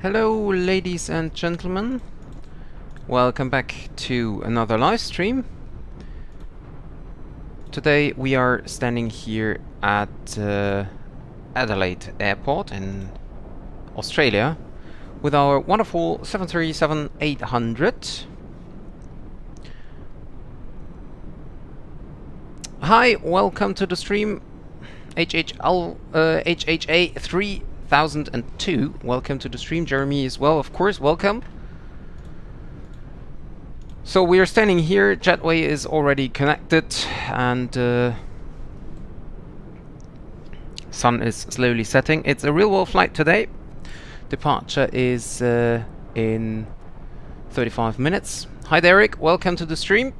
Hello ladies and gentlemen, welcome back to another live stream. Today we are standing here at Adelaide Airport in Australia with our wonderful 737-800. Hi, welcome to the stream, HHA 3002. Welcome to the stream, Jeremy as well, of course, welcome. So we are standing here, Jetway is already connected, and sun is slowly setting. It's a real-world flight today. Departure is in 35 minutes. Hi Derek, welcome to the stream.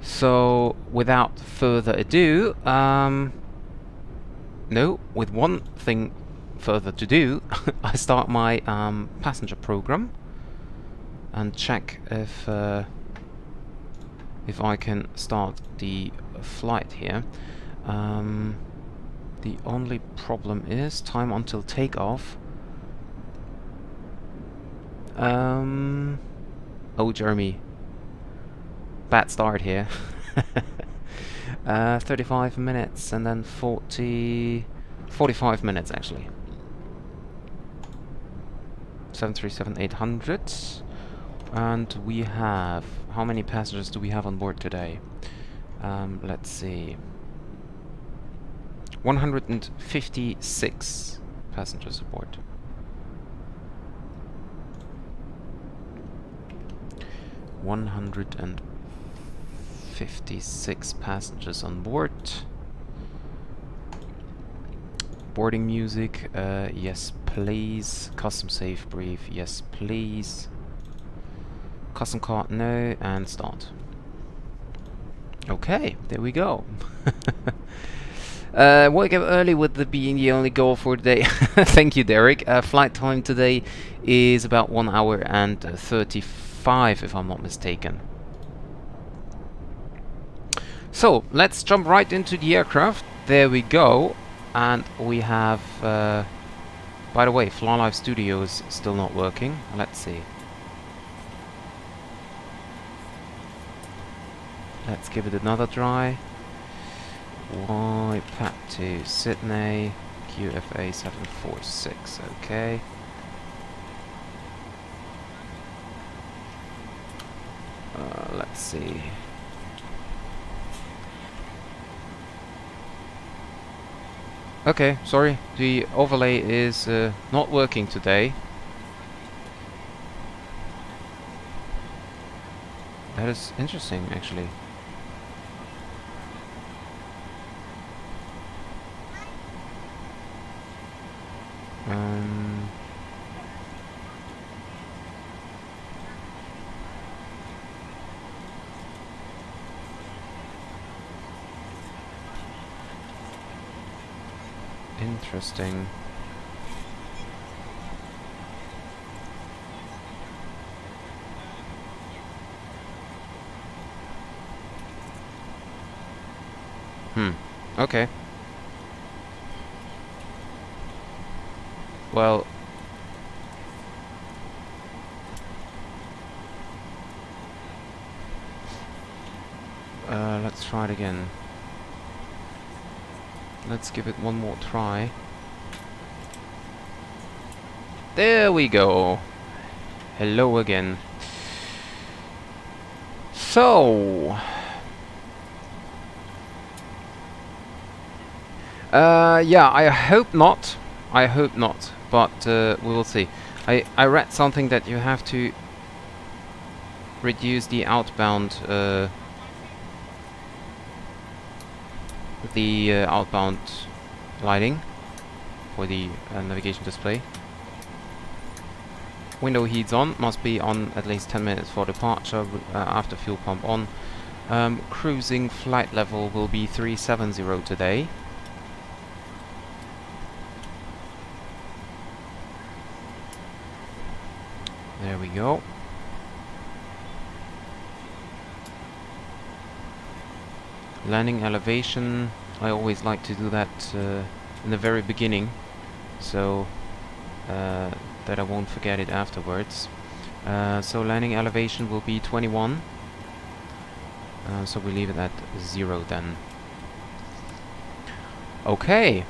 So, without further ado, no, with one thing further to do, I start my passenger program and check if I can start the flight here. The only problem is time until takeoff. Oh, Jeremy. Bad start here. 35 minutes and then 45 minutes actually. 737-800, and we have, how many passengers do we have on board today? Let's see, 156 passengers aboard. One 156 passengers on board. Boarding music, yes please. Custom safe brief, yes please. Custom card, no, and start. Okay, there we go. Wake up early with the being the only goal for today. Thank you, Derek. Flight time today is about 1 hour and 35, if I'm not mistaken. So, let's jump right into the aircraft. There we go. And we have... by the way, Fly Live Studio is still not working. Let's see. Let's give it another try. YPAD to Sydney. QFA 746. Okay. Let's see. Okay, sorry, the overlay is not working today. That is interesting, actually. Interesting. Okay. Well, let's try it again. Let's give it one more try. There we go. Hello again. So... yeah, I hope not. I hope not. But we will see. I read something that you have to reduce the outbound outbound lighting for the navigation display. Window heats on, must be on at least 10 minutes for departure, after fuel pump on. Cruising flight level will be 370 today. There we go. Landing elevation, I always like to do that in the very beginning, so that I won't forget it afterwards. So landing elevation will be 21. So we leave it at 0 then. Okay.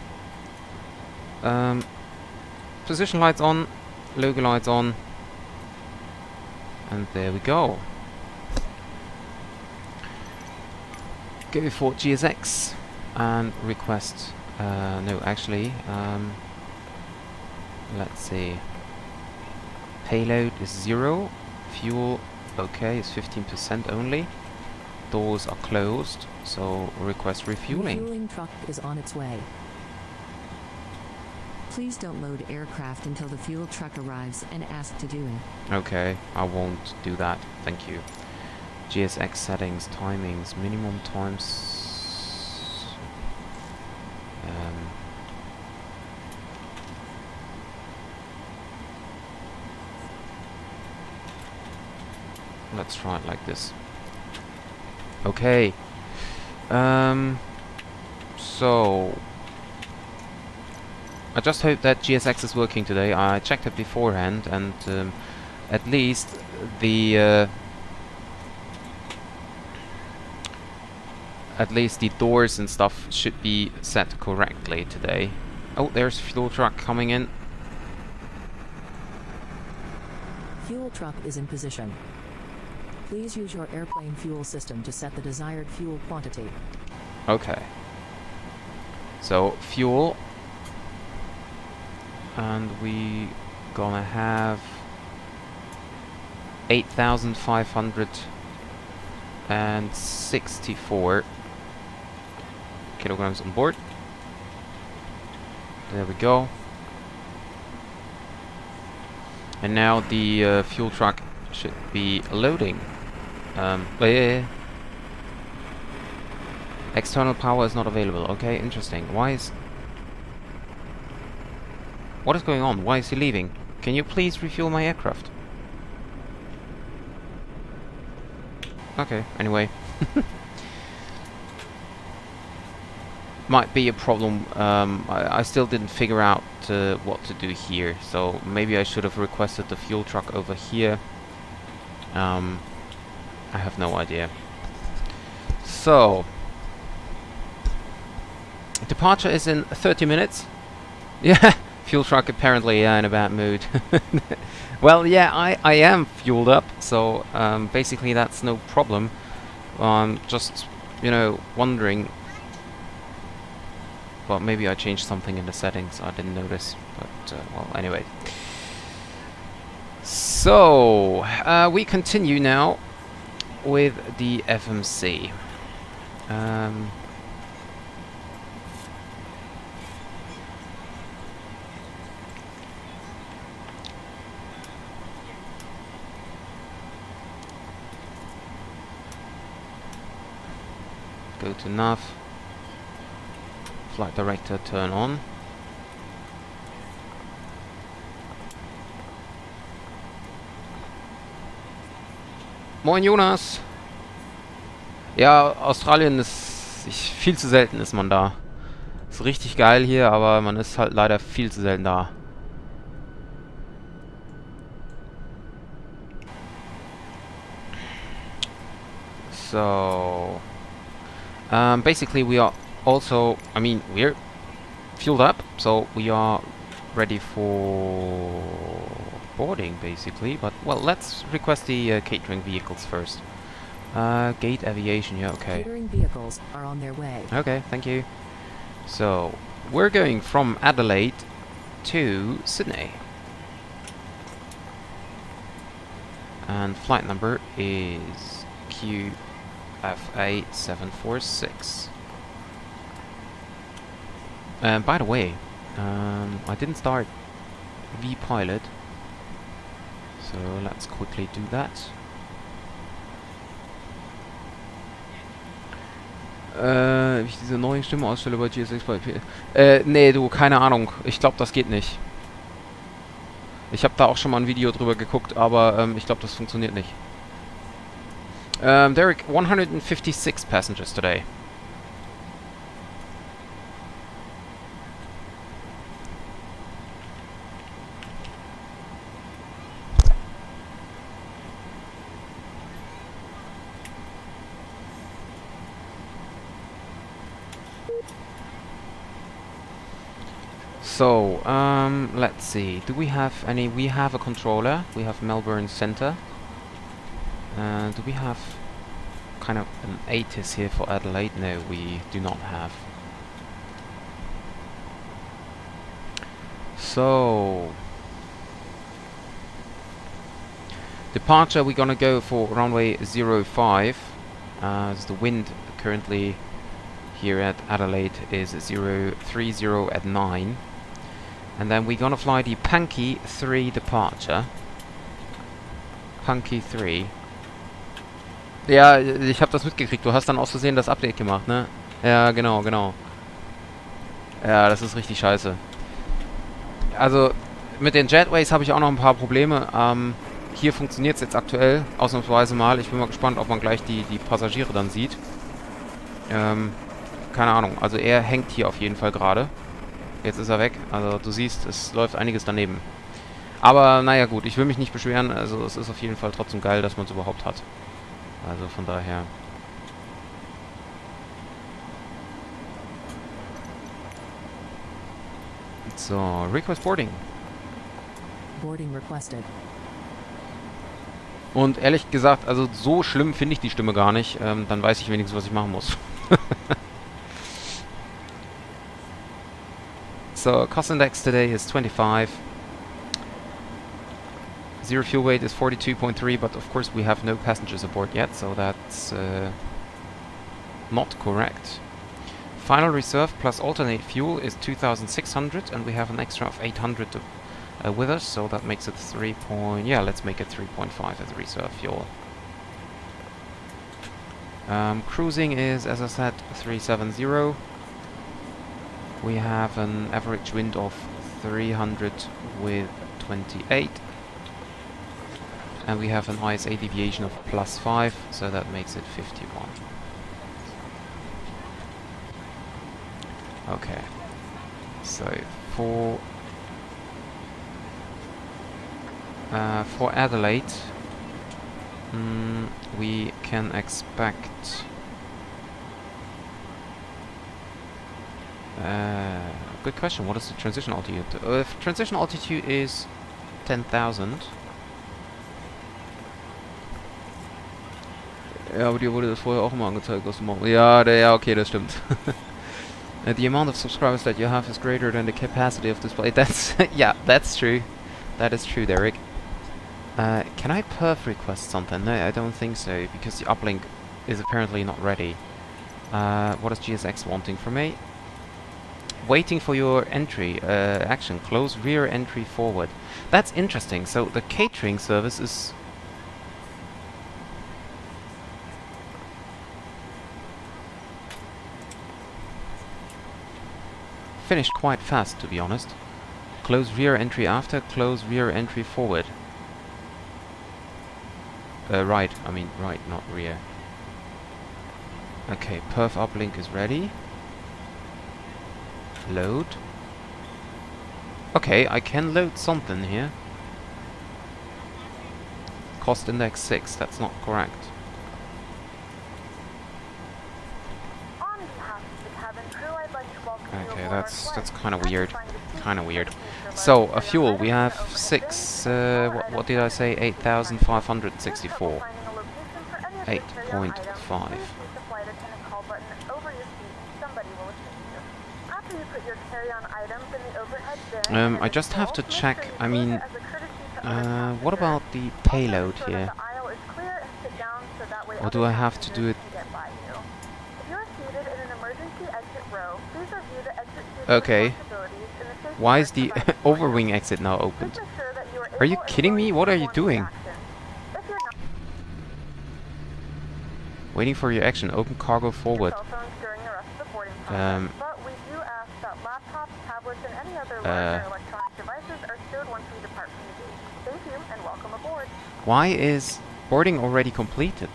Position lights on, logo lights on, and there we go. Go for GSX and request. No, actually, let's see. Payload is 0. Fuel, okay, is 15% only. Doors are closed, so request refueling. Refueling truck is on its way. Please don't load aircraft until the fuel truck arrives and ask to do it. Okay, I won't do that. Thank you. GSX settings, timings, minimum times. Let's try it like this. Okay. So I just hope that GSX is working today. I checked it beforehand, and at least the doors and stuff should be set correctly today. Oh, there's fuel truck coming in. Fuel truck is in position. Please use your airplane fuel system to set the desired fuel quantity. Okay. So, fuel. And we gonna have 8,564 kilograms on board. There we go. And now the fuel truck should be loading. External power is not available. Okay, interesting. What is going on? Why is he leaving? Can you please refuel my aircraft? Okay, anyway. Might be a problem. I still didn't figure out what to do here, so maybe I should have requested the fuel truck over here. I have no idea. So, departure is in 30 minutes. Yeah, fuel truck apparently in a bad mood. Well, yeah, I am fueled up, so basically that's no problem. Just, you know, wondering. Well, maybe I changed something in the settings I didn't notice, but well, anyway. So, we continue now with the FMC. Go to nav. Flight director turn on. Moin Jonas! Ja, Australien ist viel zu selten ist man da. Ist richtig geil hier, aber man ist halt leider viel zu selten da. So, basically we are also, I mean, we're fueled up, so we are ready for boarding, basically. But, well, let's request the catering vehicles first. Gate aviation, yeah, okay. Catering vehicles are on their way. Okay, thank you. So, we're going from Adelaide to Sydney. And flight number is QFA746. By the way, I didn't start VPilot, so let's quickly do that. Wie ich diese neue Stimme ausstelle bei GSX bei nee, du, keine Ahnung. Ich glaube, das geht nicht. Ich habe da auch schon mal ein Video drüber geguckt, aber ich glaube, das funktioniert nicht. Derek, 156 passengers today. So, let's see. Do we have any? We have a controller. We have Melbourne Center. Do we have kind of an ATIS here for Adelaide? No, we do not have. So, departure, we're gonna go for runway 05. As the wind currently here at Adelaide is 030 at 9. And then we're gonna fly the Punky 3 departure. Punky 3. Ja, ich habe das mitgekriegt. Du hast dann aus Versehen das Update gemacht, ne? Ja, genau, genau. Ja, das ist richtig scheiße. Also, mit den Jetways habe ich auch noch ein paar Probleme. Hier funktioniert es jetzt aktuell, ausnahmsweise mal. Ich bin mal gespannt, ob man gleich die Passagiere dann sieht. Keine Ahnung. Also, er hängt hier auf jeden Fall gerade. Jetzt ist er weg. Also, du siehst, es läuft einiges daneben. Aber, naja, gut. Ich will mich nicht beschweren. Also, es ist auf jeden Fall trotzdem geil, dass man es überhaupt hat. Also, von daher... So, Request Boarding. Boarding requested. Und ehrlich gesagt, also so schlimm finde ich die Stimme gar nicht. Dann weiß ich wenigstens, was ich machen muss. So, cost index today is 25. Zero fuel weight is 42.3, but of course we have no passengers aboard yet, so that's not correct. Final reserve plus alternate fuel is 2,600, and we have an extra of 800 with us, so that makes it 3 point... Yeah, let's make it 3.5 as a reserve fuel. Cruising is, as I said, 370. We have an average wind of 300 with 28. And we have an ISA deviation of +5, so that makes it 51. Okay, so for Adelaide, we can expect good question. What is the transition altitude? If transition altitude is 10,000. Ja, aber dir wurde das vorher auch immer angezeigt, was du machst. Ja, ja, okay, das stimmt. The amount of subscribers that you have is greater than the capacity of display. That's yeah, that's true. That is true, Derek. Can I perf request something? No, I don't think so, because the uplink is apparently not ready. What is GSX wanting from me? Waiting for your entry. Action. Close rear entry forward. That's interesting. So the catering service is... finished quite fast, to be honest. Close rear entry after, close rear entry forward. Right, I mean right, not rear. Okay, perf uplink is ready. Load. Okay, I can load something here. Cost index 6, that's not correct. Okay, that's kind of weird. Kind of weird. So, a fuel, we have 6, what did I say? 8,564. 8.5. I just have to check, I mean, what about the payload here? Or do I have to do it? Okay. Why is the overwing exit now opened? Are you kidding me? What are you doing? Waiting for your action. Open cargo forward. Why is boarding already completed?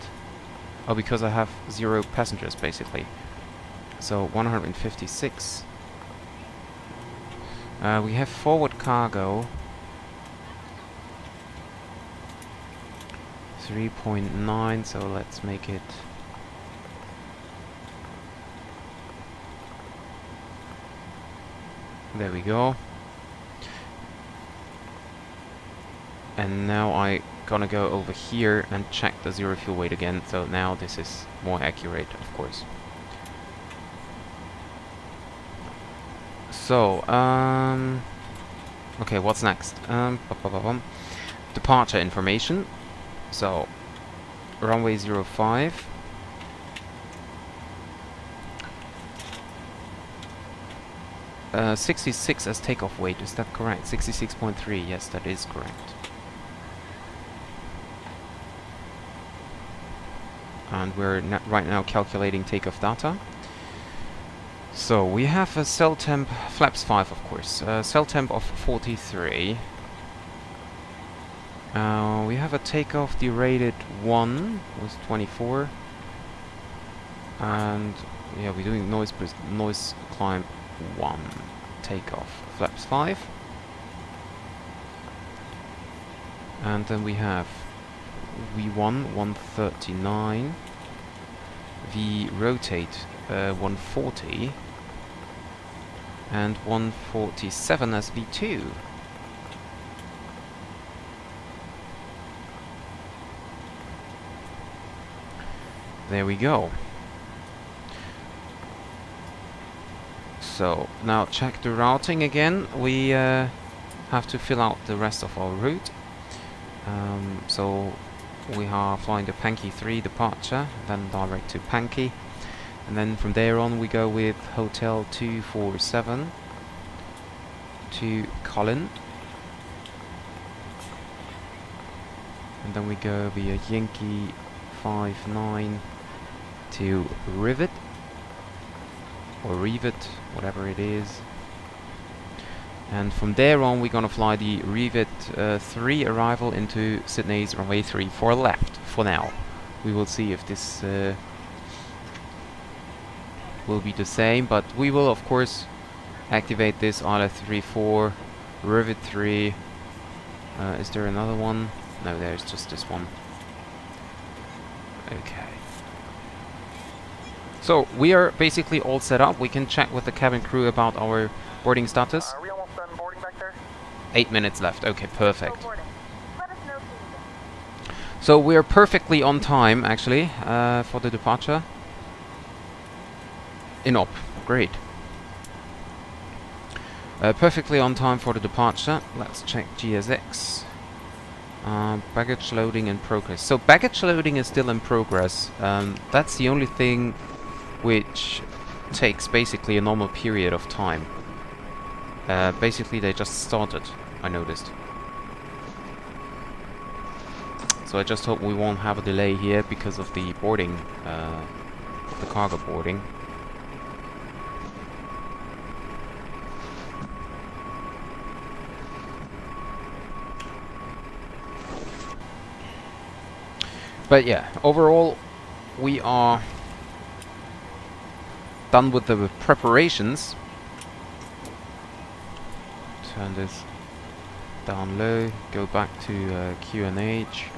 Oh, because I have 0 passengers, basically. So, 156. We have forward cargo. 3.9, so let's make it... There we go. And now I gonna go over here and check the zero fuel weight again. So now this is more accurate, of course. So, okay, what's next? Departure information. So, runway 05. Uh, 66 as takeoff weight, is that correct? 66.3, yes, that is correct. And we're right now calculating takeoff data. So we have a cell temp, flaps 5 of course, cell temp of 43. We have a takeoff derated 1 with 24. And yeah, we're doing noise climb 1, takeoff, flaps 5. And then we have V1 139, V rotate 140, and 147 as V2. There we go. So now check the routing again. We have to fill out the rest of our route. So we are flying the Pankey 3 departure, then direct to Pankey, and then from there on we go with Hotel 247 to Colin, and then we go via Yankee 59 to Rivet, or Rivet, whatever it is. And from there on we're gonna fly the Rivet 3 arrival into Sydney's runway 34 left for now. We will see if this will be the same, but we will of course activate this ILA 34, Rivet 3. Is there another one? No, there's just this one. Okay. So we are basically all set up. We can check with the cabin crew about our boarding status. 8 minutes left. Okay, perfect. So we're perfectly on time, actually, for the departure. In op. Great. Perfectly on time for the departure. Let's check GSX. Baggage loading in progress. So baggage loading is still in progress. That's the only thing which takes basically a normal period of time. Basically they just started, I noticed. So I just hope we won't have a delay here because of the boarding, the cargo boarding. But yeah, overall we are done with the preparations. Turn this down low, go back to QNH.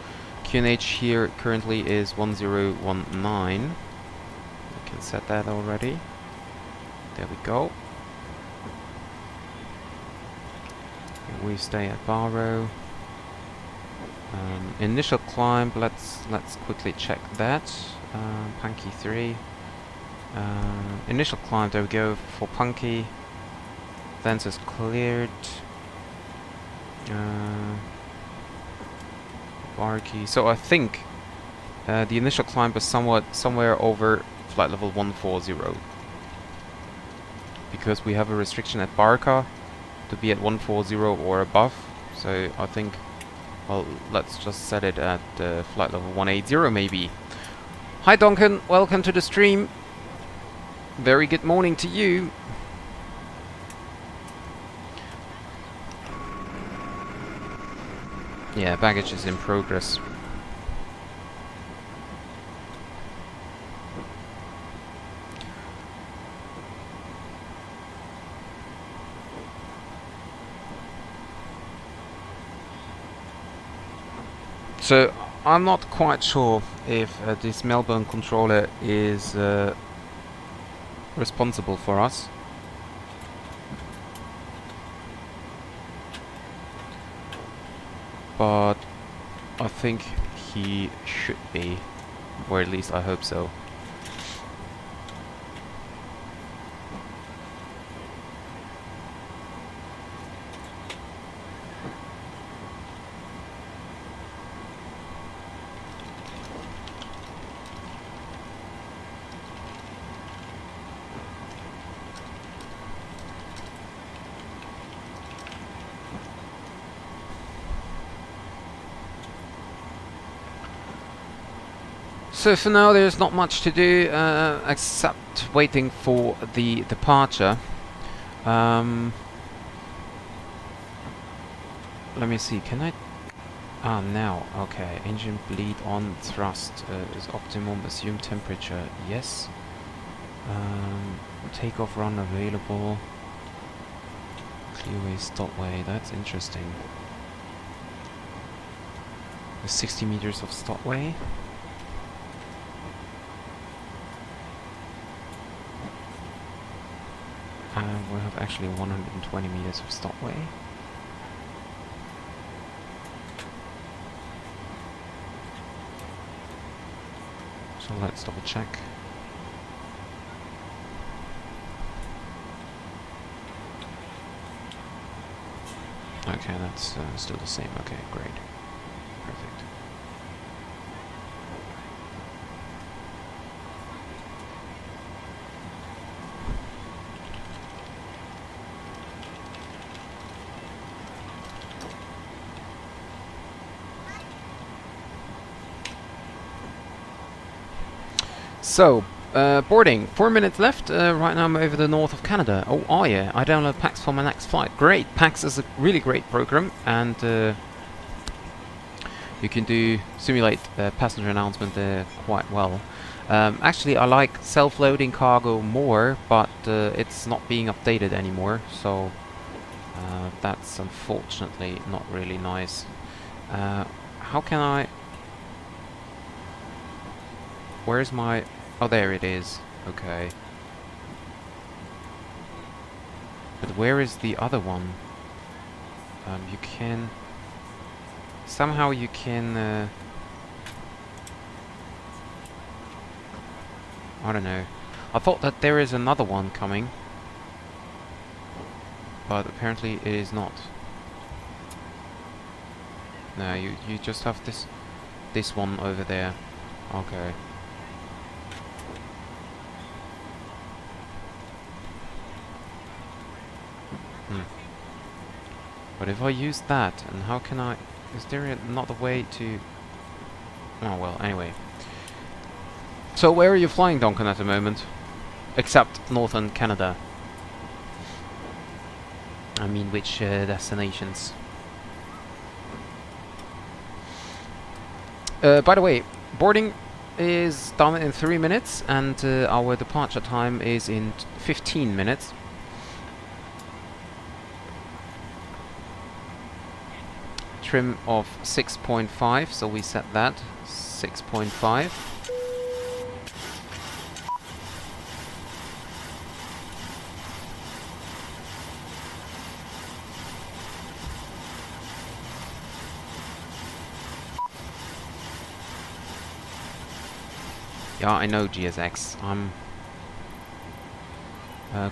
QNH here currently is 1019. We can set that already. There we go. We stay at Barrow. Initial climb, let's quickly check that. Pankey 3. Initial climb, there we go for Pankey. Thence is cleared. Barkey. So I think the initial climb is somewhere over flight level 140. Because we have a restriction at Barca to be at 140 or above. So I think, well, let's just set it at flight level 180 maybe. Hi Duncan, welcome to the stream. Very good morning to you. Yeah, baggage is in progress. So I'm not quite sure if this Melbourne controller is responsible for us. but I think he should be, or at least I hope so. So for now there's not much to do except waiting for the departure. Let me see, can I... Ah, now, okay. Engine bleed on, thrust is optimum, assume temperature, yes. Takeoff run available. Clearway, stopway, that's interesting. There's 60 meters of stopway. We have actually 120 meters of stopway. So let's double check. Okay, that's still the same. Okay, great. Perfect. So, boarding. 4 minutes left. Right now I'm over the north of Canada. Oh yeah, I download PAX for my next flight. Great. PAX is a really great program, and you can simulate passenger announcement there quite well. Actually, I like self-loading cargo more, but it's not being updated anymore, so that's unfortunately not really nice. How can I... Where's my... Oh, there it is. Okay. But where is the other one? You can... Somehow you can... I don't know. I thought that there is another one coming. But apparently it is not. No, you just have this one over there. Okay. But if I use that, and how can I... Is there another way to... Oh well, anyway. So where are you flying, Duncan, at the moment? Except northern Canada. I mean, which destinations? By the way, boarding is done in 3 minutes, and our departure time is in 15 minutes. Trim of 6.5, so we set that 6.5. Yeah, I know GSX. I'm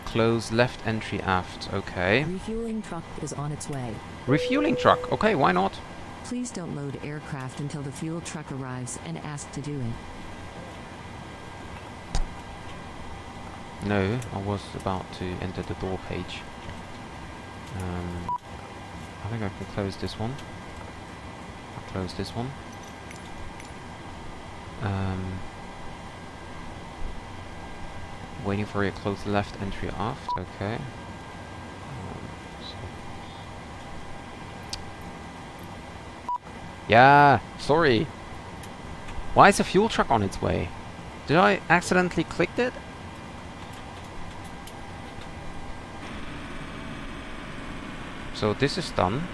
close left entry aft. Okay. Refueling truck is on its way. Refueling truck. Okay, why not? Please don't load aircraft until the fuel truck arrives and ask to do it. No, I was about to enter the door page. I think I can close this one. I'll close this one. Waiting for a close left entry aft. Okay. Yeah, sorry. Why is a fuel truck on its way? Did I accidentally click it? So this is done.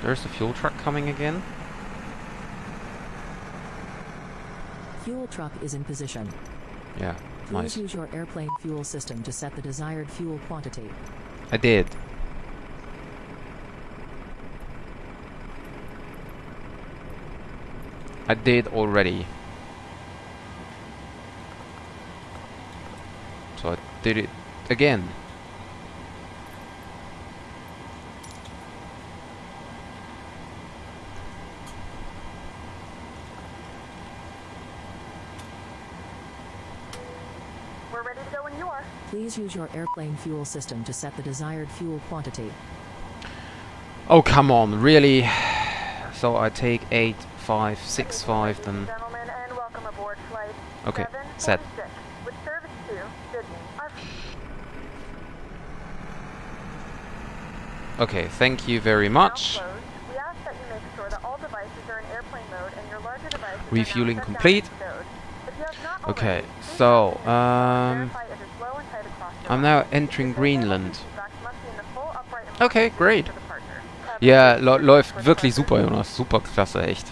There's the fuel truck coming again. Fuel truck is in position. Yeah, Please nice. use your airplane fuel system to set the desired fuel quantity. I did. I did already. So I did it again. We're ready to go when you are. Please use your airplane fuel system to set the desired fuel quantity. Oh, come on, really? So I take 8565 then. Gentlemen, and welcome aboard flight Okay, set. 746 with service to Sydney. Okay, thank you very Now much. closed. We ask that you make sure that all devices are in airplane mode and your larger devices Refueling are now shut complete. down and stowed. If you have not Okay, already, please so verify it is low and tight across your I'm lap. now entering Greenland. Seatbacks must be in the full upright and Okay, locked great. for departure. Ja, läuft wirklich super, Jonas. Super klasse, echt.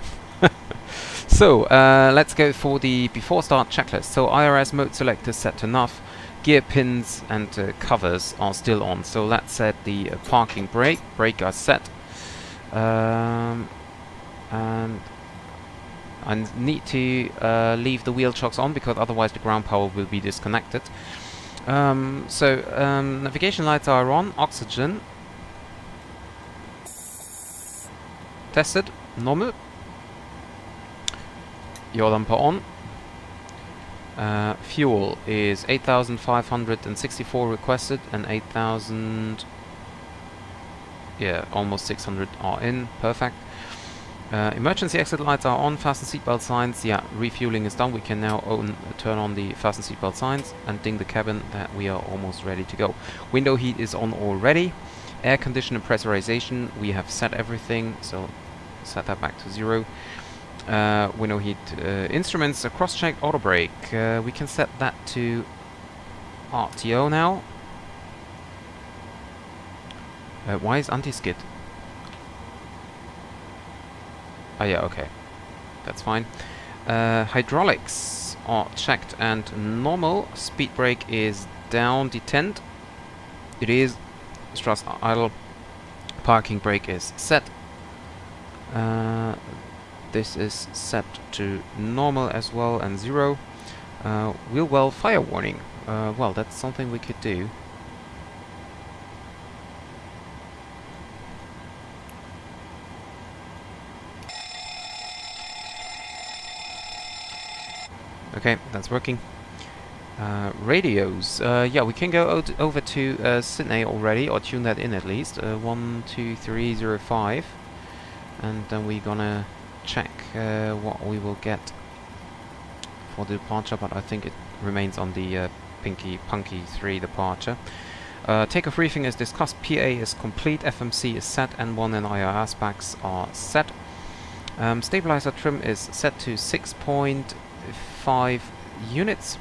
So, let's go for the before start checklist. So, IRS mode selector set to enough. Gear pins and covers are still on. So, let's set the parking brake. Brake are set. And I need to leave the wheel chocks on because otherwise the ground power will be disconnected. Navigation lights are on. Oxygen. Tested. Normal. Your lamp on. Fuel is 8,564 requested and 8,000. Yeah, almost 600 are in. Perfect. Emergency exit lights are on. Fasten seatbelt signs. Yeah, refueling is done. We can now turn on the fasten seatbelt signs and ding the cabin that we are almost ready to go. Window heat is on already. Air condition and pressurization. We have set everything, so set that back to 0. Window heat instruments, cross-check auto brake. We can set that to RTO now. Why is anti-skid? Oh yeah, okay. That's fine. Hydraulics are checked and normal. Speed brake is down, detent. It is. Thrust idle. Parking brake is set. This is set to normal as well and 0. Wheel well fire warning. Well, that's something we could do. Okay, that's working. Radios. Yeah, we can go over to Sydney already, or tune that in at least. 12305. And then we're gonna check what we will get for the departure, but I think it remains on the Punky 3 departure. Takeoff briefing is discussed, PA is complete, FMC is set, N1 and IR specs are set. Stabilizer trim is set to 6.5 units.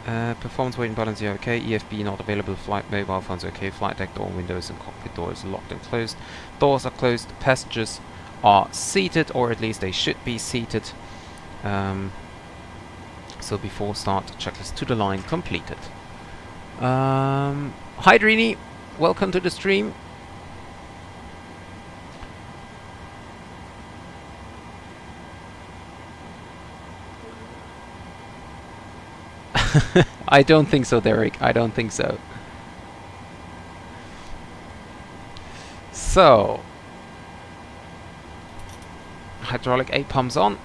Performance weight and balance are okay, EFB not available, flight mobile phones okay, flight deck door, windows and cockpit door is locked and closed. Doors are closed, passengers are seated, or at least they should be seated. So before start, checklist to the line completed. Hi Drini, welcome to the stream. I don't think so, Derek. I don't think so. So, hydraulic 8 pumps on.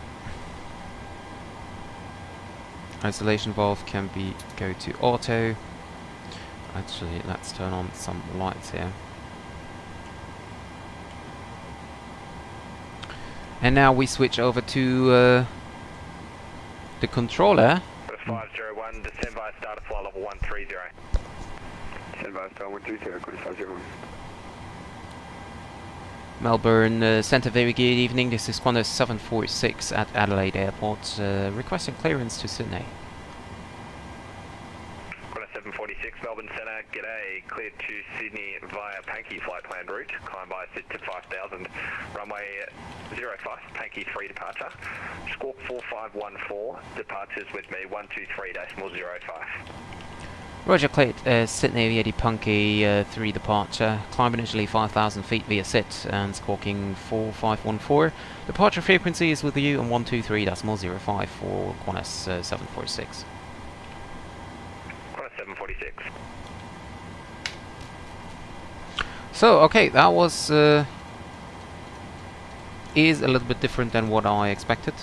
Isolation valve can go to auto. Actually, let's turn on some lights here. And now we switch over to the controller. 501, descend by starter flight level 130. Descend by starter 130, 501. Melbourne Centre, very good evening. This is Qantas 746 at Adelaide Airport, requesting clearance to Sydney. Qantas 746, Melbourne Centre, g'day. Cleared to Sydney via Pankey flight plan route. Climb by sit to 5000. Runway 05, Pankey 3 departure. Squawk 4514, departures with me 123.05. Roger Clit, Sydney Eddie Punky 3 departure, climb initially 5,000 feet via SIT and squawking 4514. Departure frequency is with you on 123.05 for Qantas 746. Qantas 746. So, okay, that was is a little bit different than what I expected.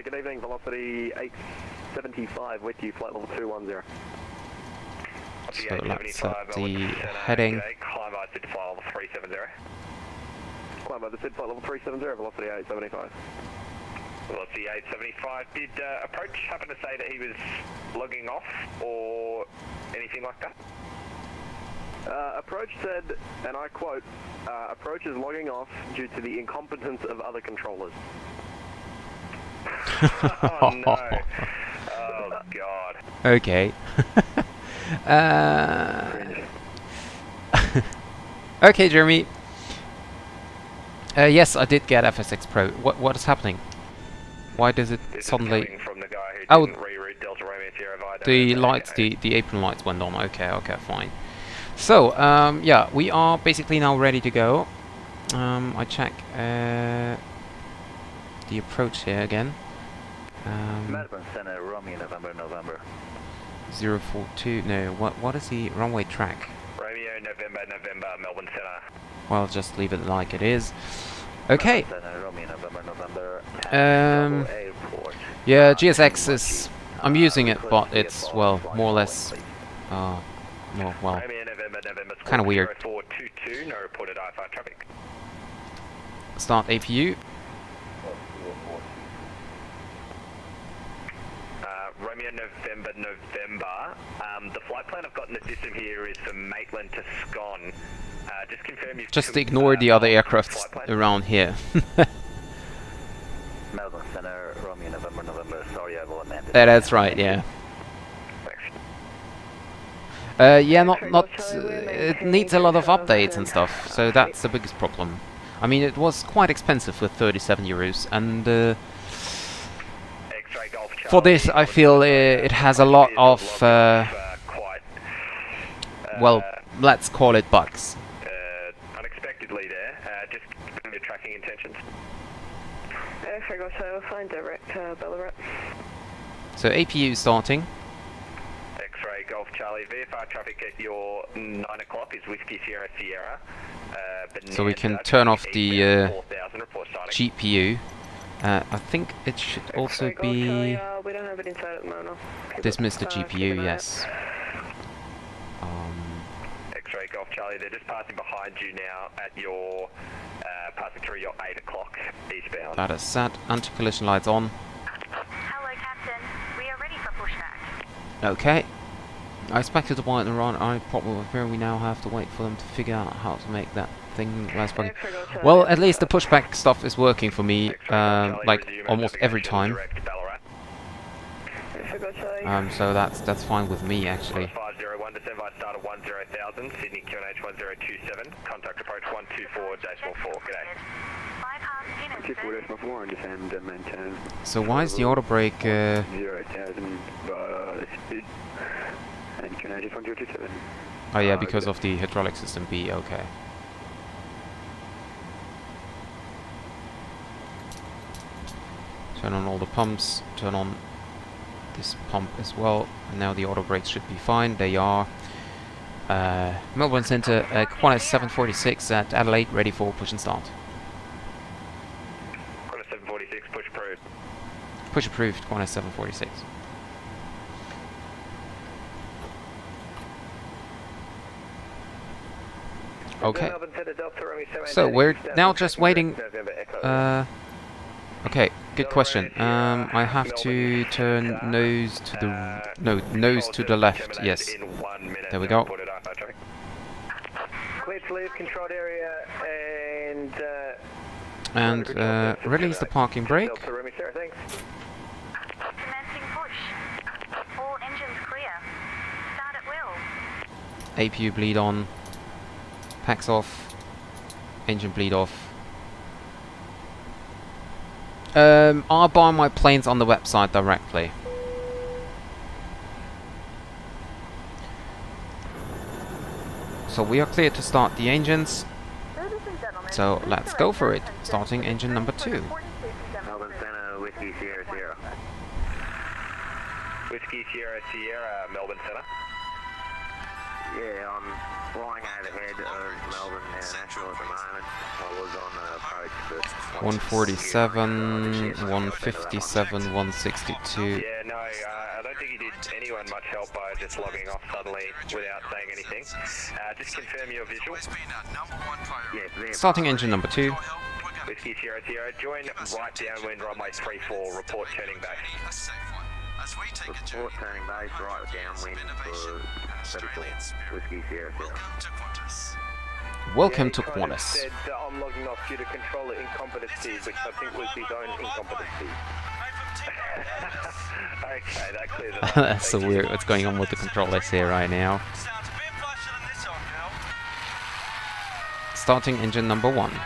Good evening, velocity 875 with you, flight level 210. So let's set the heading. Climb by SID flight level 370. Climb by the SID flight level 370, velocity 875. Velocity 875. Did approach happen to say that he was logging off or anything like that? Approach said, and I quote, approach is logging off due to the incompetence of other controllers. Oh no. Oh god. Okay. Okay, Jeremy. Yes, I did get FSX Pro. What is happening? Why does it This suddenly? is coming from the guy who Oh, didn't reroute Delta Romeo Sierra via the Delta lights, Romeo. the apron lights went on. Okay, okay, fine. So, yeah, we are basically now ready to go. I check the approach here again. Melbourne Center, Romeo, November. 042. No, what is the runway track? Romeo, November, Melbourne Center. Well, just leave it like it is. Okay. Romeo, November. Airport. Yeah, GSX is. I'm using it, but it's well, more or less. Well, Romeo, November, kinda weird. 0422, no reported IFR traffic. Start APU. Romeo, November. The flight plan I've got in the system here is from Maitland to Scone. Just confirm you've... Just ignore the other aircrafts around here. Melbourne Center, Romeo, November. Sorry, I will amend it. That's right, yeah. Yeah, not. It needs a lot of updates and stuff, so that's the biggest problem. I mean, it was quite expensive with 37 euros, and for this, I feel it has a lot of, well, let's call it bugs. Unexpectedly there, just your tracking intentions. Figure so, find direct Ballarat. So APU starting. X-ray Golf Charlie, VFR traffic at your 9 o'clock is Whiskey Sierra Sierra. So we can turn off the 4000, report starting. GPU. I think it should also be We don't have it inside at the moment. dismiss the GPU, yes. X-ray Golf Charlie, they're just passing behind you now at your, passing through your 8 o'clock eastbound. That is set. Anti-collision lights on. Hello, Captain. We are ready for pushback. Okay. I expected to buy it in Iran. I probably fear we now have to wait for them to figure out how to make that thing less buggy. Well, at least the pushback stuff is working for me, like almost every time. So that's fine with me actually. 501, descend by start of 10,000, Sydney QNH 1027, contact approach 124.4, g'day. So why is the auto brake? 0,000 and QNH 1027. Oh yeah, because of the hydraulic system B. Okay. Turn on all the pumps. Turn on this pump as well. And now the auto brakes should be fine. They are. Melbourne Centre, Qantas 746 at Adelaide, ready for push and start. Qantas 746, push approved. Push approved, Qantas 746. Okay. So we're now just waiting. Okay, good question. I have to turn nose to the nose to the left. Yes. There we go. Clear to leave controlled area And release the parking brake. Commencing push. All engines clear. Start at will. APU bleed on. Packs off. Engine bleed off. I'll buy my planes on the website directly. So we are clear to start the engines. Ladies and gentlemen, So please let's direct go your for it. attention Starting to the engine number screen 2. for important safety Melbourne Centre, Whiskey Sierra Sierra. Whiskey Sierra Sierra, Melbourne Centre. Yeah, I'm flying overhead of Melbourne International at the moment. I was on the approach to 147, 157, 162. Yeah, no, I don't think you did anyone much help by just logging off suddenly without saying anything. Just confirm your visual. Yeah, Starting engine number 2. Whiskey Sierra Sierra, join right downwind runway 34, report turning base. Report turning base, right downwind for 34, Whiskey Sierra Sierra. Welcome to He kind of Qantas. said I'm logging off due to controller incompetency, which I think was his own incompetency. Okay, that clears it up. That's so Thank you. weird what's going on with the controllers here right now. Starting engine number 1. In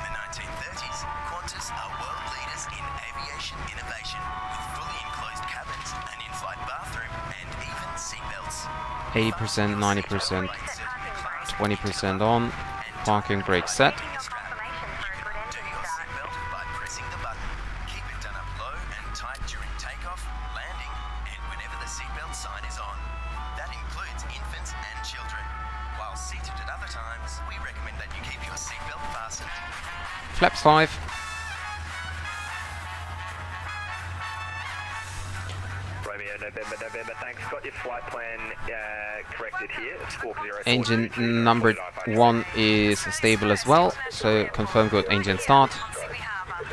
the 1930s, Qantas are world leaders in aviation innovation, with fully enclosed cabins, an in-flight bathroom, and even seatbelts. 80%, 90%, 20% on. Parking brake set. Your confirmation for a good Do engine your start. seatbelt by pressing the button. Keep it done up low and tight during takeoff, landing, and whenever the seatbelt sign is on. That includes infants and children. While seated at other times, we recommend that you keep your seatbelt fastened. Flaps 5. Romeo, November, thanks. Got your flight plan corrected here. Squawk 042. Engine number 1 is stable as well. So confirm good engine start. Sydney Harbour.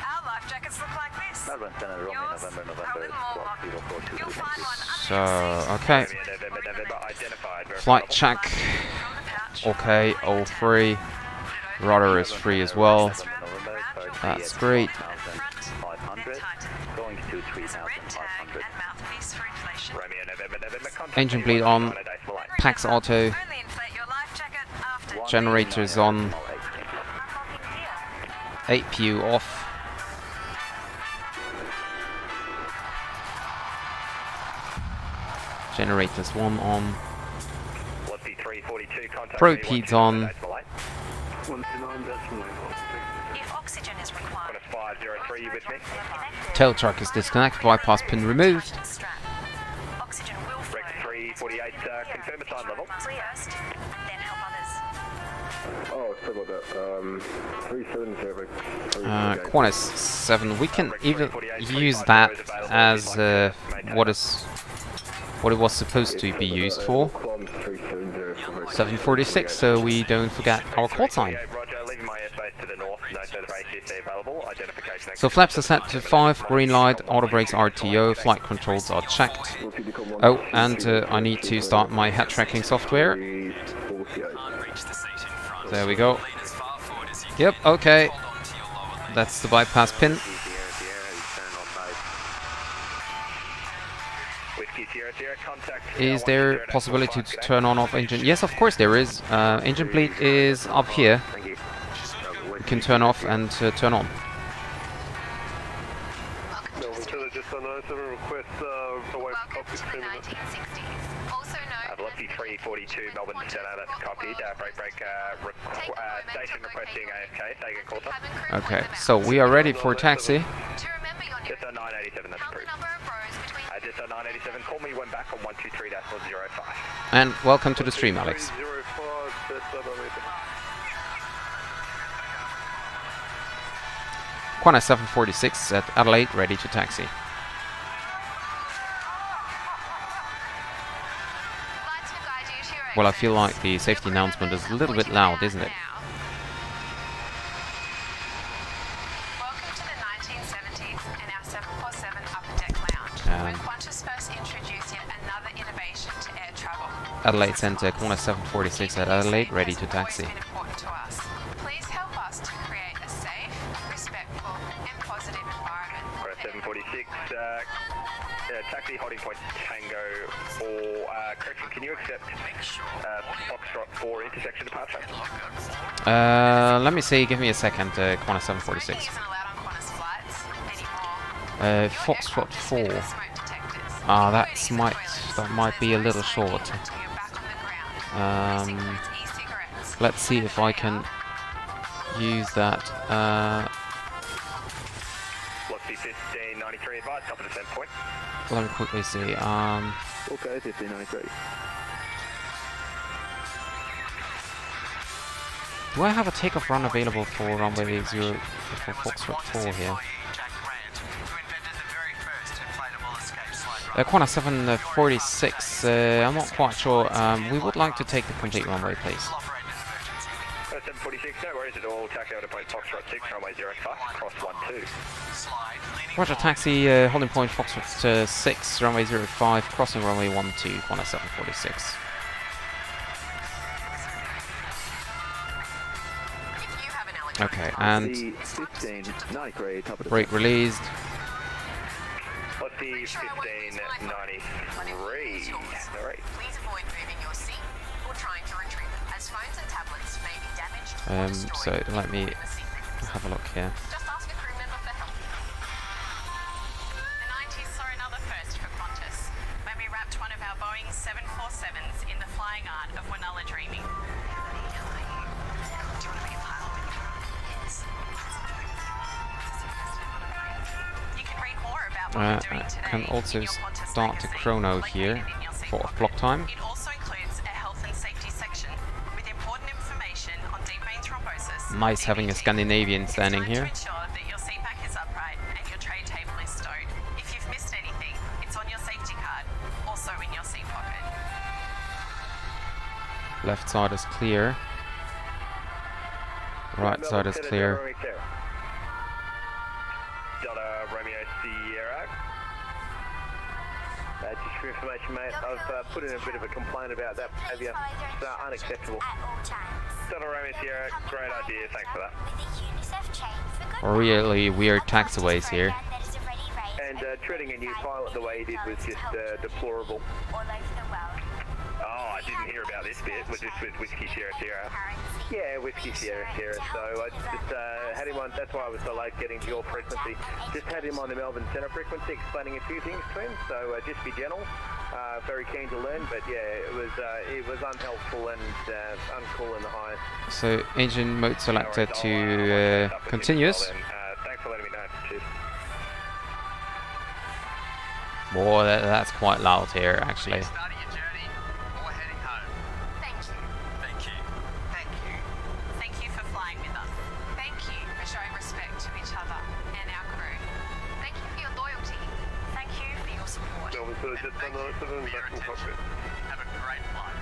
Our life jackets look like this. Melbourne Centre, Romeo, Yours November, are a little more. Squawk 042. You'll find one So, under okay. Romeo, November, identified. Flight check. from the pouch. Okay, all 3. Rudder is free as well. That's great. 500. Going to 3,500. And mouthpiece for inflation. Romeo, November, contact Engine bleed on. Pax auto. Only inflate your life jacket after. Generators on. 8 PU off. Generators 1 on. Probe heats on. If oxygen is required. 503, you with me? Tail truck is disconnected. Bypass pin removed. Strap. Oxygen will flow. Rec 348, confirm assigned level. First, then help others. Oh, sorry about that. 370. Qantas 7. We can even use that as what it was supposed to be used for. 746, so we don't forget our call time. Roger, leaving my airspace to the north. No further ACC available. Identification. So flaps are set to 5, green light, auto brakes RTO, flight controls are checked. Oh, and I need to start my head tracking software. There we go. Yep, okay. That's the bypass pin. Is there possibility to turn on off engine? Yes, of course there is. Engine bleed is up here. You can turn off and turn on. Just on those request away Welcome to the 1960s. Also known Velocity 342, Melbourne Centre, that's copied. Break, station requesting AFK, taking call time. Okay, so we are ready for taxi. to remember your new Just on 987, that's count the approved. number of rows between Just on 987, call me when back on 123-05. And welcome to the stream, Alex. 05, that's Qantas 746 at Adelaide, ready to taxi. lights will guide you to your Well, I exit. feel like the safety announcement is a little bit loud, isn't it? Welcome to the 1970s and our 747 Upper Deck Lounge, where Qantas first introduced yet another innovation to air travel. Adelaide Centre, Qantas 746 at Adelaide, ready to taxi. It's always been important to us. Please help us to create a safe, respectful, and positive environment. For 746, taxi holding point Tango, or correction, can you accept Foxtrot 4 intersection departure? Let me see, give me a second, Qantas 746. Smoking isn't allowed on Qantas flights anymore. Foxtrot 4. Ah, that might be a little short. Let's see if I can use that. Velocity 1593 advice, top of descent point. Let me quickly see. Okay, 1593. Do I have a takeoff run available for runway 0 for Foxtrot 4 here? Qantas 746, I'm not quite sure. We would like to take the complete runway, please. 746, no worries at all. Taxi out to point Foxtrot 6, runway 05, cross 12. Roger, taxi holding point Foxtrot 6, runway 05, crossing runway 12, Qantas 746. Okay, and 1593, top of the brake released. What's the 1593? Alright. Please avoid moving your seat or trying to retrieve it, as phones and tablets may be damaged or So destroyed let me in the seat backs. have a look here. Just ask a crew member for help. The 90s saw another first for Qantas when we wrapped one of our Boeing 747s in the flying art of Winola dreaming. Do you want to be a pilot? Yes. You can read more about what we're doing today. I can also in your Qantas start the magazine, chrono located here in your seat for pocket. block time. It also includes a health and safety section with important information on deep vein thrombosis. Nice having a DVT. Scandinavian It's standing time here. to ensure that your seat back is upright and your tray table is stowed. If you've missed anything, it's on your safety card, also in your seat pocket. Left side is clear. Right side is clear. Delta Romeo Sierra. Just for information, mate, I've put in a bit of a complaint about that behaviour. It's unacceptable. Delta Romeo Sierra, great idea, thanks for that. Really weird taxiways here. And treating a new pilot the way he did was just deplorable. Oh, I didn't hear about this bit. Was this with Whiskey Sierra Sierra? Yeah, Whiskey Sierra Sierra. So I just had him on, that's why I was so late getting to your frequency. Just had him on the Melbourne Centre frequency explaining a few things to him. So just be gentle. Very keen to learn, but yeah, it was unhelpful and uncool in the highest. So engine mode selected to continuous. Thanks for letting me know. Cheers. Boy, that's quite loud here, actually. Starting your journey or heading home. Thank you. Thank you. Thank you. Thank you for flying with us. Thank you for showing respect to each other and our crew. Thank you for your loyalty. Thank you for your support. Have a great flight.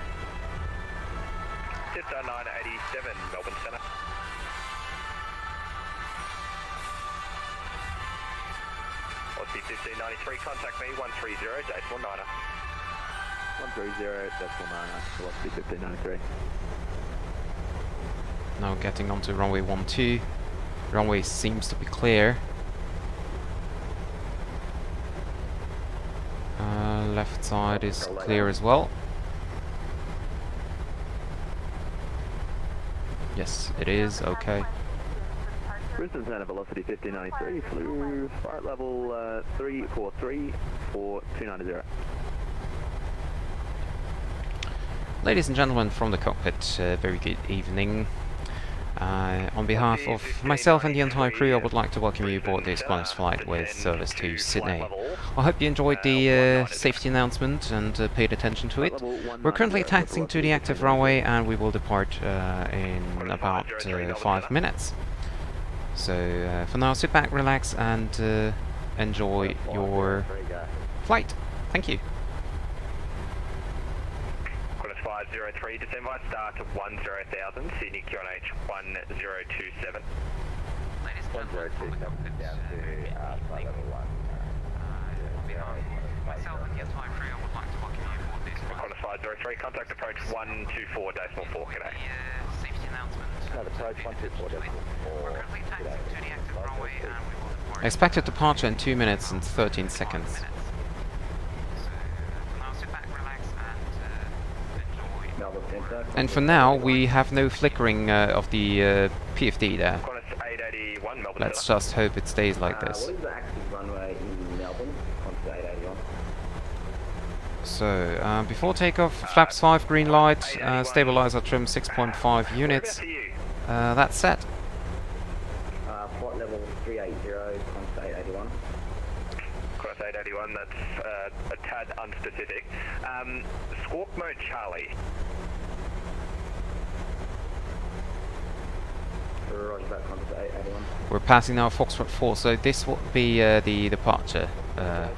Just 987 Melbourne Centre. What's the 1593? Contact me 130.9er. 130.9er, velocity 1593. Now getting onto runway 12. Runway seems to be clear. Left side is clear as well. Yes, it is. Okay. Brisbane Centre, velocity 1593, flew flight level 343 for 290. Ladies and gentlemen from the cockpit, very good evening. On behalf of myself and the entire crew, I would like to welcome you aboard this Qantas flight with service to Sydney. I hope you enjoyed the safety announcement and paid attention to it. We're currently taxiing to the active runway and we will depart in about 5 minutes. So for now, sit back, relax and enjoy your flight. Thank you. Qantas 503, descend by start to 10,000, Sydney QNH 1027. Ladies and gentlemen from the cockpit, on behalf of myself and the entire crew, I would like to welcome you aboard this flight. Qantas 503, contact approach 124.4, g'day. Safety announcement. approach 124.4. We're currently taxiing to the active runway and we will depart. Expected departure in 2 minutes and 13 seconds. And for now, we have no flickering of the PFD there. Qantas 881, Melbourne Let's Centre. just hope it stays like this. What is the active runway in Melbourne? Qantas 881. So, before takeoff, flaps 5, green light, stabilizer trim 6.5 units. Whereabouts are you? That's set. Flight level 380, Qantas 881. Qantas 881, that's a tad unspecific. Squawk mode Charlie. Roger that, Qantas 881. We're passing now Foxtrot 4, so this will be the departure, the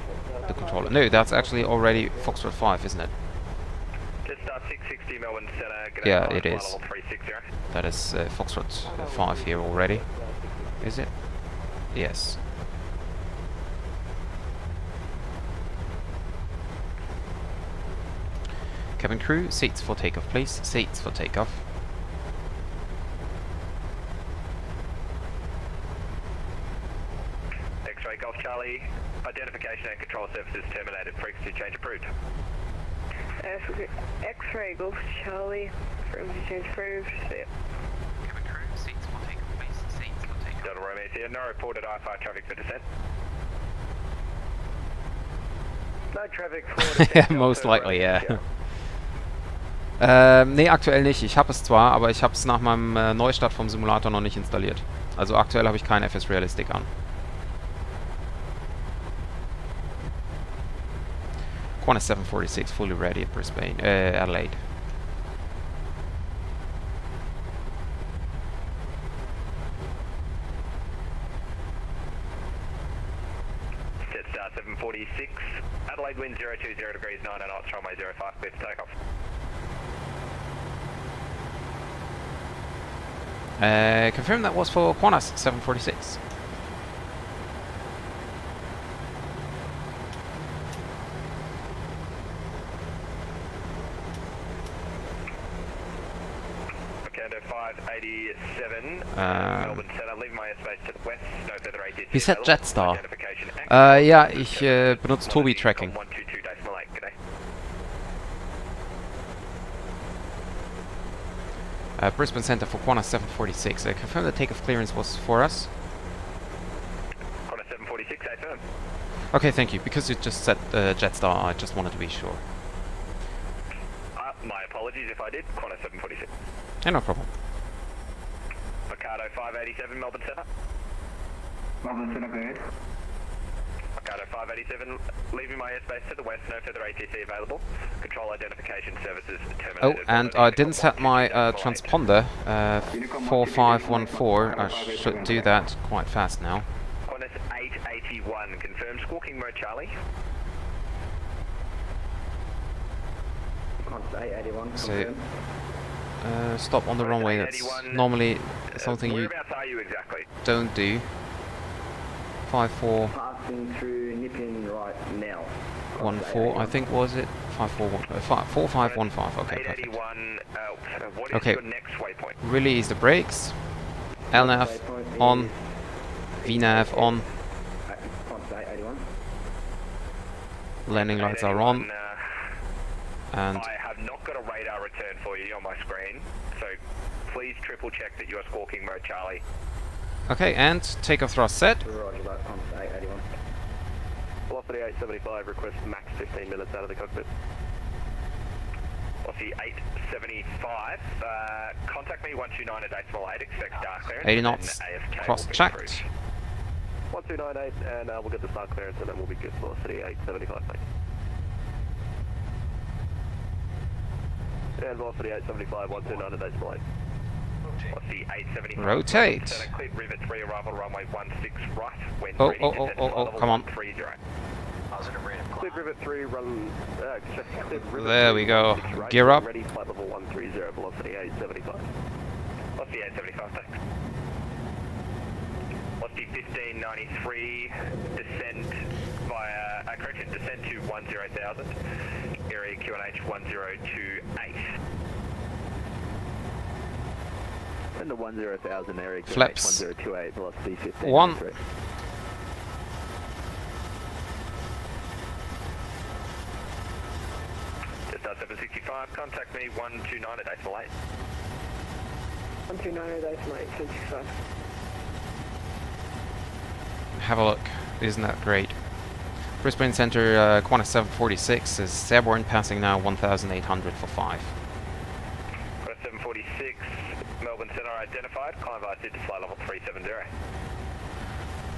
controller. No, that's actually already Foxtrot 5, isn't it? Just 660 Melbourne Centre. G'day, Yeah, Qantas it is. level 360. That is Foxtrot 5 here already. Is it? Yes. Cabin crew, seats for takeoff, please. Seats for takeoff. X-ray Golf Charlie. Identification and control services terminated. Frequency change approved. X-ray Golf Charlie, frequency change approved. Yep. Cabin crew, seats for takeoff, please. Seats for takeoff. Delta Romeo here. No reported IFR traffic for descent. No traffic for descent. Most likely, yeah. Nee, aktuell nicht. Ich habe es zwar, aber ich habe es nach meinem Neustart vom Simulator noch nicht installiert. Also aktuell habe ich kein FS Realistic an. Qantas 746 fully ready at Brisbane, Adelaide. Jetstar 746. Adelaide wind 020 degrees 9 knots. Runway 05. Clear to takeoff. Confirm that was for Qantas 746. Canada 587. Melbourne Centre. Leave my airspace to the west. No further ATC. He said available. Jetstar. Identification active. Ja, ich benutze Tobi Tracking. 122.8. G'day. Brisbane Centre for Qantas 746. Confirm the takeoff clearance was for us. Qantas 746. Affirm. Okay, thank you. Because you just said Jetstar, I just wanted to be sure. My apologies if I did. Qantas 746. Yeah, no problem. Ricardo 587. Melbourne Centre. Melbourne Centre, go ahead. Ricardo 587, leaving my airspace to the west, no further ATC available. Control identification services terminated. Oh, and I didn't set my transponder 4514. I should do that quite fast now. Qantas 881, confirmed squawking mode Charlie. Qantas 881, So, confirmed. stop on the runway. That's normally something you Whereabouts are you exactly? don't do. 5414, Passing through Nippon right now. I think, was it? 4515. Okay, perfect. 881, what is Okay. your next waypoint? Release the brakes. LNAV on. VNAV on. Qantas 881. Landing lights are on. And I have not got a radar return for you on my screen, so please triple check that you are squawking mode Charlie. okay, and takeoff thrust set. Roger that, Qantas 881. Velocity 875, request max 15 minutes out of the cockpit. Velocity 875, contact me 129.8, expect start clearance. 80 and knots, then AFK will cross be checked. approved. 1298, and we'll get the start clearance and then we'll be good. Velocity 875, thanks. And velocity 875, 129.8. Velocity 875. Rotate. Center, cleared rivet 3, arrival runway 16 right, wind Oh, ready, oh, descent oh, to oh, level come on. 130. Positive rate of Cleared rivet 3, run, cleared rivet There 3, we go. 16 right, Gear up. ready, flight level 130, velocity 875. Velocity 875, thanks. Velocity 1593, descent via, correction, descent to 10,000, area QNH 1028. And the 10,000 area QNH Flaps. 1028, velocity 1593. 1. Just 765, contact me 129 at decimal 8. 129 decimal 8, 765. Have a look. Isn't that great? Brisbane Centre, Qantas 746 is Seaborn, passing now 1,800 for 5. Qantas 746, Melbourne Centre identified, climb via SID to flight level 370.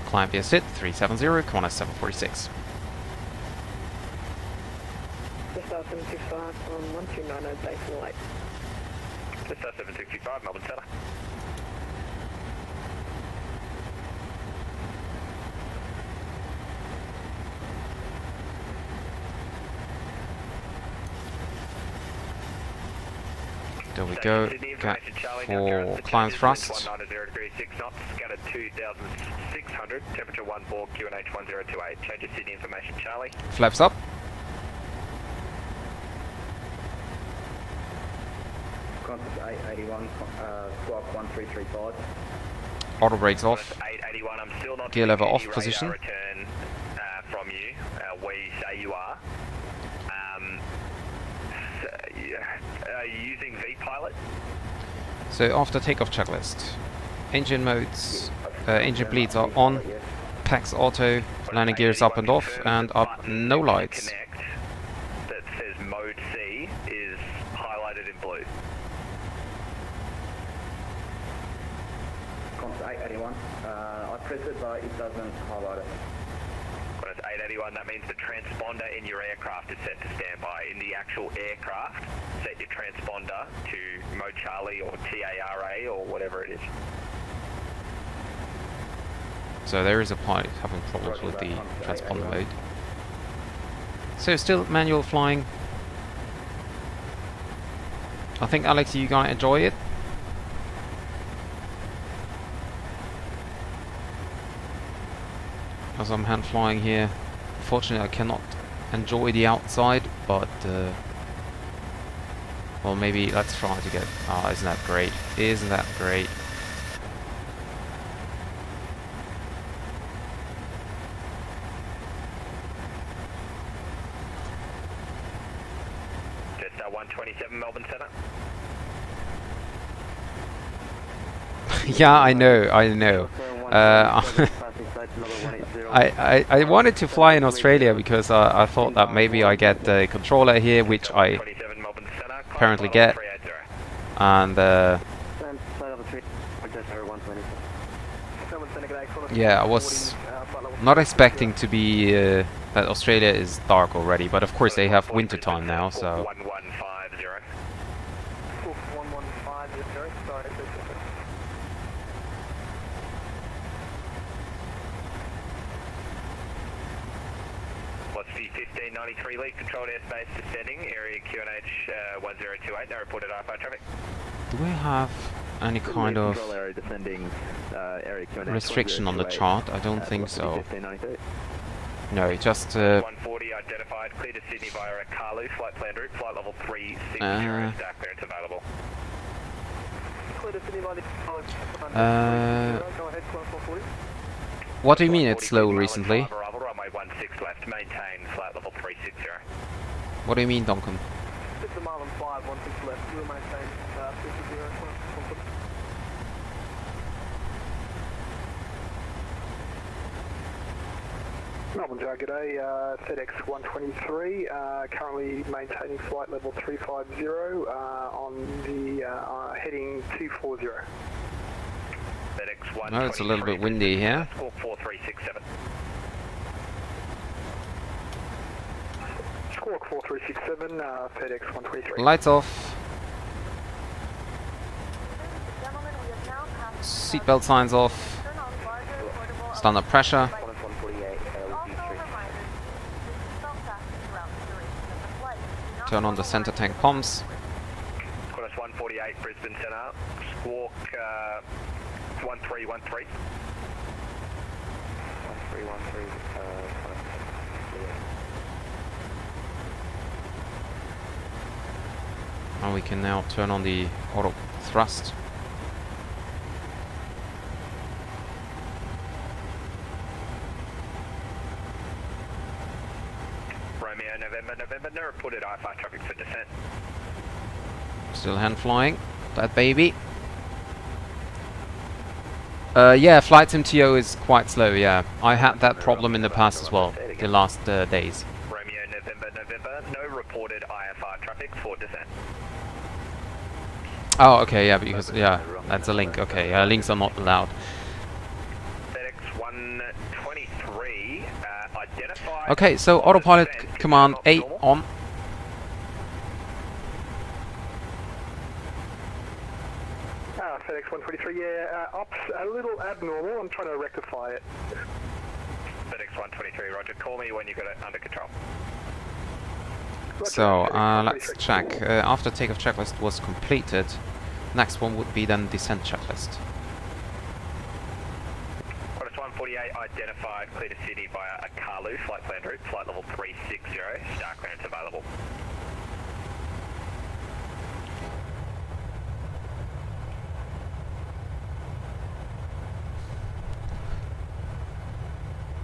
Climb via SID 370, Qantas 746. Just 765 on 129 decimal 8. Just 765, Melbourne Centre. There we go. Gap for climb thrust. 190°6 knots, scattered 2,600, temperature 14, QNH 1028. Change of Sydney information, Charlie. Flaps up. Qantas 881, squawk 1335. Auto brakes off. 881, I'm still not Gear lever getting off any position. radar return from you. We say you are. Are you using V-Pilot? So after takeoff checklist, engine modes, engine bleeds are on, PAX auto, landing gears up and off, and up no lights. Connect that says mode C is highlighted in blue. Qantas 881, I press it but it doesn't highlight it. When it's 881, that means the transponder in your aircraft is set to standby. In the actual aircraft, set your transponder to mode Charlie or TARA or whatever it is. So there is a pilot having problems with the transponder mode. So still manual flying. I think, Alex, you gonna enjoy it? As I'm hand flying here. Unfortunately, I cannot enjoy the outside, but well, maybe let's try to get. Ah, isn't that great? Isn't that great? Just 127 Melbourne Centre. Yeah, I know. I wanted to fly in Australia because I thought that maybe I get the controller here, which I apparently get, and yeah, I was not expecting to be that Australia is dark already, but of course they have winter time now, so. 1150, sorry. What's the 1593 lead controlled airspace descending, area QNH 1028, no reported IFR traffic. Do we have any kind of area descending, area QNH restriction on the chart? I don't think so. 1592. No, just 140 identified, clear to Sydney via a Carlu, flight planned route, flight level 360, staff clearance available. Clear to Sydney via the Go ahead, class 140. what do you mean it's slow recently? Runway 16 left, maintain flight level 360. What do you mean, Duncan? It's a mile and 5, 16 left, we'll maintain 360, Melbourne Jar, g'day, FedEx 123, currently maintaining flight level 350 on the heading 240. FedEx 123. No, it's a little bit windy here. Squawk 4367. Squawk 4367, FedEx 123. Lights off. Seatbelt signs off. Standard pressure. Turn on the center tank pumps. Qantas 148 Brisbane Centre, squawk 1313. 1313. And we can now turn on the auto thrust. Romeo November, no reported IFR traffic for descent. Still hand flying. That baby. Yeah, flight MTO is quite slow, yeah. I had that problem in the past as well, the last days. Romeo, November, no reported IFR traffic for descent. Oh, okay, yeah, because, yeah, that's a link. Okay, links are not allowed. FedEx123, identified... Okay, so autopilot command 8 on. FedEx123, yeah, ops a little abnormal. I'm trying to rectify it. FedEx123, roger. Call me when you got it under control. So, let's check. After takeoff checklist was completed, next one would be then descent checklist. Qantas 148 identified, clear to Sydney via a Carlu flight plan route, flight level 360, star clearance available.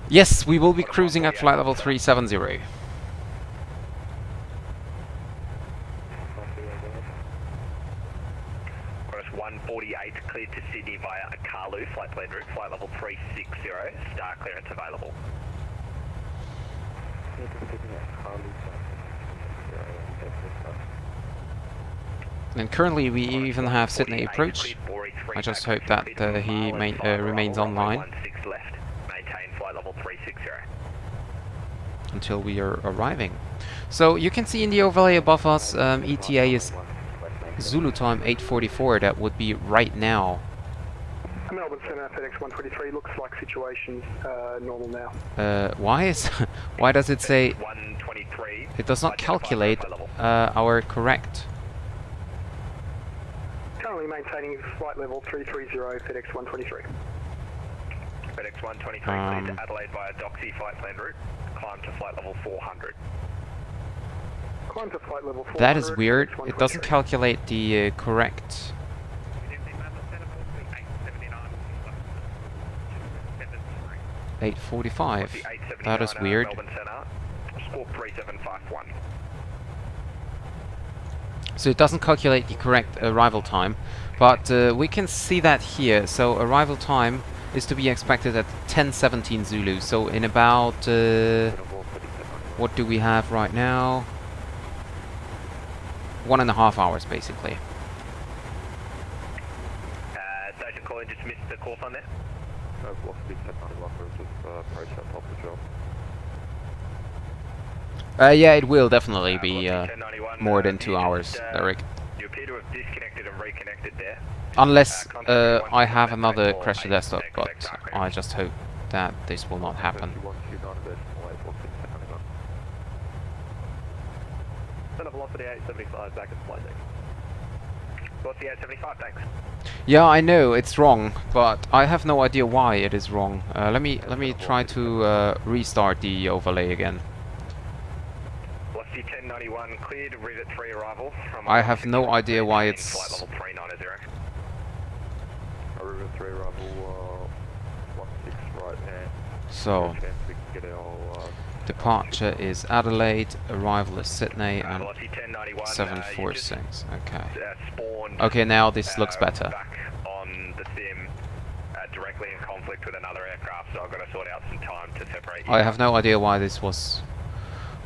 Yes, we will be cruising at flight level 370. Qantas 148 cleared to Sydney via a Carlu flight plan route, flight level 360, star clearance available. And currently we even have Sydney approach. I just hope that he remains online until we are arriving. So you can see in the overlay above us, ETA is Zulu time 8:44. That would be right now. Melbourne Centre, FedEx123, looks like situation's normal now. Why does it say 123? it does not calculate our correct? Currently maintaining flight level 330, FedEx123. FedEx123 cleared to Adelaide via Doxy flight plan route, climb to flight level 400. Climb to flight level 400. That is weird. It doesn't calculate the correct. 8:45. That is weird. Squawk 3751. So it doesn't calculate the correct arrival time, but we can see that here. So arrival time is to be expected at 10:17 Zulu. So in about what do we have right now? 1.5 hours, basically. Station calling, just missed the course on there. Yeah, it will definitely be more than 2 hours, Eric. You appear to have disconnected and reconnected there. Unless I have another crash to desktop, but I just hope that this will not happen. Center velocity 875, back at flight deck. Velocity 875, thanks. Yeah, I know it's wrong, but I have no idea why it is wrong. Let me try to restart the overlay again. Velocity 1091, cleared, Rivet 3 arrival. From I have no idea why it's... Flight level 390. Rivet 3 arrival, 16 right hand. So, departure is Adelaide, arrival is Sydney, and 746. Okay. Okay, now this looks better. Back on the sim, directly in conflict with another aircraft, so I've got to sort out some time to separate you. I have no idea why this was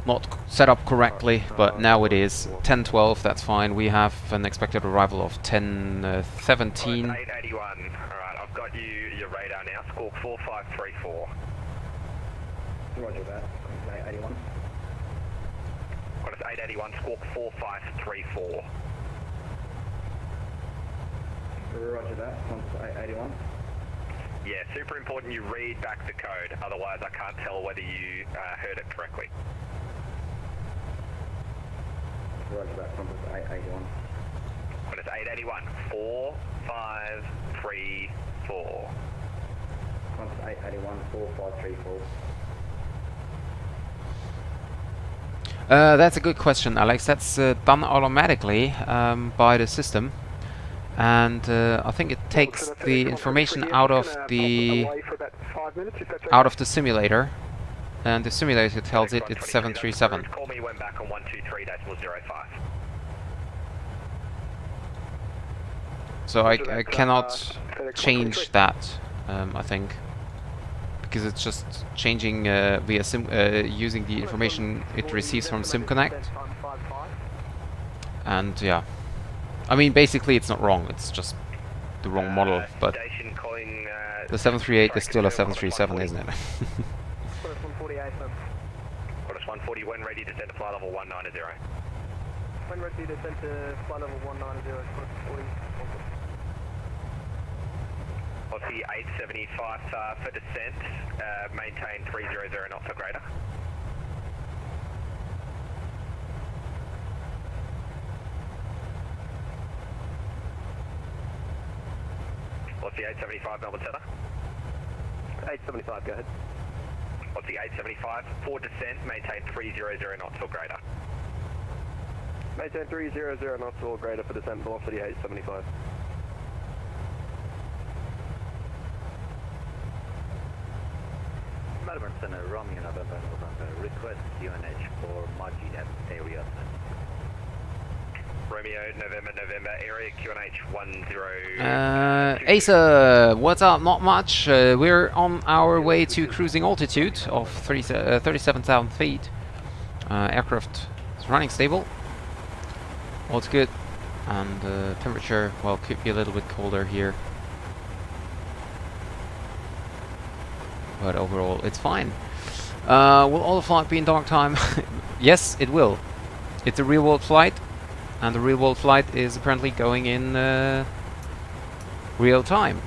not set up correctly, but now it is. 10:12, that's fine. We have an expected arrival of 10:17. 881. Alright, I've got your radar now. Squawk 4534. Roger that. 881. Qantas 881, squawk 4534. Roger that. 881. Yeah, super important you read back the code, otherwise I can't tell whether you heard it correctly. Roger that. Qantas 881. Qantas 881, 4534. Qantas 881, 4534. That's a good question, Alex. That's done automatically by the system, and I think it takes the information out of the simulator and the simulator tells it it's 737. Call me when back on 123.05. So I cannot change that, I think, because it's just changing via using the information it receives from SimConnect. And yeah, I mean, basically it's not wrong, it's just the wrong model, but the 738 is still a 737, isn't it? Qantas 140, when ready to descend to flight level 190. When ready to descend to flight level 190, Qantas 40. Aussie 875 for descent, maintain 300 knots or greater. Aussie 875 Melbourne Centre. 875, go ahead. Aussie 875 for descent, maintain 300 knots or greater. Maintain 300 knots or greater for descent, velocity 875. Melbourne Center, Romeo November, request QNH for Margin area. Romeo, November, area QNH 10. Asa, what's up? Not much. We're on our way to cruising altitude of 37,000 feet. Aircraft is running stable. All's good. And temperature, well, could be a little bit colder here. But overall, it's fine. Will all the flight be in dark time? Yes, it will. It's a real-world flight. And the real-world flight is apparently going in real time.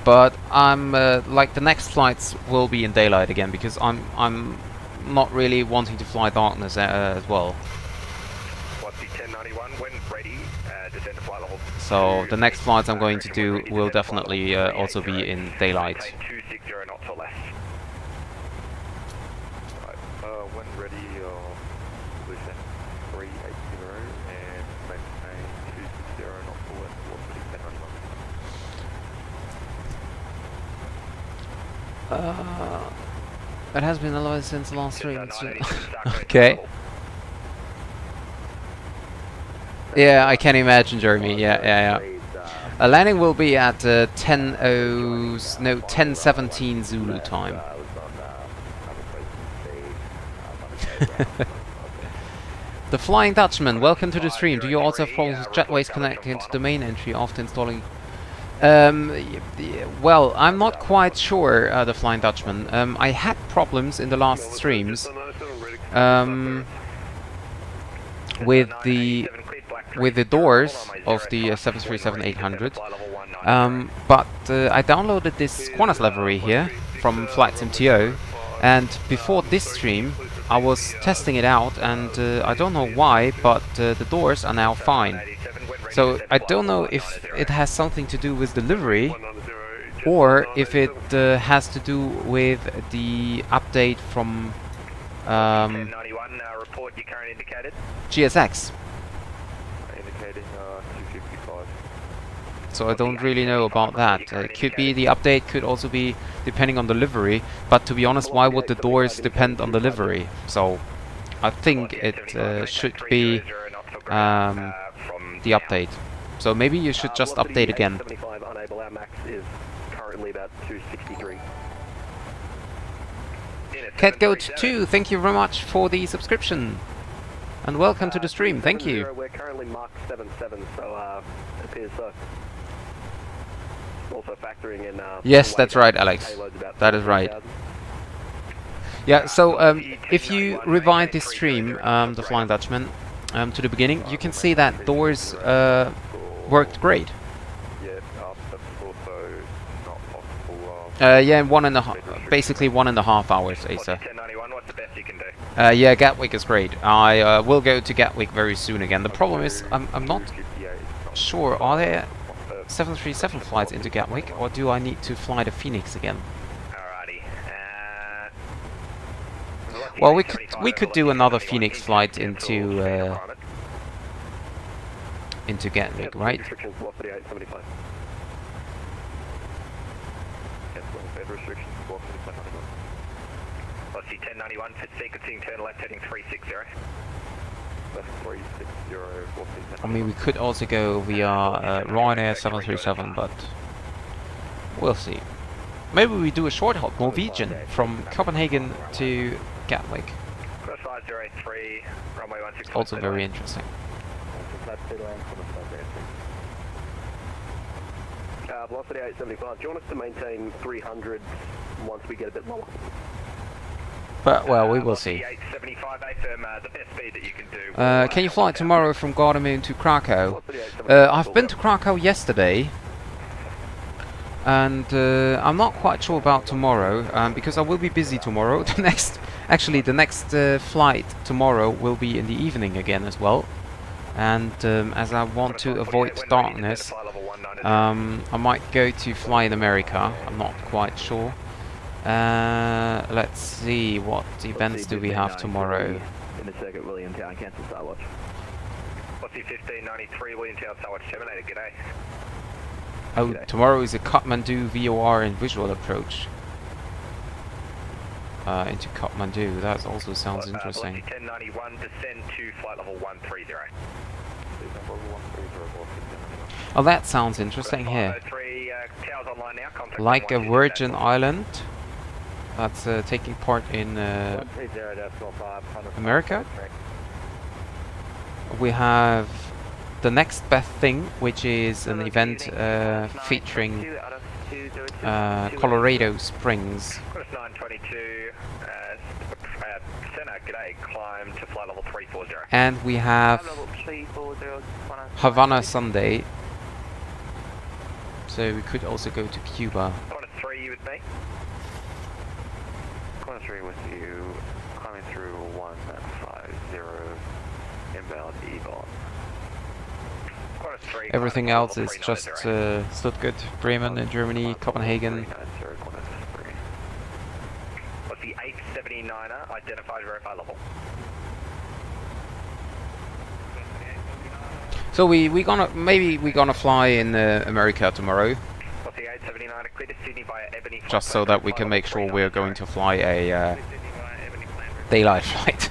But I'm like the next flights will be in daylight again because I'm not really wanting to fly darkness as well. What's the 1091 when ready? Descend to flight level. So the next flights I'm going to do will definitely also be in daylight. 260 knots or less. When ready, descent 380 and maintain 260 knots or less, velocity 1091. It has been 11 since the last stream. Okay. Yeah, I can imagine, Jeremy. Yeah. Landing will be at 10:17 Zulu time. The Flying Dutchman, welcome to the stream. Do you also have problems with jetways connecting to the main entry after installing? Well, I'm not quite sure, the Flying Dutchman. I had problems in the last streams with the doors of the 737-800, but I downloaded this Qantas livery here from FlightSimTO, and before this stream I was testing it out, and I don't know why, but the doors are now fine. So I don't know if it has something to do with the livery, or if it has to do with the update from GSX. So I don't really know about that. It could be the update, could also be depending on the livery, but to be honest, why would the doors depend on the livery? So I think it should be the update. So maybe you should just update again. Our max is currently about 263. CatGoat2, thank you very much for the subscription. And welcome to the stream, thank you. We're currently Mark 77, so it appears so. Also factoring in... yes, that's right, Alex. That is right. Yeah, so if you rewind this stream, the Flying Dutchman, to the beginning, you can see that doors worked great. Yeah, that's also not possible. Yeah, basically 1.5 hours, Asa. 1091, what's the best you can do? Yeah, Gatwick is great. I will go to Gatwick very soon again. The problem is, I'm not sure, are there 737 flights into Gatwick, or do I need to fly the Phoenix again? Alrighty. Well, we could do another Phoenix flight into Gatwick, right? Restrictions, velocity 875. Cancelling fed restrictions. Velocity 1091, fit sequencing, turn left heading 360. Left 360, I mean, we could also go via Ryanair 737, but we'll see. Maybe we do a short hop, Norwegian, from Copenhagen to Gatwick. Cross 503, runway 16. Also very interesting. Velocity 875. Do you want us to maintain 300 once we get a bit lower? But, well, we will see. 875, affirm the best speed that you can do. Can you fly tomorrow from Gardermoen to Krakow? I've been to Krakow yesterday, and I'm not quite sure about tomorrow, because I will be busy tomorrow. The next flight tomorrow will be in the evening again as well. And as I want to avoid darkness, I might go to fly in America. I'm not quite sure. Let's see, what events do we have tomorrow? In the circuit, Williamtown, cancel Starwatch. What's the 1593, Williamtown, Starwatch Terminator, g'day. Oh, tomorrow is a Kathmandu VOR and visual approach. Into Kathmandu, that also sounds interesting. 1091, descend to flight level 130. Oh, that sounds interesting here. Like a Virgin Island that's taking part in America. We have the next best thing, which is an event featuring Colorado Springs. 922, center, g'day, climb to flight level 340. And we have Havana Sunday. So we could also go to Cuba. Qantas 3, you with me? Qantas 3 with you, climbing through 150, inbound Egon. Qantas 3, Everything else is just Stuttgart, Bremen in Germany, Copenhagen. What's the 879er, identified, verify level? So we're gonna fly in America tomorrow, What's the 879er, clear to Sydney via Ebony, just so that we can make sure we're going to fly a daylight flight.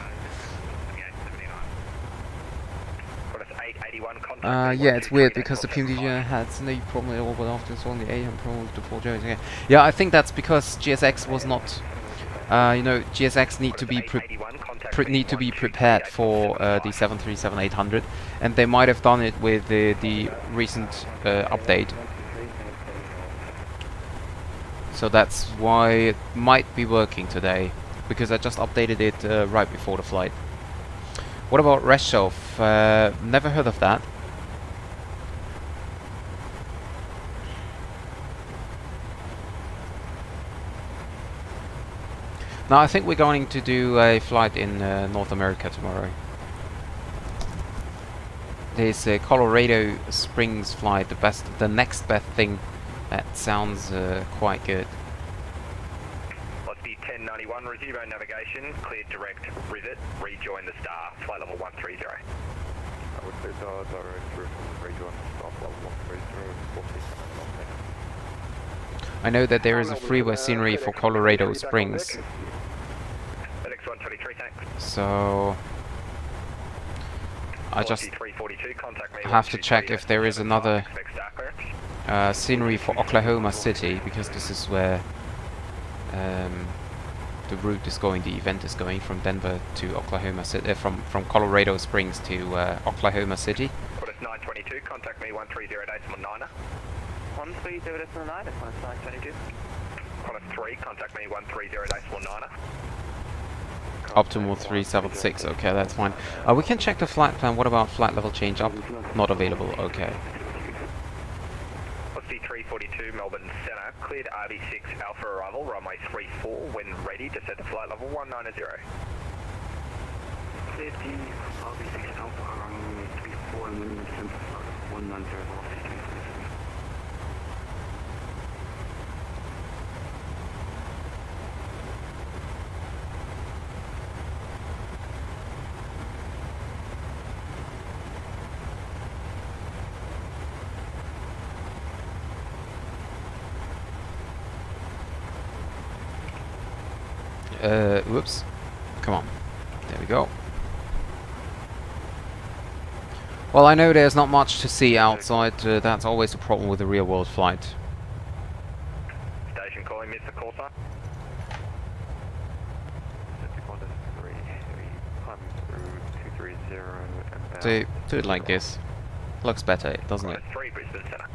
Yeah, it's weird because the PMDG has no problem at all, but after it's on the AM problem to 4 Jones again. Yeah, I think that's because GSX was not, you know, GSX need to be prepared for the 737-800, and they might have done it with the recent update. So that's why it might be working today, because I just updated it right before the flight. What about Reshov? Never heard of that. Now I think we're going to do a flight in North America tomorrow. This Colorado Springs flight, the next best thing. That sounds quite good. Let's be 1091, resume our navigation, cleared direct, rivet, rejoin the star, flight level 130. I would say direct rejoin stop level 130. I know that there is a freeway scenery for Colorado Springs. So I just have to check if there is another scenery for Oklahoma City, because this is where the route is going, the event is going from Denver to Oklahoma City, from Colorado Springs to Oklahoma City. Qantas 922, contact me 130.9er. 130.9, that's 922. Qantas 3, contact me 130.9er. Optimal 376, okay, that's fine. We can check the flight plan. What about flight level change up? Not available, okay. What's the 342, Melbourne Centre, cleared RB6 Alpha arrival, runway 34, when ready to set to flight level 190. Cleared RB6 Alpha, runway 34, and when descend to flight 190, velocity 346. Whoops. Come on. There we go. Well, I know there's not much to see outside. That's always a problem with a real-world flight. Station calling, Mr. Call sign. Qantas 3 Heavy, climbing through 230 and So, do it like this. Looks better, doesn't it? 3 Brisbane Centre.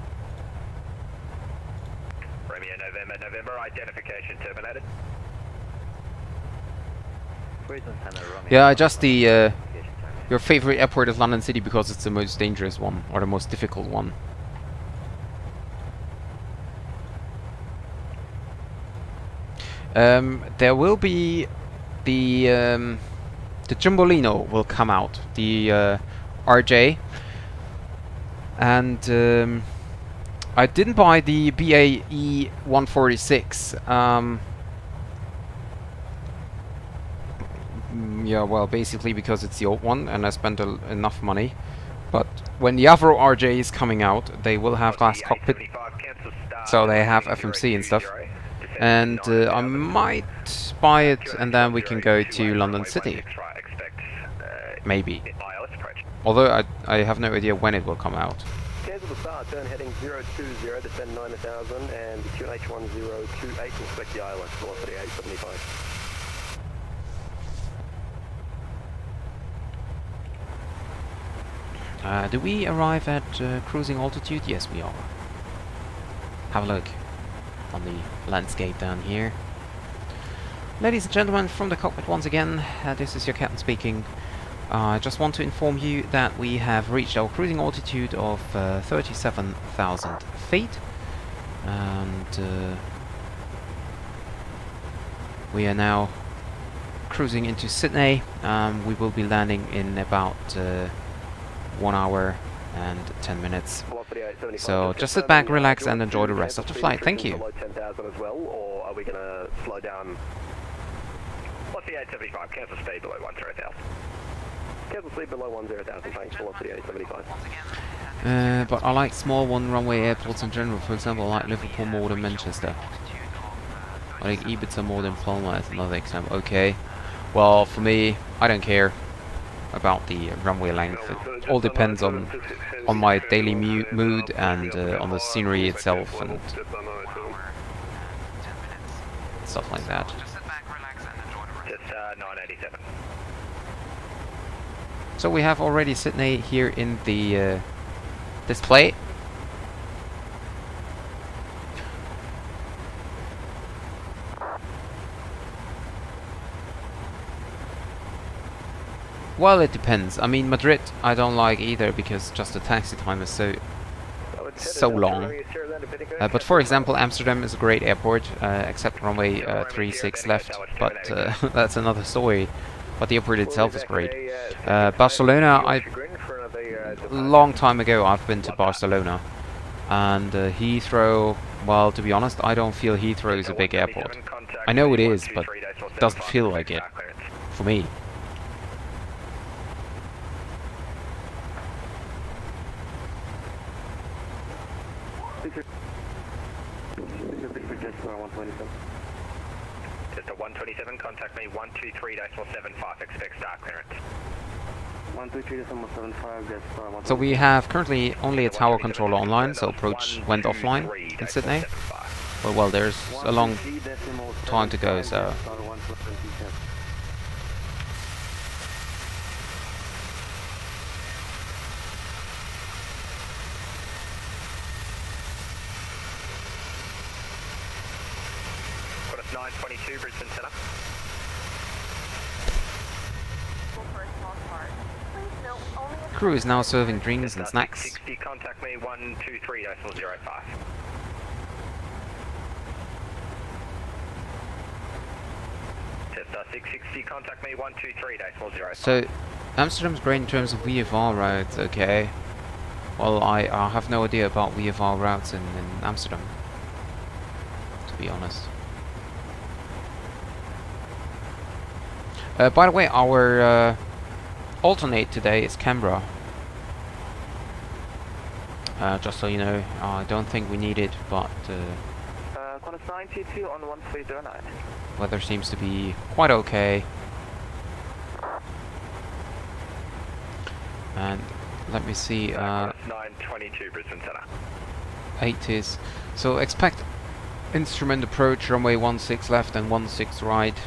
Romeo November, November, identification terminated. Yeah, I just the your favorite airport is London City because it's the most dangerous one, or the most difficult one. There will be the Jumbolino will come out, the RJ, and I didn't buy the BAE 146. Yeah, well, basically because it's the old one and I spent enough money. But when the Avro RJ is coming out, they will have glass cockpit, so they have FMC and stuff. And I might buy it, and then we can go to London City. Maybe. Although I have no idea when it will come out. Cancel the start, turn heading 020, descend 9000, and QNH1028, inspect the island, velocity 875. Do we arrive at cruising altitude? Yes, we are. Have a look on the landscape down here. Ladies and gentlemen, from the cockpit once again, this is your captain speaking. I just want to inform you that we have reached our cruising altitude of 37,000 feet, and we are now cruising into Sydney. We will be landing in about 1 hour and 10 minutes. So just sit back, relax, and enjoy the rest of the flight. Thank you. 10,000 as well, or are we going to slow down? Velocity 875, cancel speed below 10,000. Cancel speed below 10,000, thanks, velocity 875. But I like small one-runway airports in general. For example, I like Liverpool more than Manchester. I like Ibiza more than Palma as another example. Okay, well, for me, I don't care about the runway length. It all depends on my daily mood and on the scenery itself and stuff like that. Just 987. So we have already Sydney here in the display. Well, it depends. I mean, Madrid I don't like either because just the taxi time is so long. But for example, Amsterdam is a great airport, except runway 36 left, but that's another story. But the airport itself is great. Barcelona, long time ago I've been to Barcelona, and Heathrow, well, to be honest, I don't feel Heathrow is a big airport. I know it is, but it doesn't feel like it, for me. Just a 127, contact me 123.75, expect start clearance. 123.75, So we have currently only a tower controller online, so approach went offline in Sydney. But well, there's a long time to go, so... Qantas 922, Brisbane Centre. Crew is now serving drinks and snacks. 660, contact me 123.05. Just 660, contact me 123.05. So, Amsterdam's great in terms of VFR routes, okay. Well, I have no idea about VFR routes in Amsterdam, to be honest. By the way, our alternate today is Canberra. Just so you know, I don't think we need it, but... Qantas 922 on 1309. Weather seems to be quite okay. And let me see, 922 Brisbane Centre. 80s. So expect instrument approach, runway 16 left and 16 right.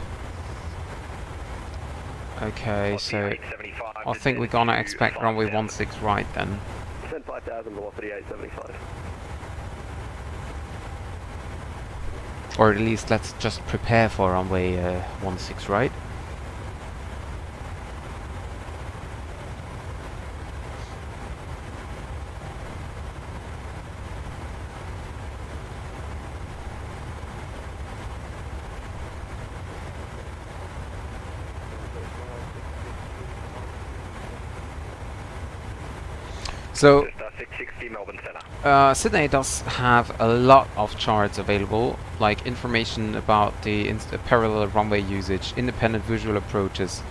Okay, so I think we're gonna expect runway 16 right then. Descend 5000, velocity 875. Or at least let's just prepare for runway 16 right. So, 660 Melbourne Centre. Sydney does have a lot of charts available, like information about the parallel runway usage, independent visual approaches,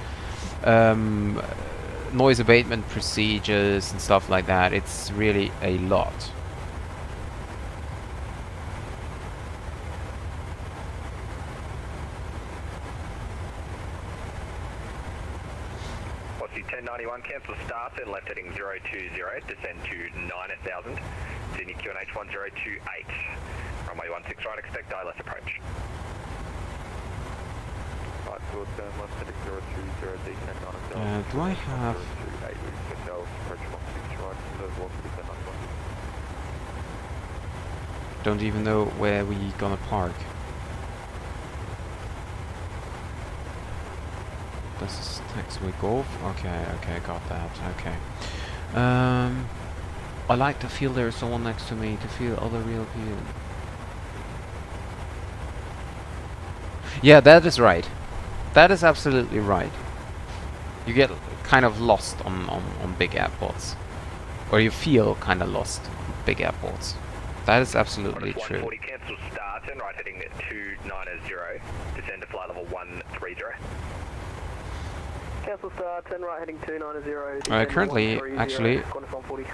noise abatement procedures and stuff like that. It's really a lot. What's the 1091 cancel start and left heading 020, descend to 9000, Sydney QNH 1028. Runway 16 right, expect ILS approach. Right, we'll turn left heading 020, descend 9000. Do I have... Don't even know where we gonna park. This is taxiway golf. Okay, okay, got that. Okay. I like to feel there's someone next to me, to feel other real people. Yeah, that is right. That is absolutely right. You get kind of lost on big airports. Or you feel kind of lost on big airports. That is absolutely true. 140 cancel start and right heading 290, descend to flight level 130. Cancel start, 10 right heading 290. Currently, actually, Qantas 140.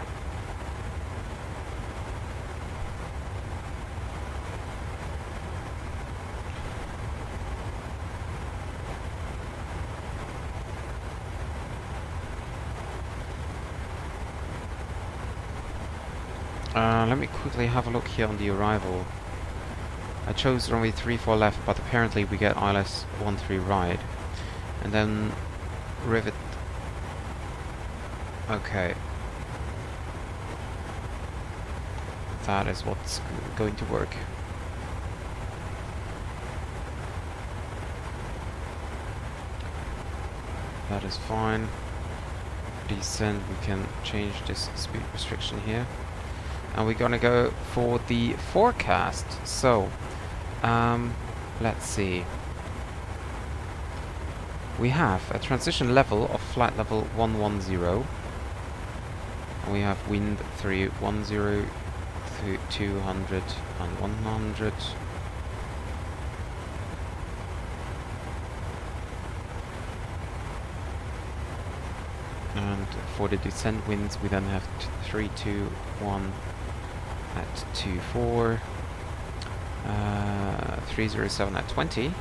let me quickly have a look here on the arrival. I chose runway 34 left, but apparently we get ILS 13 right. And then rivet. Okay. That is what's going to work. That is fine. Descend, we can change this speed restriction here. And we're gonna go for the forecast. So, let's see. We have a transition level of flight level 110. And we have wind 310 to 200 and 100. And for the descent winds, we then have 321 at 24, 307 at 20,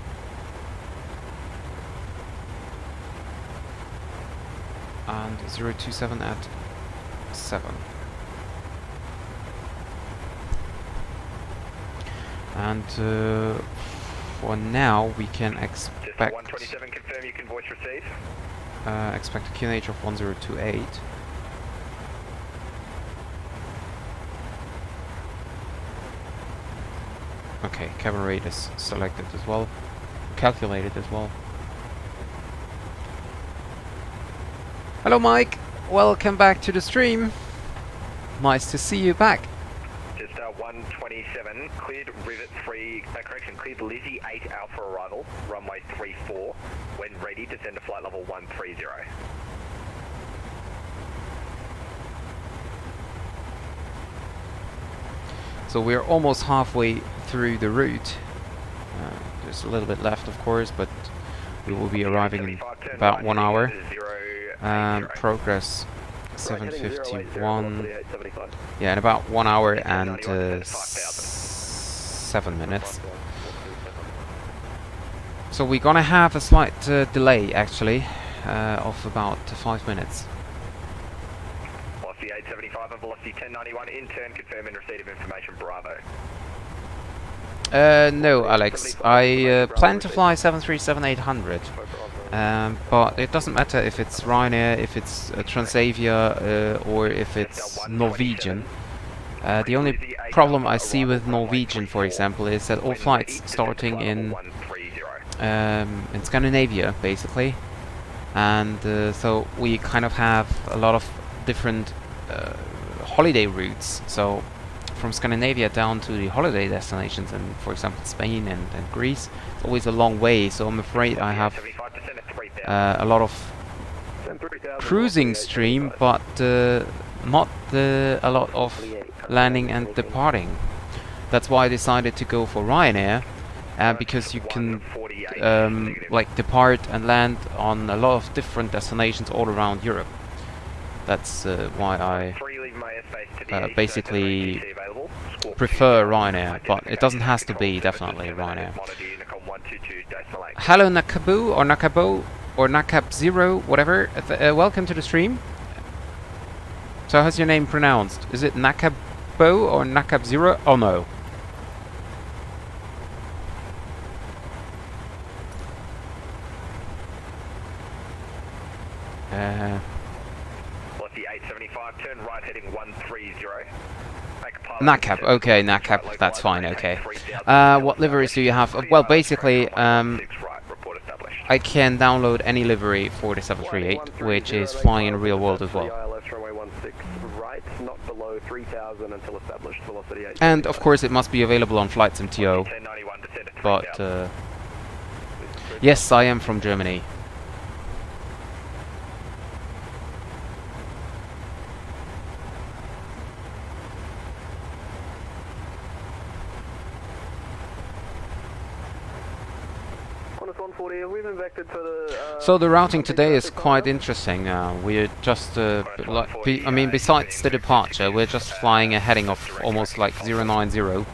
and 027 at 7. And for now, we can expect 127, confirm you can voice receive. Expect a QNH of 1028. Okay, cabin rate is selected as well, calculated as well. Hello Mike, welcome back to the stream. Nice to see you back. Just 127, cleared rivet free, correction, cleared Lizzie 8 Alpha arrival, runway 34. When ready, descend to flight level 130. So we're almost halfway through the route. There's a little bit left, of course, but we will be arriving in about 1 hour. Progress 7:51. Yeah, in about 1 hour and 7 minutes. So we're gonna have a slight delay actually of about 5 minutes. Velocity 875 and velocity 1091 in turn, confirm in receipt of information, Bravo. No, Alex. I plan to fly 737-800, but it doesn't matter if it's Ryanair, if it's Transavia, or if it's Norwegian. The only problem I see with Norwegian, for example, is that all flights starting in Scandinavia, basically, and so we kind of have a lot of different holiday routes. So from Scandinavia down to the holiday destinations, and for example Spain and Greece, it's always a long way. So I'm afraid I have a lot of cruising stream, but not a lot of landing and departing. That's why I decided to go for Ryanair, because you can like depart and land on a lot of different destinations all around Europe. That's why I basically prefer Ryanair, but it doesn't have to be definitely Ryanair. Hello Nakabu or Nakabo or Nakab0, whatever. Welcome to the stream. So how's your name pronounced? Is it Nakabo or Nakab0? Oh no. Velocity 875, turn right heading 130. Nakab, okay, Nakab, that's fine, okay. What liveries do you have? Well, basically, I can download any livery for the 738, which is flying in the real world as well. And of course it must be available on Flight MTO, but yes, I am from Germany. So the routing today is quite interesting. We're just, I mean, besides the departure, we're just flying a heading of almost like 090.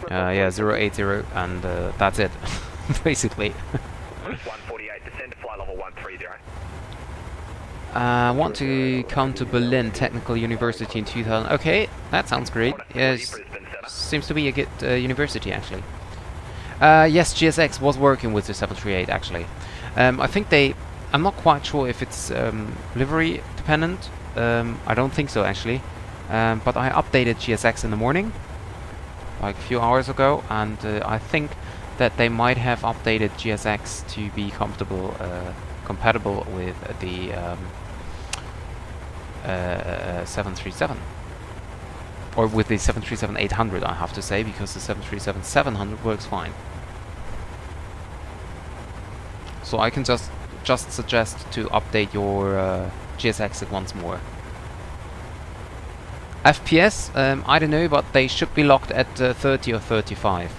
Yeah, 080, and that's it, basically. 148, descend to flight level 130. Want to come to Berlin Technical University in 2000. Okay, that sounds great. Yes, seems to be a good university actually. Yes, GSX was working with the 738 actually. I think I'm not quite sure if it's livery dependent. I don't think so actually. But I updated GSX in the morning, like a few hours ago, and I think that they might have updated GSX to be compatible with the 737. Or with the 737-800, I have to say, because the 737-700 works fine. So I can just suggest to update your GSX once more. FPS, I don't know, but they should be locked at 30 or 35.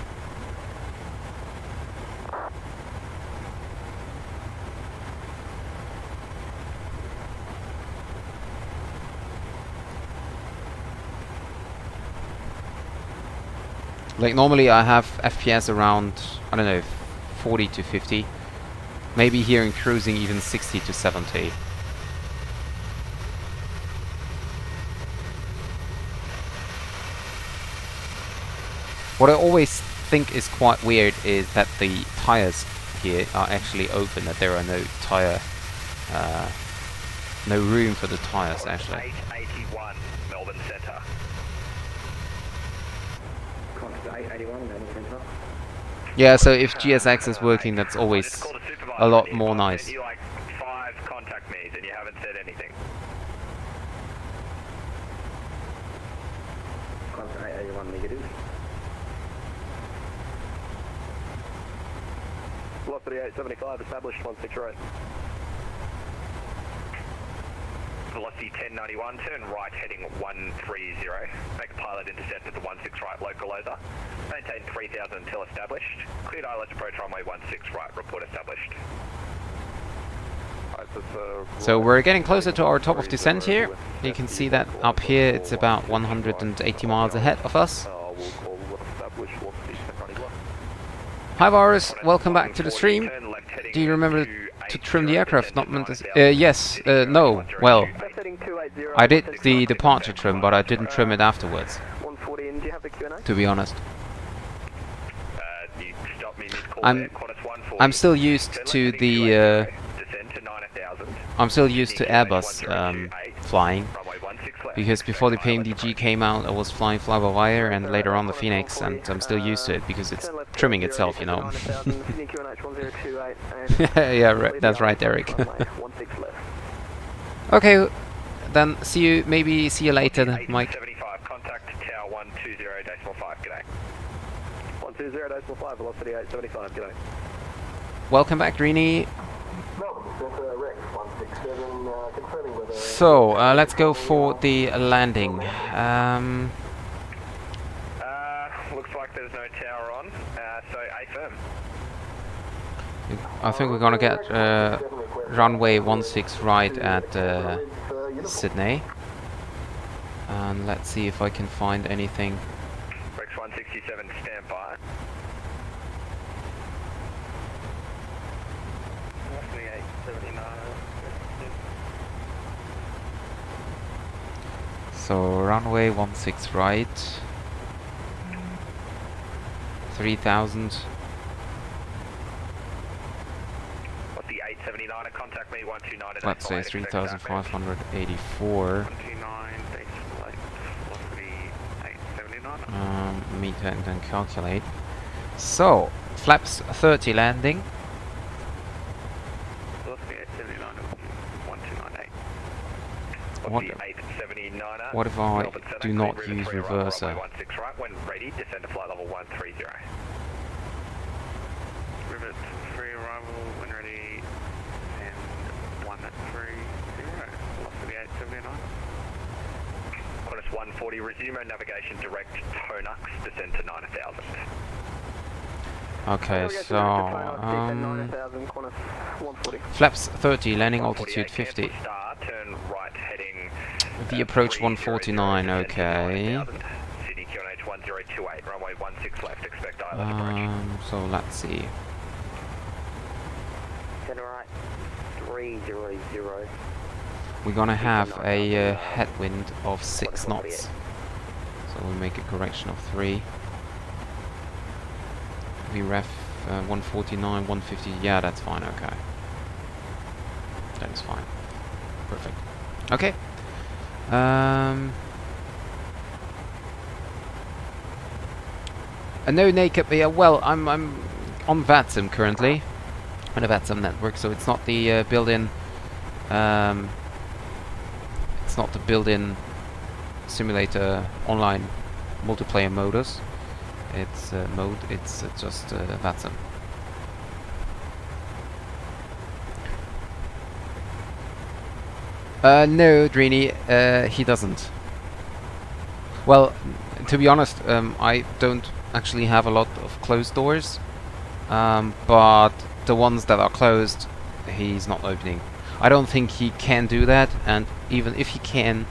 Like normally I have FPS around, I don't know, 40 to 50. Maybe here in cruising even 60 to 70. What I always think is quite weird is that the tires here are actually open, that there are no tire, no room for the tires actually. 881, Melbourne Centre. Yeah, so if GSX is working, that's always a lot more nice. You like 5 contact me's and you haven't said anything. Velocity 875 established 16 right. Velocity 1091, turn right heading 130. Make a pilot intercept at the 16 right localizer. Maintain 3000 until established. Cleared ILS approach runway 16 right, report established. So we're getting closer to our top of descent here. You can see that up here it's about 180 miles ahead of us. Hi Varus, welcome back to the stream. Do you remember to trim the aircraft? Not meant to. Yes. No. Well, I did the departure trim, but I didn't trim it afterwards. 140, and do you have the Q&A? To be honest, You stop me mid-call I'm there, Qantas 140. I'm still used to the Descend to 9000. I'm still used to Airbus flying, Runway 16 left. because before the PMDG came out, I was flying fly-by-wire, and later on the Phoenix, and I'm still used to it because it's trimming itself, you know. Yeah, right, that's right, Derek. Okay, then maybe see you later, then, Mike. 75, contact tower 120.5, g'day. 120.5, velocity 875, g'day. Welcome back, Greenie. So, let's go for the landing. Looks like there's no tower on, so A firm. I think we're gonna get runway 16 right at Sydney. And let's see if I can find anything. Rex 167, stand by. So runway 16 right, 3000. What's the 879? Contact me 129. Let's say 3584. Meet and then calculate. So flaps 30 landing. What if I do not use reverser? 16 right, when ready, descend to flight level 130. Rivet, free arrival, when ready, and 130, velocity 879. Qantas 140, resume navigation direct Tonux, descend to 9000. Okay, so flaps 30, landing altitude 50. Star, turn right heading The approach 149, okay. City QNH 1028, runway 16 left, expect island approach. So let's see. Turn right 300. We're gonna have a headwind of 6 knots. So we'll make a correction of 3. VREF 149, 150, yeah, that's fine, okay. That is fine. Perfect. Okay. No naked, yeah, well, I'm on VATSIM currently, on a VATSIM network, so it's not the built-in, it's not the built-in simulator online multiplayer modus. It's it's just VATSIM. No, Dreeny, he doesn't. Well, to be honest, I don't actually have a lot of closed doors, but the ones that are closed, he's not opening. I don't think he can do that, and even if he can,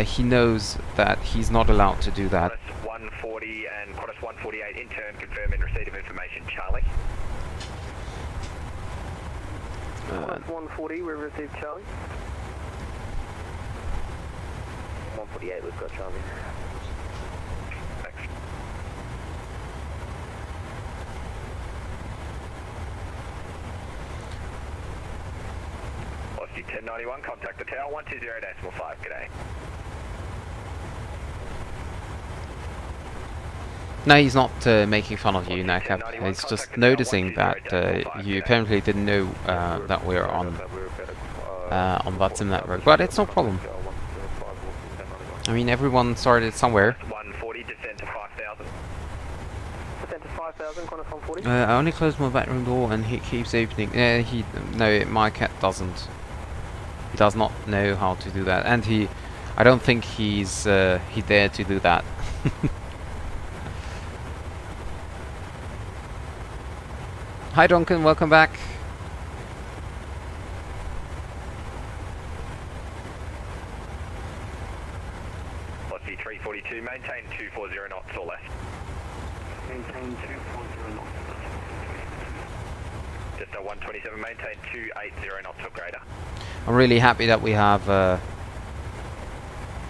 he knows that he's not allowed to do that. Qantas 140 and Qantas 148 in turn, confirm in receipt of information, Charlie. Qantas 140, we received Charlie. 148, we've got Charlie. Thanks. Velocity 1091, contact the tower 120.5, g'day. No, he's not making fun of you, Nakab. He's just noticing that you apparently didn't know that we're on VATSIM network, but it's no problem. I mean, everyone started somewhere. 140, descend to 5000. Descend to 5000, Qantas 140. I only closed my bedroom door and he keeps opening. No, my cat doesn't. He does not know how to do that, and I don't think he dared to do that. Hi Duncan, welcome back. Velocity 342, maintain 240 knots or less. Maintain 240 knots. Just 127, maintain 280 knots or greater. I'm really happy that we have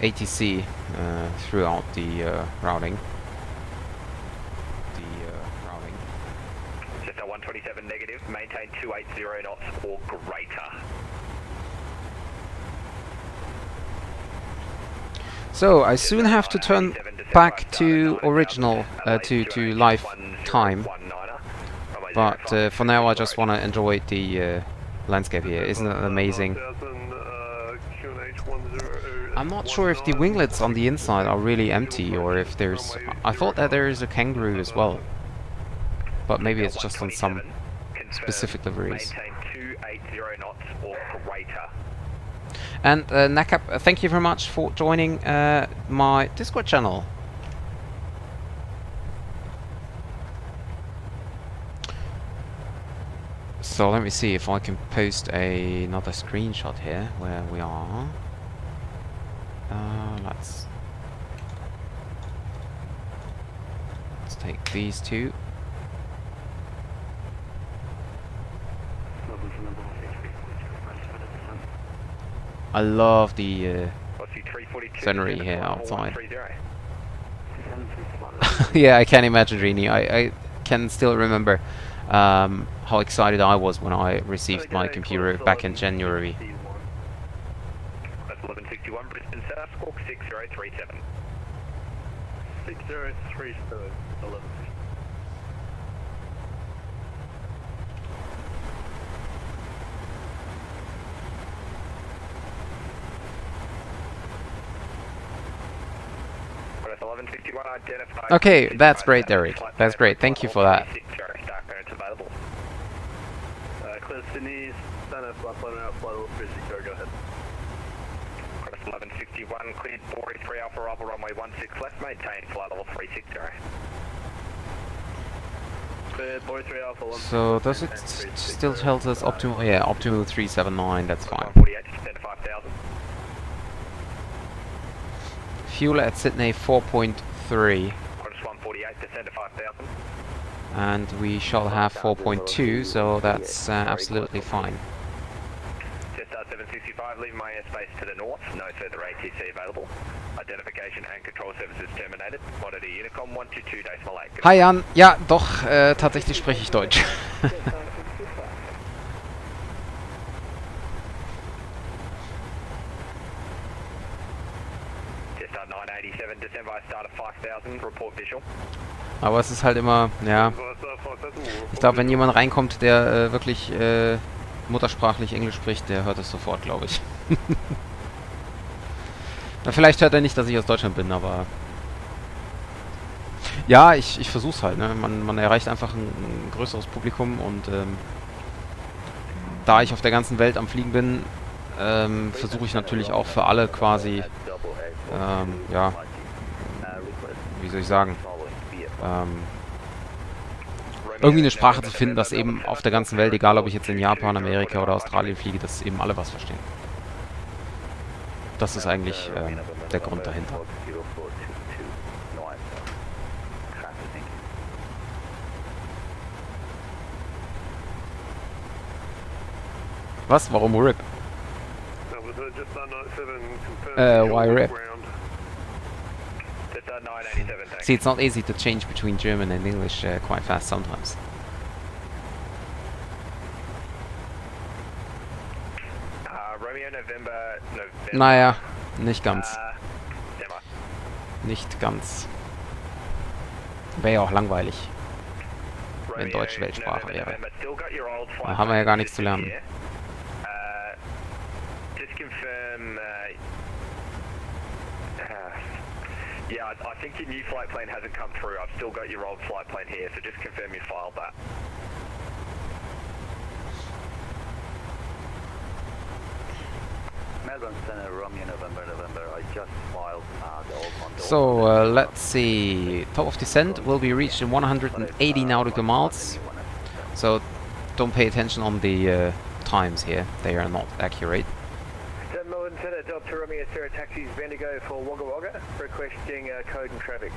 ATC throughout the routing. Just 127 negative, maintain 280 knots or greater. So I soon have to turn back to original, to live time. But for now I just want to enjoy the landscape here. Isn't it amazing? I'm not sure if the winglets on the inside are really empty or if there's... I thought that there is a kangaroo as well. But maybe it's just on some specific liveries. And Nakap, thank you very much for joining my Discord channel. So let me see if I can post another screenshot here where we are. Let's take these two. I love the scenery here outside. Yeah, I can imagine, Rini. I can still remember how excited I was when I received my computer back in January. That's 1161 Brisbane South, squawk 6037. 6037, 11. Okay, that's great, Derek. That's great. Thank you for that. Clear Sydney, Center, flight plan out, flight level 360, go ahead. 1161, cleared 43 Alpha Bravo, runway 16 left, maintain flight level 360. Cleared 43 Alpha, 1. So does it still tells us optimal? Yeah, optimal 379. That's fine. 148, descend to 5000. Fuel at Sydney 4.3. Qantas 148, descend to 5000. And we shall have 4.2, so that's absolutely fine. Just 765, leave my airspace to the north, no further ATC available. Identification and control services terminated. Monitor Unicom 122.8. Hi Jan, ja doch, tatsächlich spreche ich Deutsch. Just 987, descend by start of 5000, report visual. Aber es ist halt immer, ja, ich glaube, wenn jemand reinkommt, der wirklich muttersprachlich Englisch spricht, der hört es sofort, glaube ich. Na, vielleicht hört er nicht, dass ich aus Deutschland bin, aber... Ja, ich versuch's halt, ne? Man erreicht einfach ein größeres Publikum und da ich auf der ganzen Welt am Fliegen bin, versuche ich natürlich auch für alle quasi, ja, wie soll ich sagen, irgendwie eine Sprache zu finden, dass eben auf der ganzen Welt, egal ob ich jetzt in Japan, Amerika oder Australien fliege, dass eben alle was verstehen. Das ist eigentlich der Grund dahinter. Was? Warum RIP? Why RIP? See, it's not easy to change between German and English quite fast sometimes. Romeo, November. Naja, nicht ganz. Nicht ganz. Wäre ja auch langweilig, wenn Deutsch Weltsprache wäre. Da haben wir ja gar nichts zu lernen. Yeah, I think your new flight plan hasn't come through. I've still got your old flight plan here, so just confirm you filed that. Melbourne Center, Romeo, November, I just filed the old one. So, let's see. Top of descent will be reached in 180 nautical miles. So, don't pay attention on the times here. They are not accurate. Melbourne Center, Delta Romeo, Sierra taxis, Bendigo for Wagga Wagga, requesting code and traffic.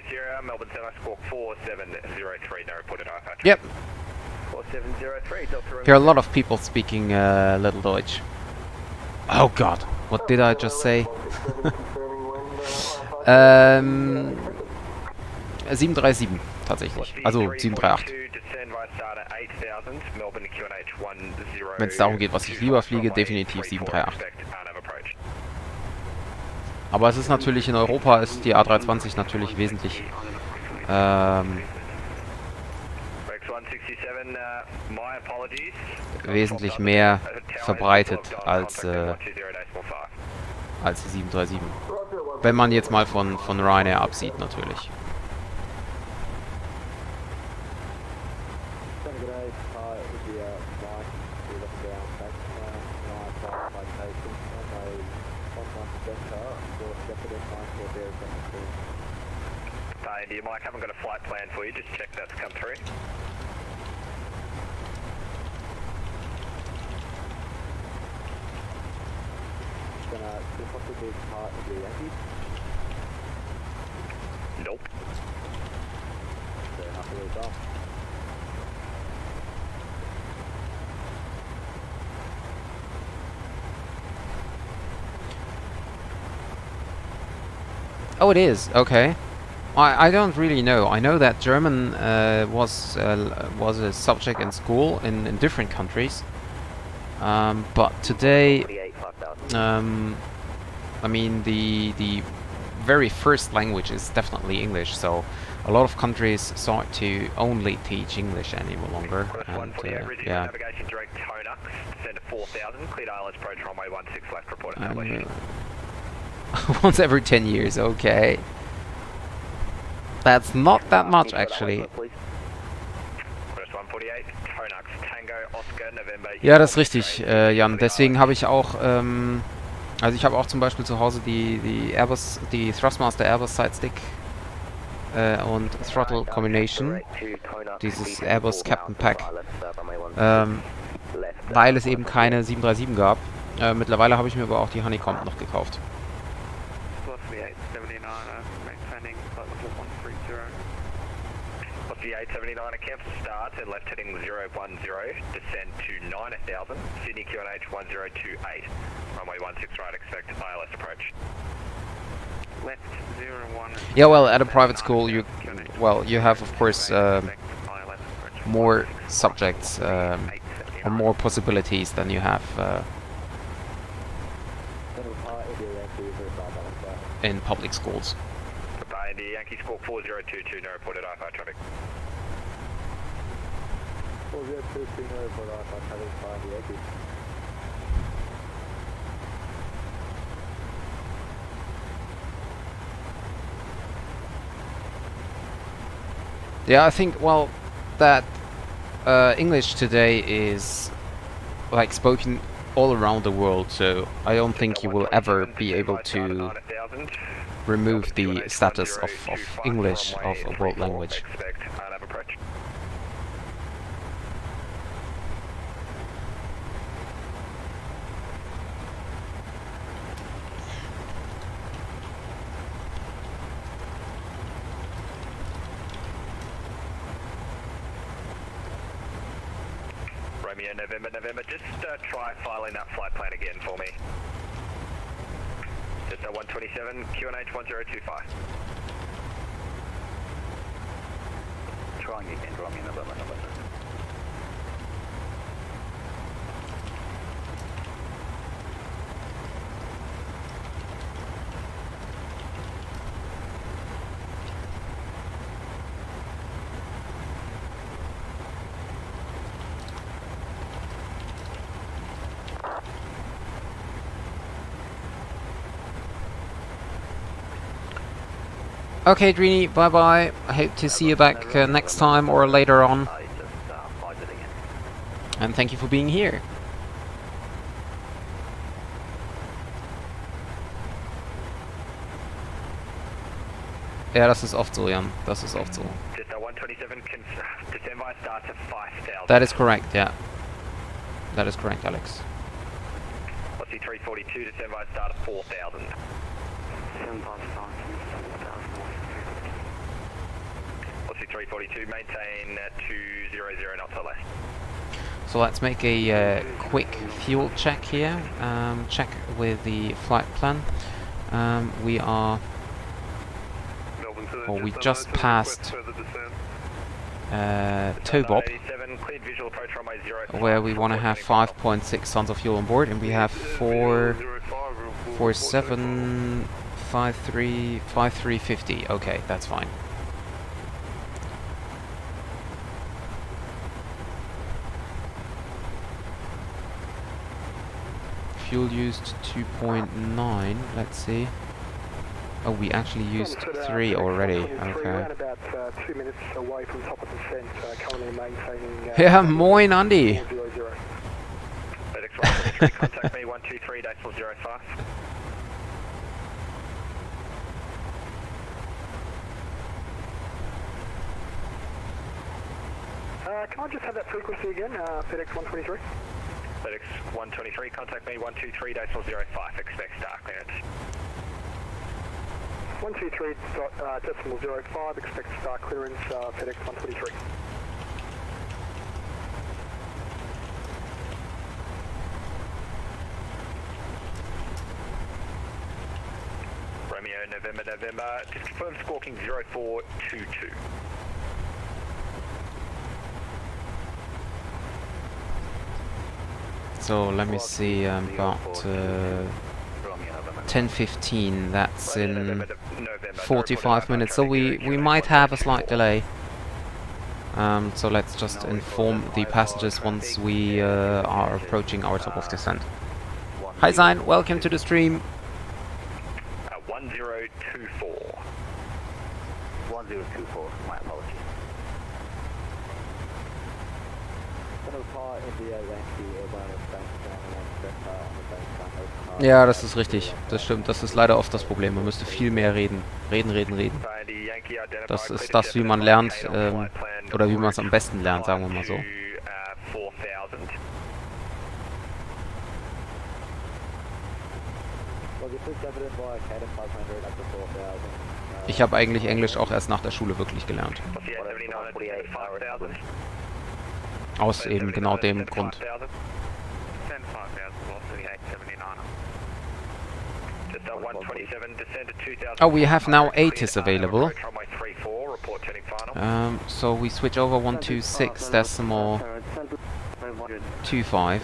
Sierra, Melbourne Center, squawk 4703, no reported IFR. Yep. 4703, Delta Here are a lot of people speaking Little Deutsch. Oh God, what did I just say? 737 tatsächlich. Also 738. Wenn es darum geht, was ich lieber fliege, definitiv 738. Aber es ist natürlich in Europa ist die A320 natürlich wesentlich wesentlich mehr verbreitet als die 737. Wenn man jetzt mal von Ryanair absieht, natürlich. Mike, haven't got a flight plan for you, just check that's come through. Nope. Oh, it is. Okay. I don't really know. I know that German was a subject in school in different countries, but today, I mean the very first language is definitely English. So a lot of countries start to only teach English any longer. And, yeah. Navigation direct Tonux, descend to 4000, cleared ILS approach runway 16 left, report established. Once every 10 years. Okay. That's not that much, actually. Ja, das ist richtig, Jan. Deswegen habe ich auch, also ich habe auch zum Beispiel zu Hause die Airbus, die Thrustmaster Airbus Sidestick und Throttle Combination, dieses Airbus Captain Pack, weil es eben keine 737 gab. Mittlerweile habe ich mir aber auch die Honeycomb noch gekauft. The 879 cancel start and left heading 010, descend to 9000, Sydney QNH 1028, runway 16 right, expect ILS approach. Left 01. Yeah, well, at a private school, you have of course more subjects or more possibilities than you have in public schools. India Yankee squawk 4022, no reported IFR traffic. 4022, no reported IFR traffic, India Yankee. Yeah, I think, well, that English today is like spoken all around the world, so I don't think you will ever be able to remove the status of English of a world language. Romeo, November, just try filing that flight plan again for me. Just 127, QNH 1025. Trying again, Romeo, November. Okay, Drini, bye-bye. I hope to see you back next time or later on. And thank you for being here. Ja, das ist oft so, Jan. Das ist oft so. That is correct, yeah. That is correct, Alex. What's the 342 December, start at 4000. 342, maintain 200 knots or less. So let's make a quick fuel check here. Check with the flight plan. We are, or we just passed Tobop, where we want to have 5.6 tons of fuel on board, and we have 447535350. Okay, that's fine. Fuel used 2.9. Let's see. Oh, we actually used 3 already. Okay. About 2 minutes away from top of descent, currently maintaining. Yeah, moin, Andy. Contact me 123.05. Can I just have that frequency again? FedEx 123. FedEx 123, contact me 123.05. Expect star clearance. 123.05, expect star clearance, FedEx 123. Romeo, November, just confirm squawking 0422. So let me see, about 10:15. That's in 45 minutes. So we might have a slight delay. So let's just inform the passengers once we are approaching our top of descent. Hi Zain, welcome to the stream. 1024. 1024, my apologies. Ja, das ist richtig. Das stimmt. Das ist leider oft das Problem. Man müsste viel mehr reden. Reden. Das ist das, wie man lernt, oder wie man es am besten lernt, sagen wir mal so. Ich habe eigentlich Englisch auch erst nach der Schule wirklich gelernt. Aus eben genau dem Grund. Oh, we have now ATIS available. So we switch over 126.25.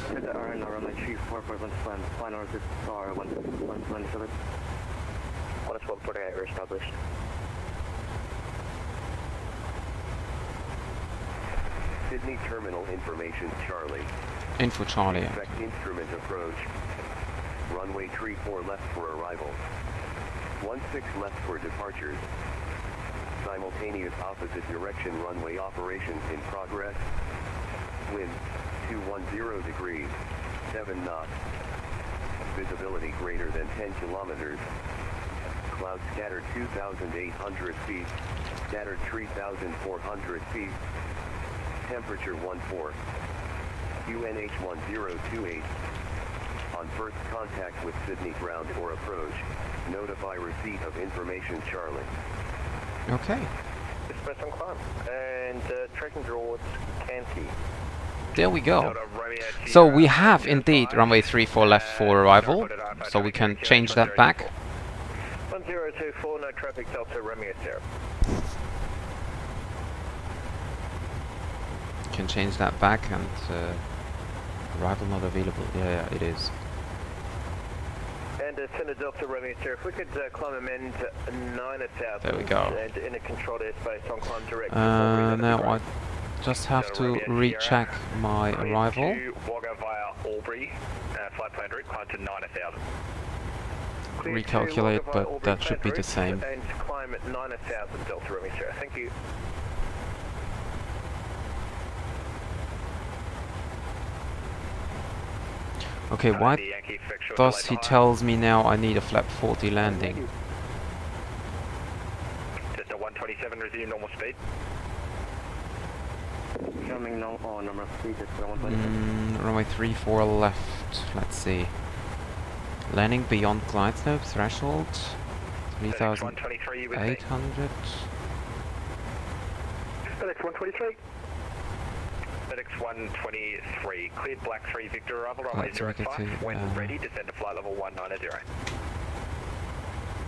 Sydney Terminal Information Charlie. Info Charlie. Expect instrument approach. Runway 34 left for arrival. 16 left for departures. Simultaneous opposite direction runway operations in progress. Wind 210 degrees, 7 knots. Visibility greater than 10 kilometers. Clouds scattered 2,800 feet. Scattered 3,400 feet. Temperature 14. UNH 1028. On first contact with Sydney ground or approach, notify receipt of information Charlie. Okay. Express on climb. And tracking towards Kanki. There we go. So we have indeed runway 34 left for arrival, so we can change that back. 1024, no traffic, Delta Romeo Sierra. Can change that back, and arrival not available. Yeah, it is. And Center Delta Romeo Sierra, if we could climb amend 9000. There we go. And in a controlled airspace on climb direct. Now I just have to recheck my arrival. Wagga via Albury, flight plan route, climb to 9000. Recalculate, but that should be the same. And climb at 9000 Delta Romeo Sierra. Thank you. Okay, why does he tells me now I need a flap 40 landing? Just a 127, resume normal speed. Coming no, number speed, just 127. Runway 34 left, let's see. Landing beyond glide slope, threshold, 3,800. FedEx 123. FedEx 123, cleared Black 3 Victor arrival, runway Right, so I get 05. to, When ready, descend to flight level 190.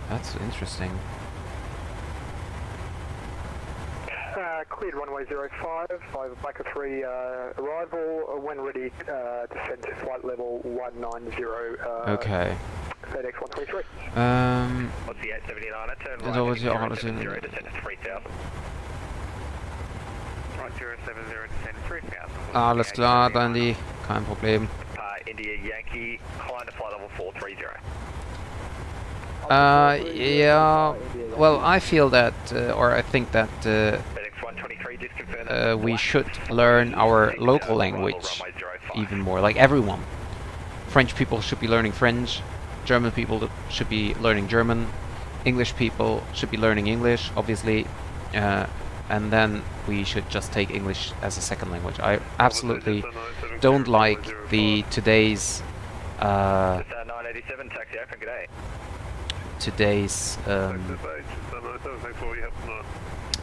That's interesting. Cleared runway 05, over Black 3 arrival, when ready, descend to flight level 190. Okay. FedEx 123. What's the 879er? Turn And right, over to heading Adelaide. 070, descend to 3000. Right, 070, descend 3000. Alles klar, Dandy. Kein Problem. India Yankee, climb to flight level 430. Yeah. Well, I feel that, or I think that FedEx 123, just confirm that we should learn our local language even more. Like everyone. French people should be learning French. German people should be learning German. English people should be learning English, obviously. And then we should just take English as a second language. I absolutely don't like the today's 987, taxi open, good day. today's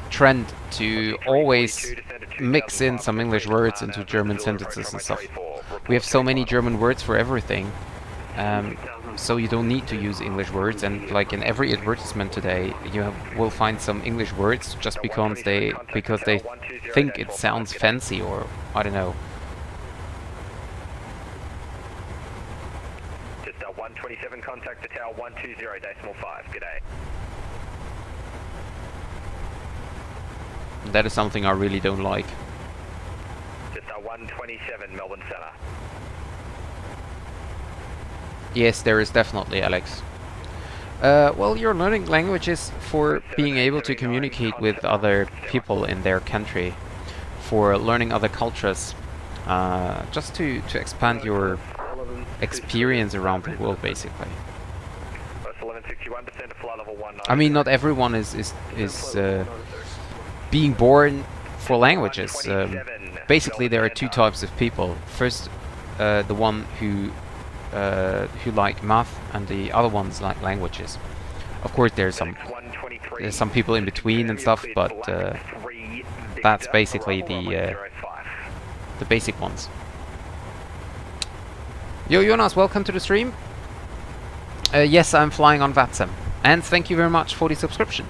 trend to always mix in some English words into German sentences and stuff. We have so many German words for everything, so you don't need to use English words. And like in every advertisement today, you will find some English words just because they think it sounds fancy, or I don't know. Just 127, contact to tower 120.5, good day. That is something I really don't like. Just 127, Melbourne Centre. Yes, there is definitely, Alex. Well, you're learning languages for being able to communicate with other people in their country, for learning other cultures, just to expand your experience around the world, basically. I mean, not everyone is being born for languages. Basically, there are two types of people. First, the one who like math, and the other ones like languages. Of course, there's some people in between and stuff, but that's basically the basic ones. Yo, Jonas, welcome to the stream. Yes, I'm flying on VATSIM, and thank you very much for the subscription.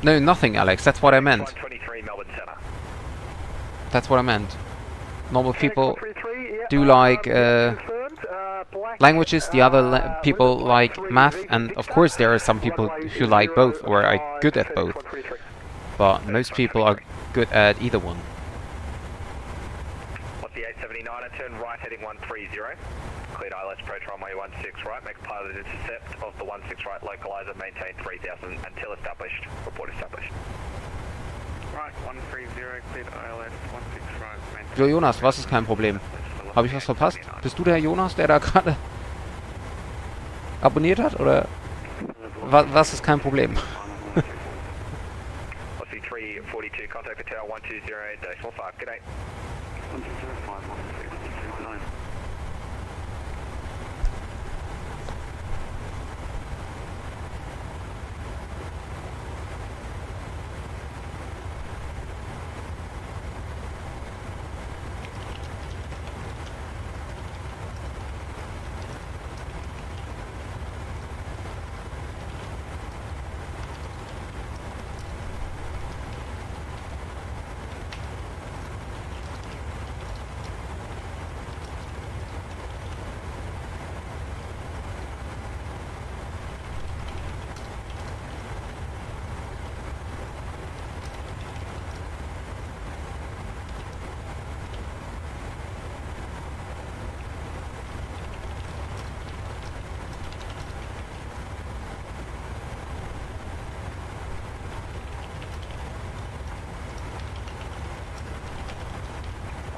No, nothing, Alex. That's what I meant. That's what I meant. Normal people do like languages, the other people like math, and of course there are some people who like both, or are good at both. But most people are good at either one. What's the 879er? Turn right, heading 130. Cleared ILS approach runway 16 right. Make a pilot intercept of the 16 right. Localizer, maintain 3000 until established. Report established. Right, 130, cleared ILS 16 right. Jo, Jonas, was ist kein Problem? Habe ich was verpasst? Bist du der Jonas, der da gerade abonniert hat, oder was ist kein Problem? What's the 342? Contact the tower 120.5. Good day. 120.5.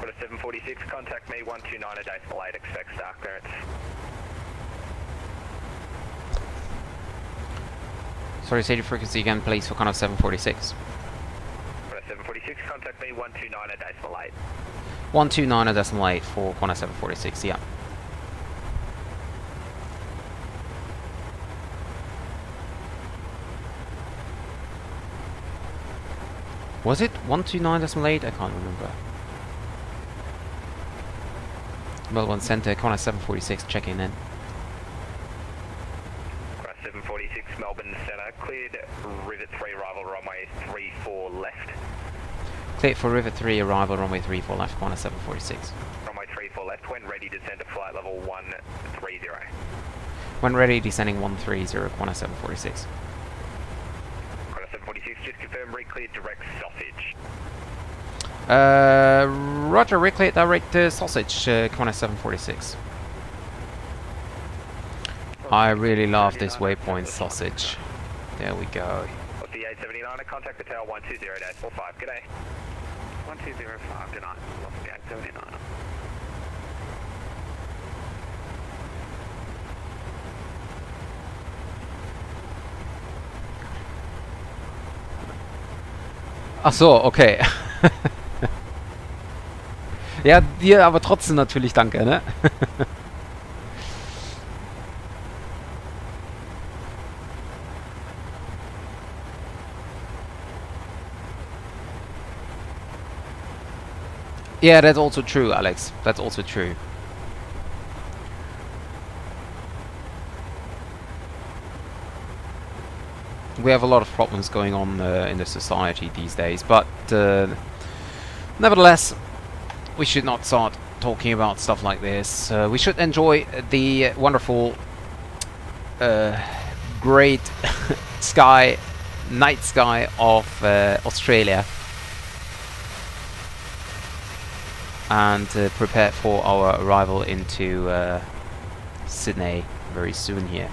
Quarter 746, contact me 129.8, expect start clearance. Sorry, say the frequency again, please, for Qantas 746. Quarter 746, contact me 129.8. 129.8 for Qantas 746, yeah. Was it 129.8? I can't remember. Melbourne Centre, Qantas 746 checking in. Qantas 746, Melbourne Centre, cleared Rivet 3 arrival runway 34 left. Cleared for River 3 arrival runway 34 left, Qantas 746. Runway 34 left, when ready descend to flight level 130. When ready, descending 130, Qantas 746. Qantas 746, just confirm re-cleared direct sausage. Roger, reclear direct sausage, Qantas 746. I really love this waypoint sausage. There we go. What's the 879? Contact the tail 120-45. G'day. 1205, denied. Lost the 879. Ach so, okay. Ja, dir aber trotzdem natürlich danke, ne? Yeah, that's also true, Alex. That's also true. We have a lot of problems going on in the society these days, but nevertheless, we should not start talking about stuff like this. We should enjoy the wonderful, great sky, night sky of Australia, and prepare for our arrival into Sydney very soon here.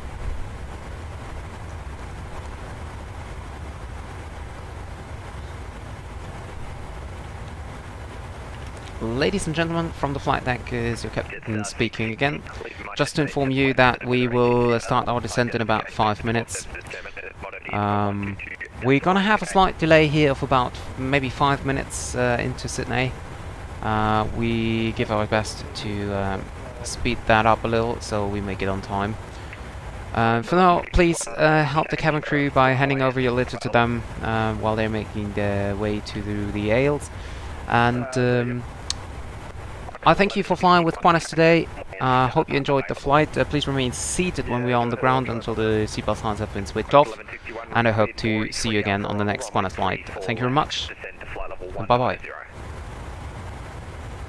Ladies and gentlemen, from the flight deck is your captain speaking again. Just to inform you that we will start our descent in about 5 minutes. We're gonna have a slight delay here of about maybe 5 minutes into Sydney. We give our best to speed that up a little so we make it on time. For now, please help the cabin crew by handing over your litter to them while they're making their way to the aisles. And I thank you for flying with Qantas today. Hope you enjoyed the flight. Please remain seated when we are on the ground until the seatbelt signs have been switched off. And I hope to see you again on the next Qantas flight. Thank you very much. And bye-bye.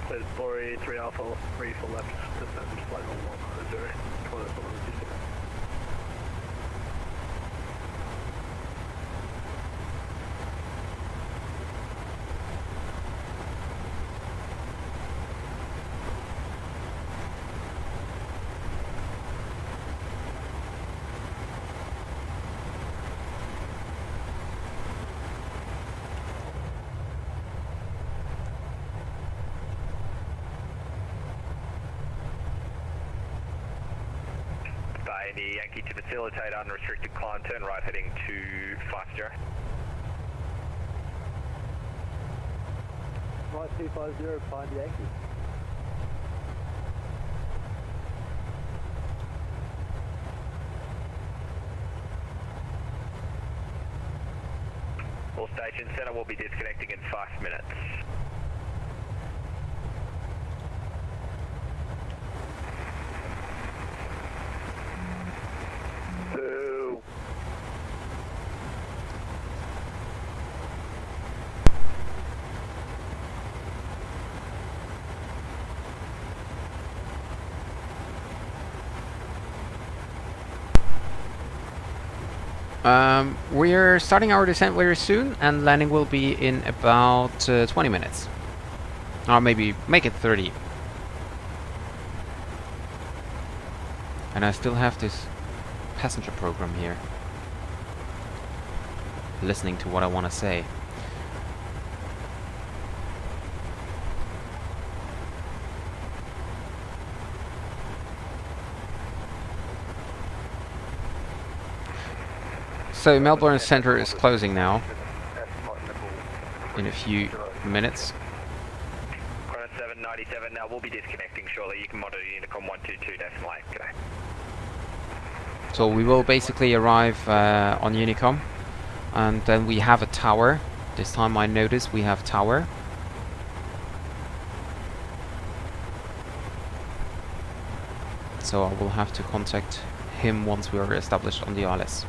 Cleared 483 Alpha, 3 for left, descend to flight level 100, Qantas 126. The Yankee to facilitate unrestricted climb, turn right heading 250. Right 250, find Yankee. All station center will be disconnecting in 5 minutes. We're starting our descent very soon, and landing will be in about 20 minutes. Or maybe make it 30. And I still have this passenger program here, listening to what I want to say. So Melbourne Centre is closing now in a few minutes. Qantas 797 now will be disconnecting shortly. You can monitor Unicom 122.8. G'day. So we will basically arrive on Unicom, and then we have a tower This time I notice we have tower. So I will have to contact him once we are established on the ILS.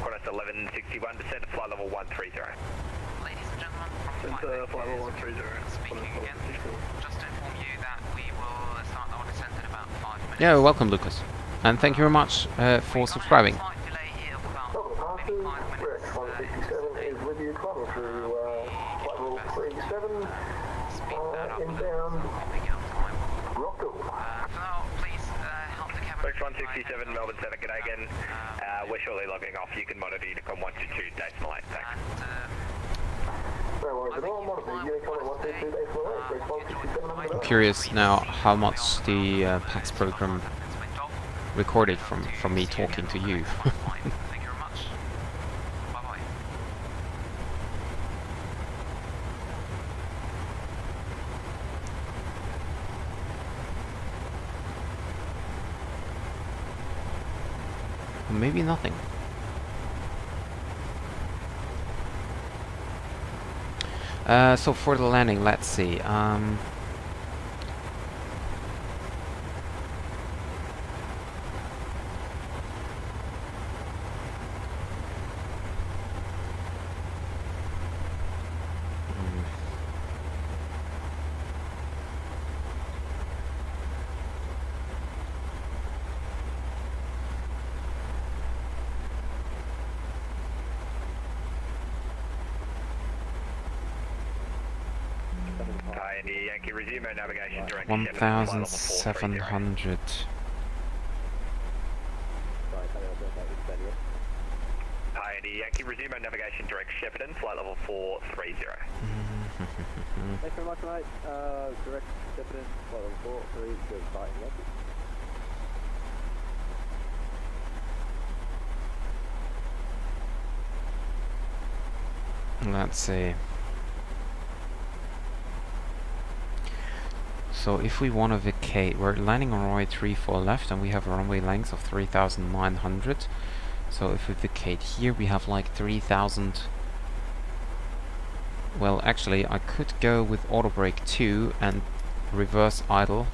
Qantas 1161, descend to flight level 130. Ladies and gentlemen, from flight level 130, speaking again, just to inform you that we will start our descent in about 5 minutes. Yeah, welcome Lucas. And thank you very much for subscribing. Slight delay here of about maybe 5 minutes. 167 is with you, climbing through flight level 37, inbound, Rockville. For now, please help the cabin. Rex 167, Melbourne Centre, g'day again. We're shortly logging off. You can monitor Unicom 122, decimal 8, thanks. No worries at all, monitor Unicom 122, decimal 8, Rex 167. I'm curious now how much the PAX program recorded from me talking to you. Thank you very much. Bye-bye. Maybe nothing. So for the landing, let's see. Andy Yankee, resume our navigation direct 1,700. Hi Andy Yankee, resume our navigation direct Shepparton, flight level 430. Thanks very much, mate. Direct Shepparton, flight level 430, bye, Yankee. Let's see. So if we want to vacate, we're landing on runway 34 left and we have a runway length of 3,900. So if we vacate here, we have like 3,000. Well, actually, I could go with auto brake 2 and reverse idle.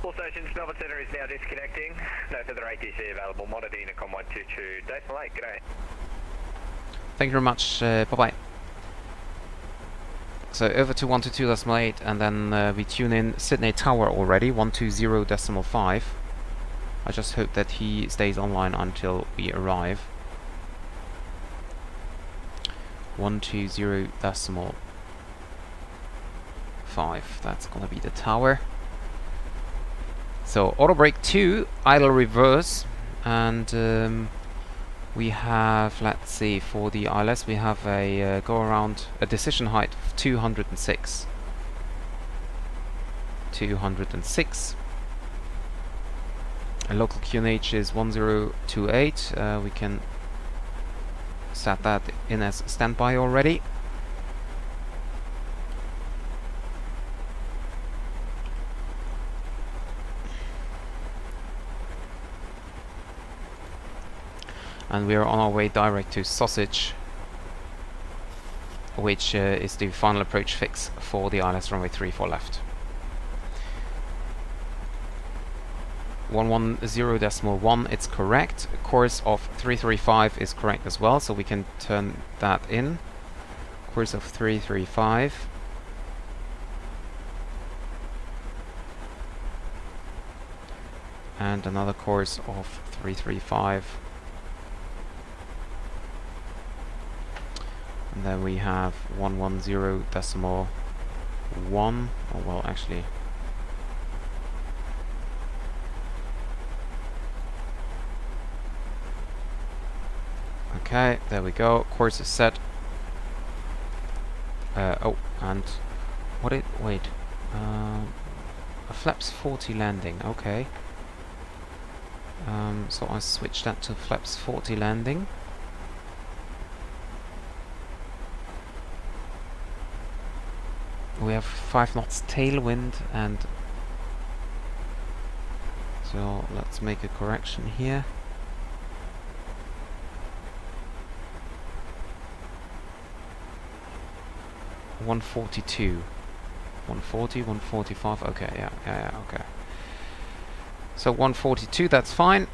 All stations, Melbourne Centre is now disconnecting. No further ATC available. Monitor Unicom 122, decimal 8, g'day. Thank you very much. Bye-bye. So over to 122.8 and then we tune in Sydney Tower already, 120.5. I just hope that he stays online until we arrive. 120.5, that's gonna be the tower. So auto brake 2, idle reverse, and we have, let's see, for the ILS we have a go around, a decision height of 206. 206. And local QNH is 1028. We can set that in as standby already. And we are on our way direct to Sausage, which is the final approach fix for the ILS runway 34 left. 110.1, it's correct. Course of 335 is correct as well, so we can turn that in. Course of 335. And another course of 335. And then we have 110.1. Oh, well, actually. Okay, there we go. Course is set. Oh, and what it? Wait. A flaps 40 landing. Okay. So I switched that to flaps 40 landing. We have 5 knots tailwind, and so let's make a correction here. 142. 140, 145. Okay, yeah, okay. So 142, that's fine.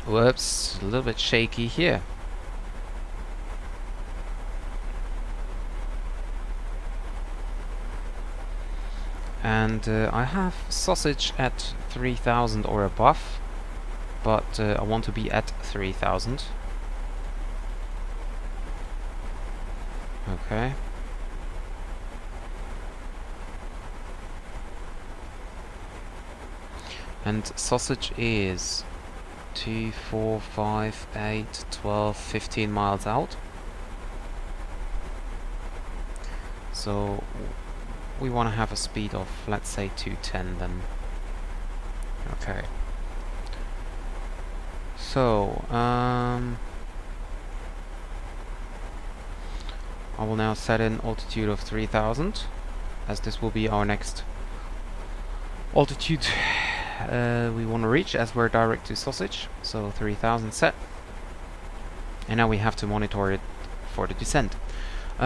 Whoops, a little bit shaky here. And I have sausage at 3000 or above, but I want to be at 3000. Okay. And sausage is 2, 4, 5, 8, 12, 15 miles out. So we want to have a speed of, let's say, 210 then. Okay. So, I will now set in altitude of 3000, as this will be our next altitude we want to reach, as we're direct to sausage. So 3000 set. And now we have to monitor it for the descent.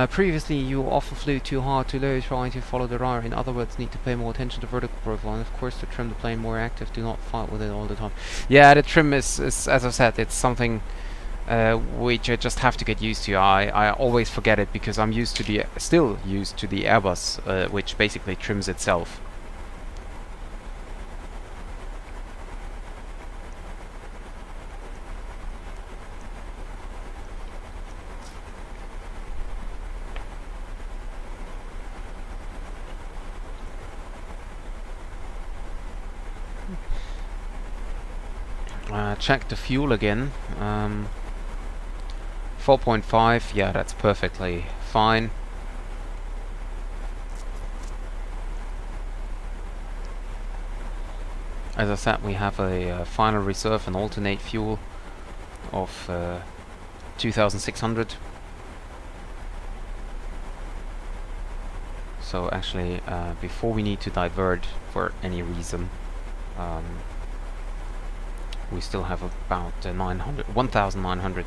Previously, you often flew too hard, too low, trying to follow the radar. In other words, need to pay more attention to vertical profile, and of course to trim the plane more active. Do not fight with it all the time. Yeah, the trim is as I said, it's something which I just have to get used to. I always forget it because I'm still used to the Airbus, which basically trims itself. Check the fuel again. 4.5, yeah, that's perfectly fine. As I said, we have a final reserve and alternate fuel of 2600. So actually, before we need to divert for any reason, we still have about 1,900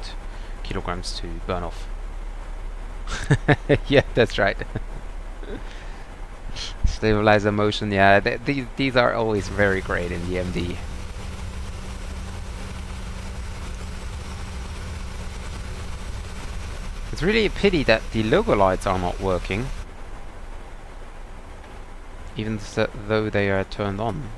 kilograms to burn off. Yeah, that's right. Stabilizer motion, yeah, these are always very great in the MD. It's really a pity that the logo lights are not working, even though they are turned on.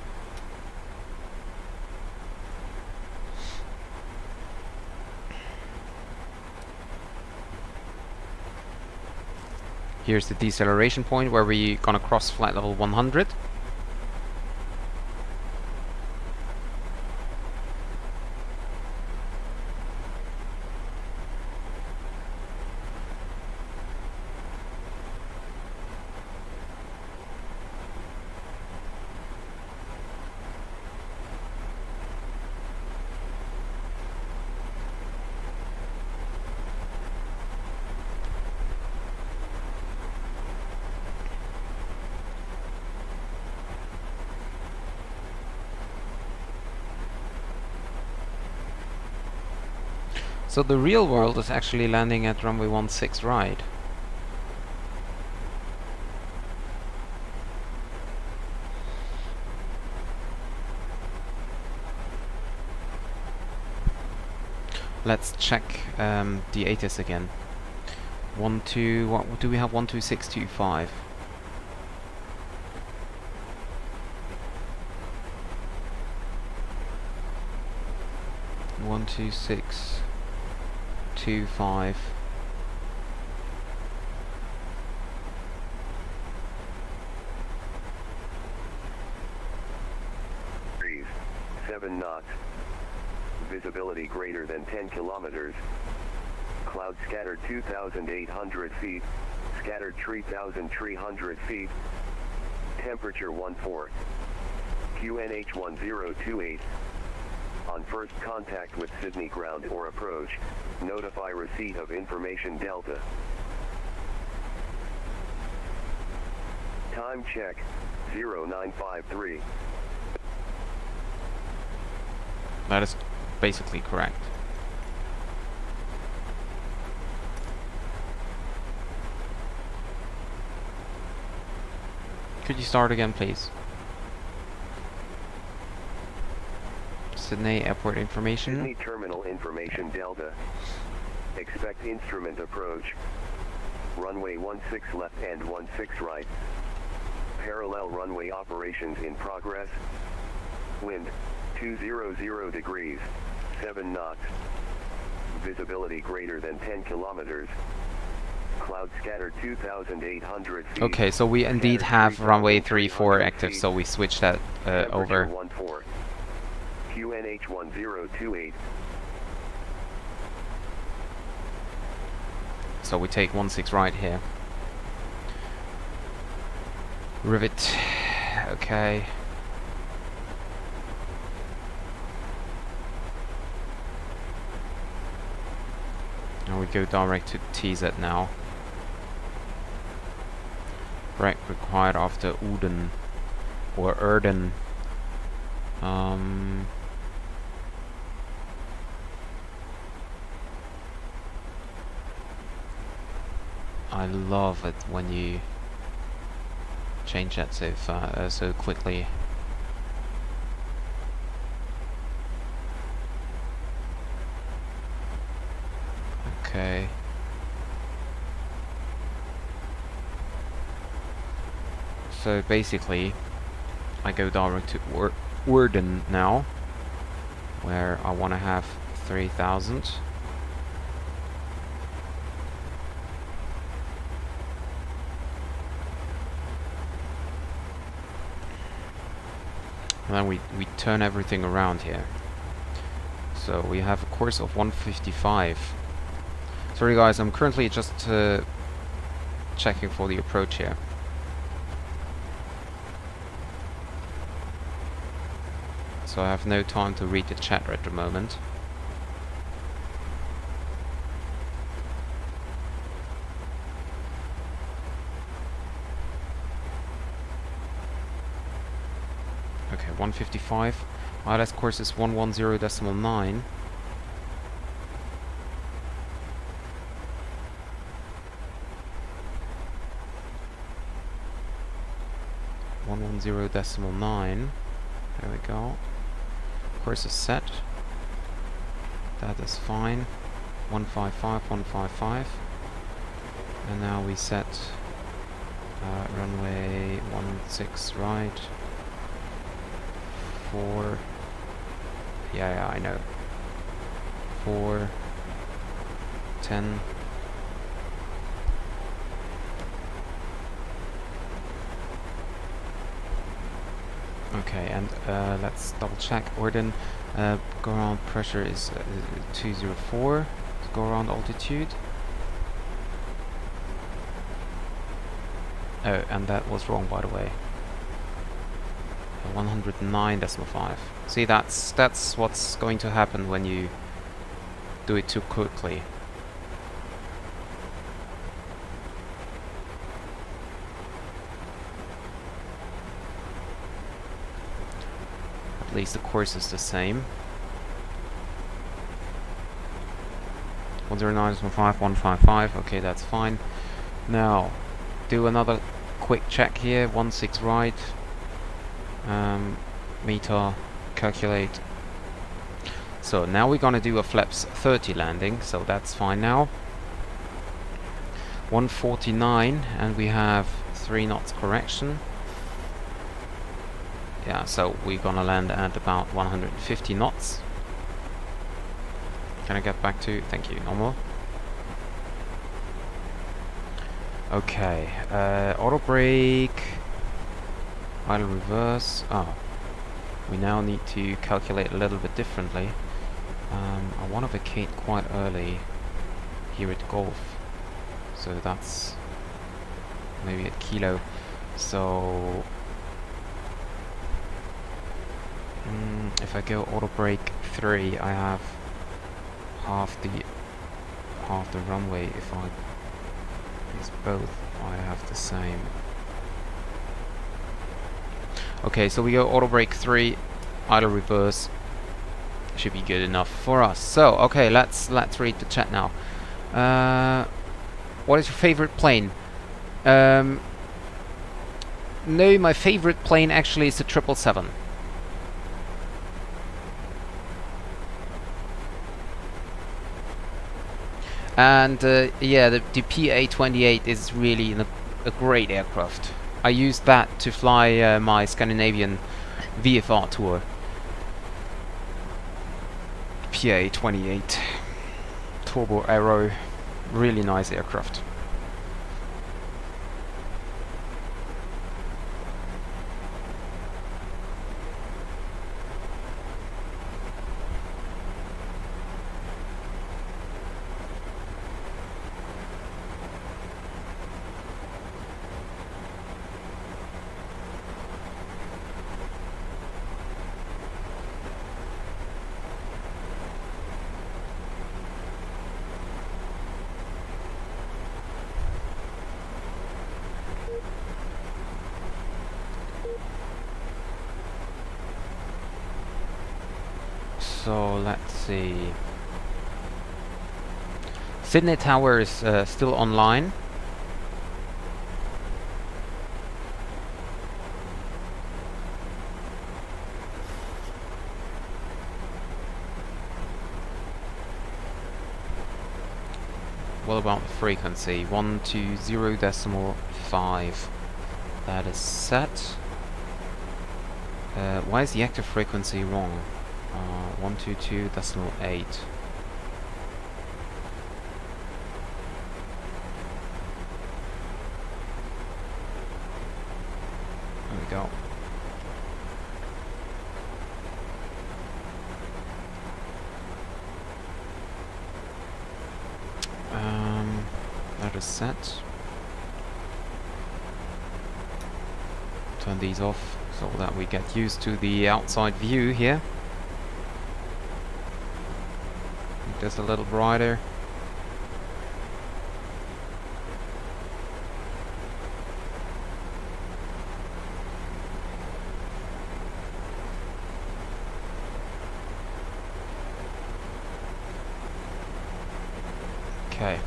Here's the deceleration point where we're gonna cross flight level 100. So the real world is actually landing at runway 16 right. Let's check the ATIS again. What do we have? 12625. 12625. Breeze, 7 knots. Visibility greater than 10 kilometers. Cloud scattered 2,800 feet. Scattered 3,300 feet. Temperature 14. QNH 1028. On first contact with Sydney ground or approach, notify receipt of information Delta. Time check, 0953. That is basically correct. Could you start again, please? Sydney Airport information. Sydney Terminal Information Delta. Expect instrument approach. Runway 16 left and 16 right. Parallel runway operations in progress. Wind 200 degrees, 7 knots. Visibility greater than 10 kilometers. Cloud scatter 2,800 feet. Okay, so we indeed have runway 34 active, so we switch that over. 14. QNH 1028. So we take 16 right here. Rivet. Okay. And we go direct to TZ now. Brake required after Uden or Erden. I love it when you change that so quickly. Okay. So basically, I go direct to Worden now, where I want to have 3,000. And then we turn everything around here. So we have a course of 155. Sorry guys, I'm currently just checking for the approach here. So I have no time to read the chat at the moment. Okay, 155. ILS course is 110.9. .9. There we go. Course is set. That is fine. 155, 155. And now we set runway 16 right. 4. Yeah, I know. 4. 10. Okay, and let's double check. Orden, go around pressure is 204. Go around altitude. Oh, and that was wrong, by the way. 109.5. See, that's what's going to happen when you do it too quickly. At least the course is the same. 109.5, 155. Okay, that's fine. Now, do another quick check here. 16 right. Meter, calculate. So now we're gonna do a flaps 30 landing, so that's fine now. 149, and we have 3 knots correction. Yeah, so we're gonna land at about 150 knots. Can I get back to, thank you, normal. Okay, auto brake, idle reverse. Oh, we now need to calculate a little bit differently. I want to vacate quite early here at Golf, so that's maybe at Kilo. So if I go auto brake 3, I have half the runway. If I use both, I have the same. Okay, so we go auto brake 3, idle reverse. Should be good enough for us. So okay, let's read the chat now. What is your favorite plane? No, my favorite plane actually is the 777. And yeah, the PA-28 is really a great aircraft. I used that to fly my Scandinavian VFR tour. PA-28 Turbo Aero, really nice aircraft. So let's see. Sydney Tower is still online. What about the frequency? 120.5. That is set. Why is the active frequency wrong? 122.8. There we go. That is set. Turn these off so that we get used to the outside view here. Just a little brighter. Okay.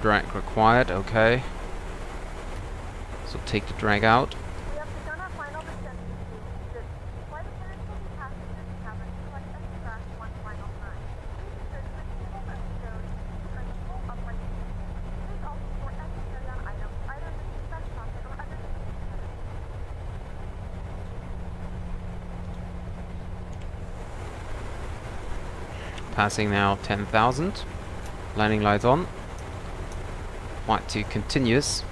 Drag required, okay. So take the drag out. We have begun our final descent to flight attendants will be passing through the cabin to collect extract one final time. Please ensure that the table that we showed are in the full upright position. Please also store any carry-on items either in the seatbelt pocket or underneath the seat. Passing now 10,000. Landing lights on. Flight to continuous.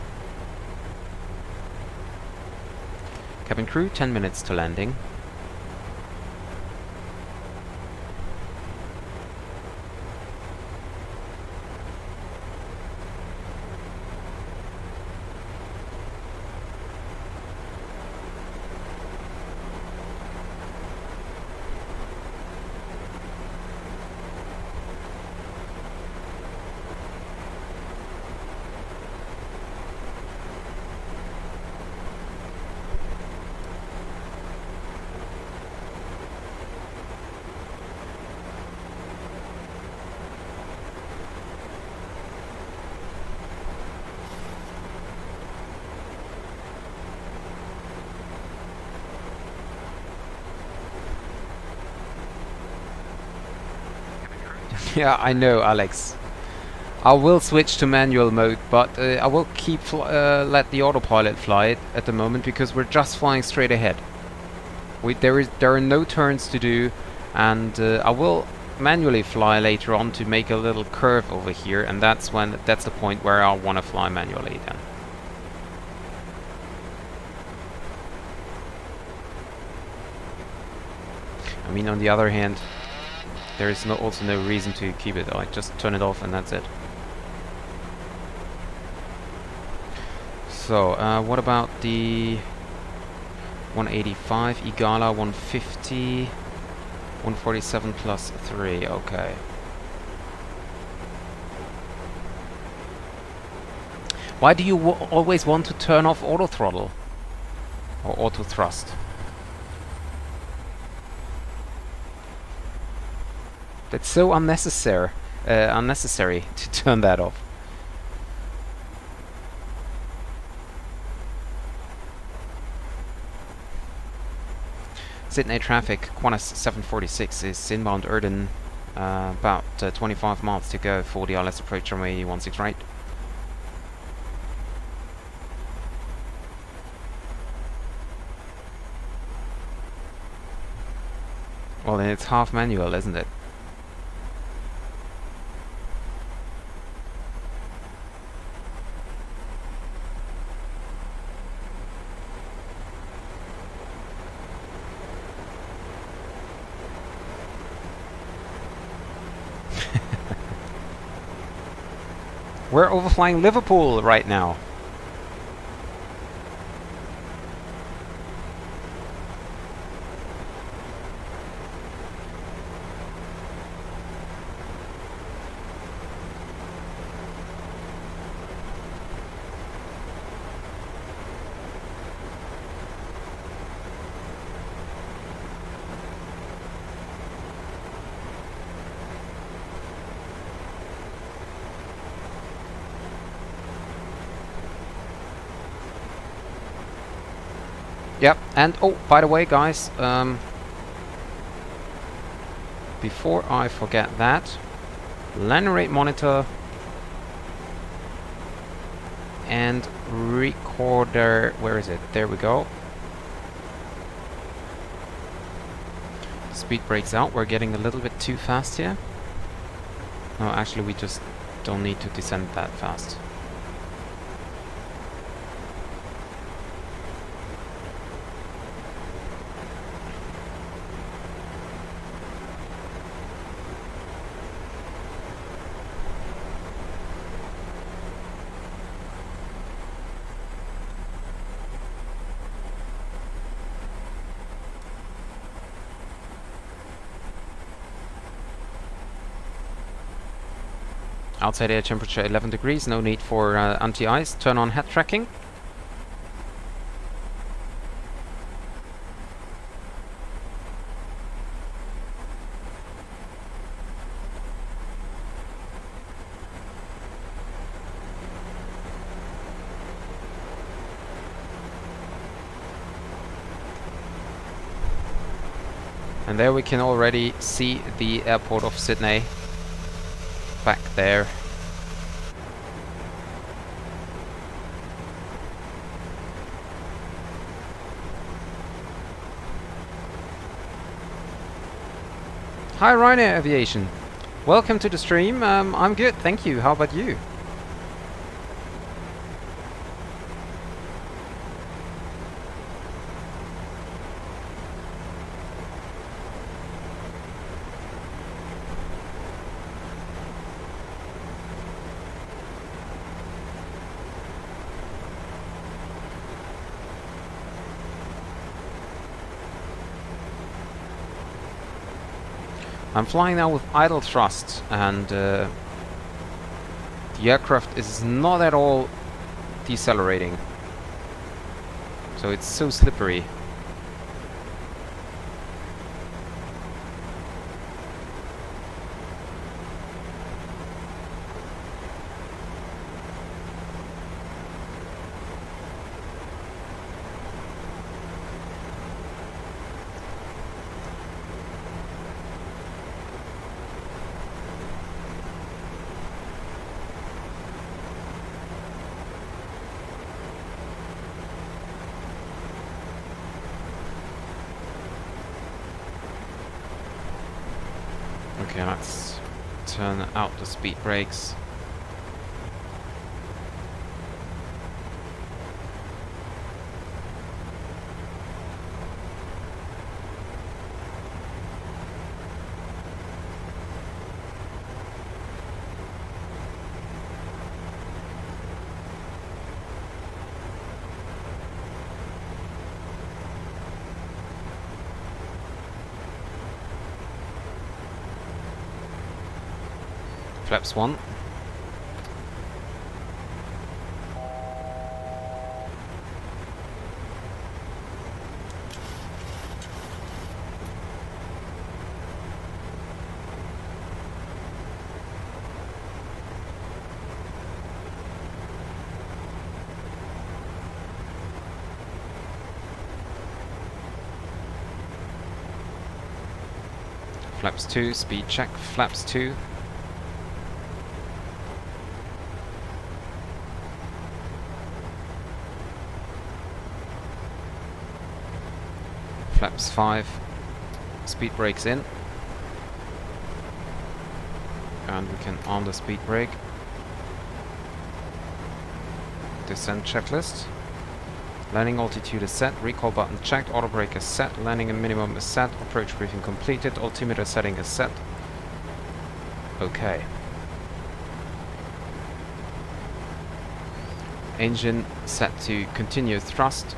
Cabin crew, 10 minutes to landing. Yeah, I know, Alex. I will switch to manual mode, but I will keep let the autopilot fly it at the moment because we're just flying straight ahead. There are no turns to do, and I will manually fly later on to make a little curve over here, and that's the point where I want to fly manually then. I mean, on the other hand, there is also no reason to keep it. I just turn it off and that's it. So, what about the 185, Igala 150, 147 plus 3, okay. Why do you always want to turn off auto throttle? Or auto thrust? That's so unnecessary. Unnecessary to turn that off. Sydney traffic, Qantas 746 is inbound Erden, about 25 miles to go for the ILS approach runway 16 right. Well, then it's half manual, isn't it? We're overflying Liverpool right now. Yep, and oh, by the way, guys, before I forget that, landing rate monitor and recorder, where is it? There we go. Speed brakes out, we're getting a little bit too fast here. No, actually we just don't need to descend that fast. Outside air temperature 11 degrees, no need for anti-ice. Turn on head tracking. And there we can already see the airport of Sydney back there. Hi Ryanair Aviation, welcome to the stream. I'm good, thank you. How about you? I'm flying now with idle thrust, and the aircraft is not at all decelerating, so it's so slippery. Okay, let's turn out the speed brakes. Flaps 1. Flaps 2, speed check, flaps 2. Flaps 5, speed brakes in. And we can arm the speed brake. Descent checklist. Landing altitude is set, recall button checked, auto brake is set, landing and minimum is set, approach briefing completed, altimeter setting is set. Okay. Engine set to continuous thrust.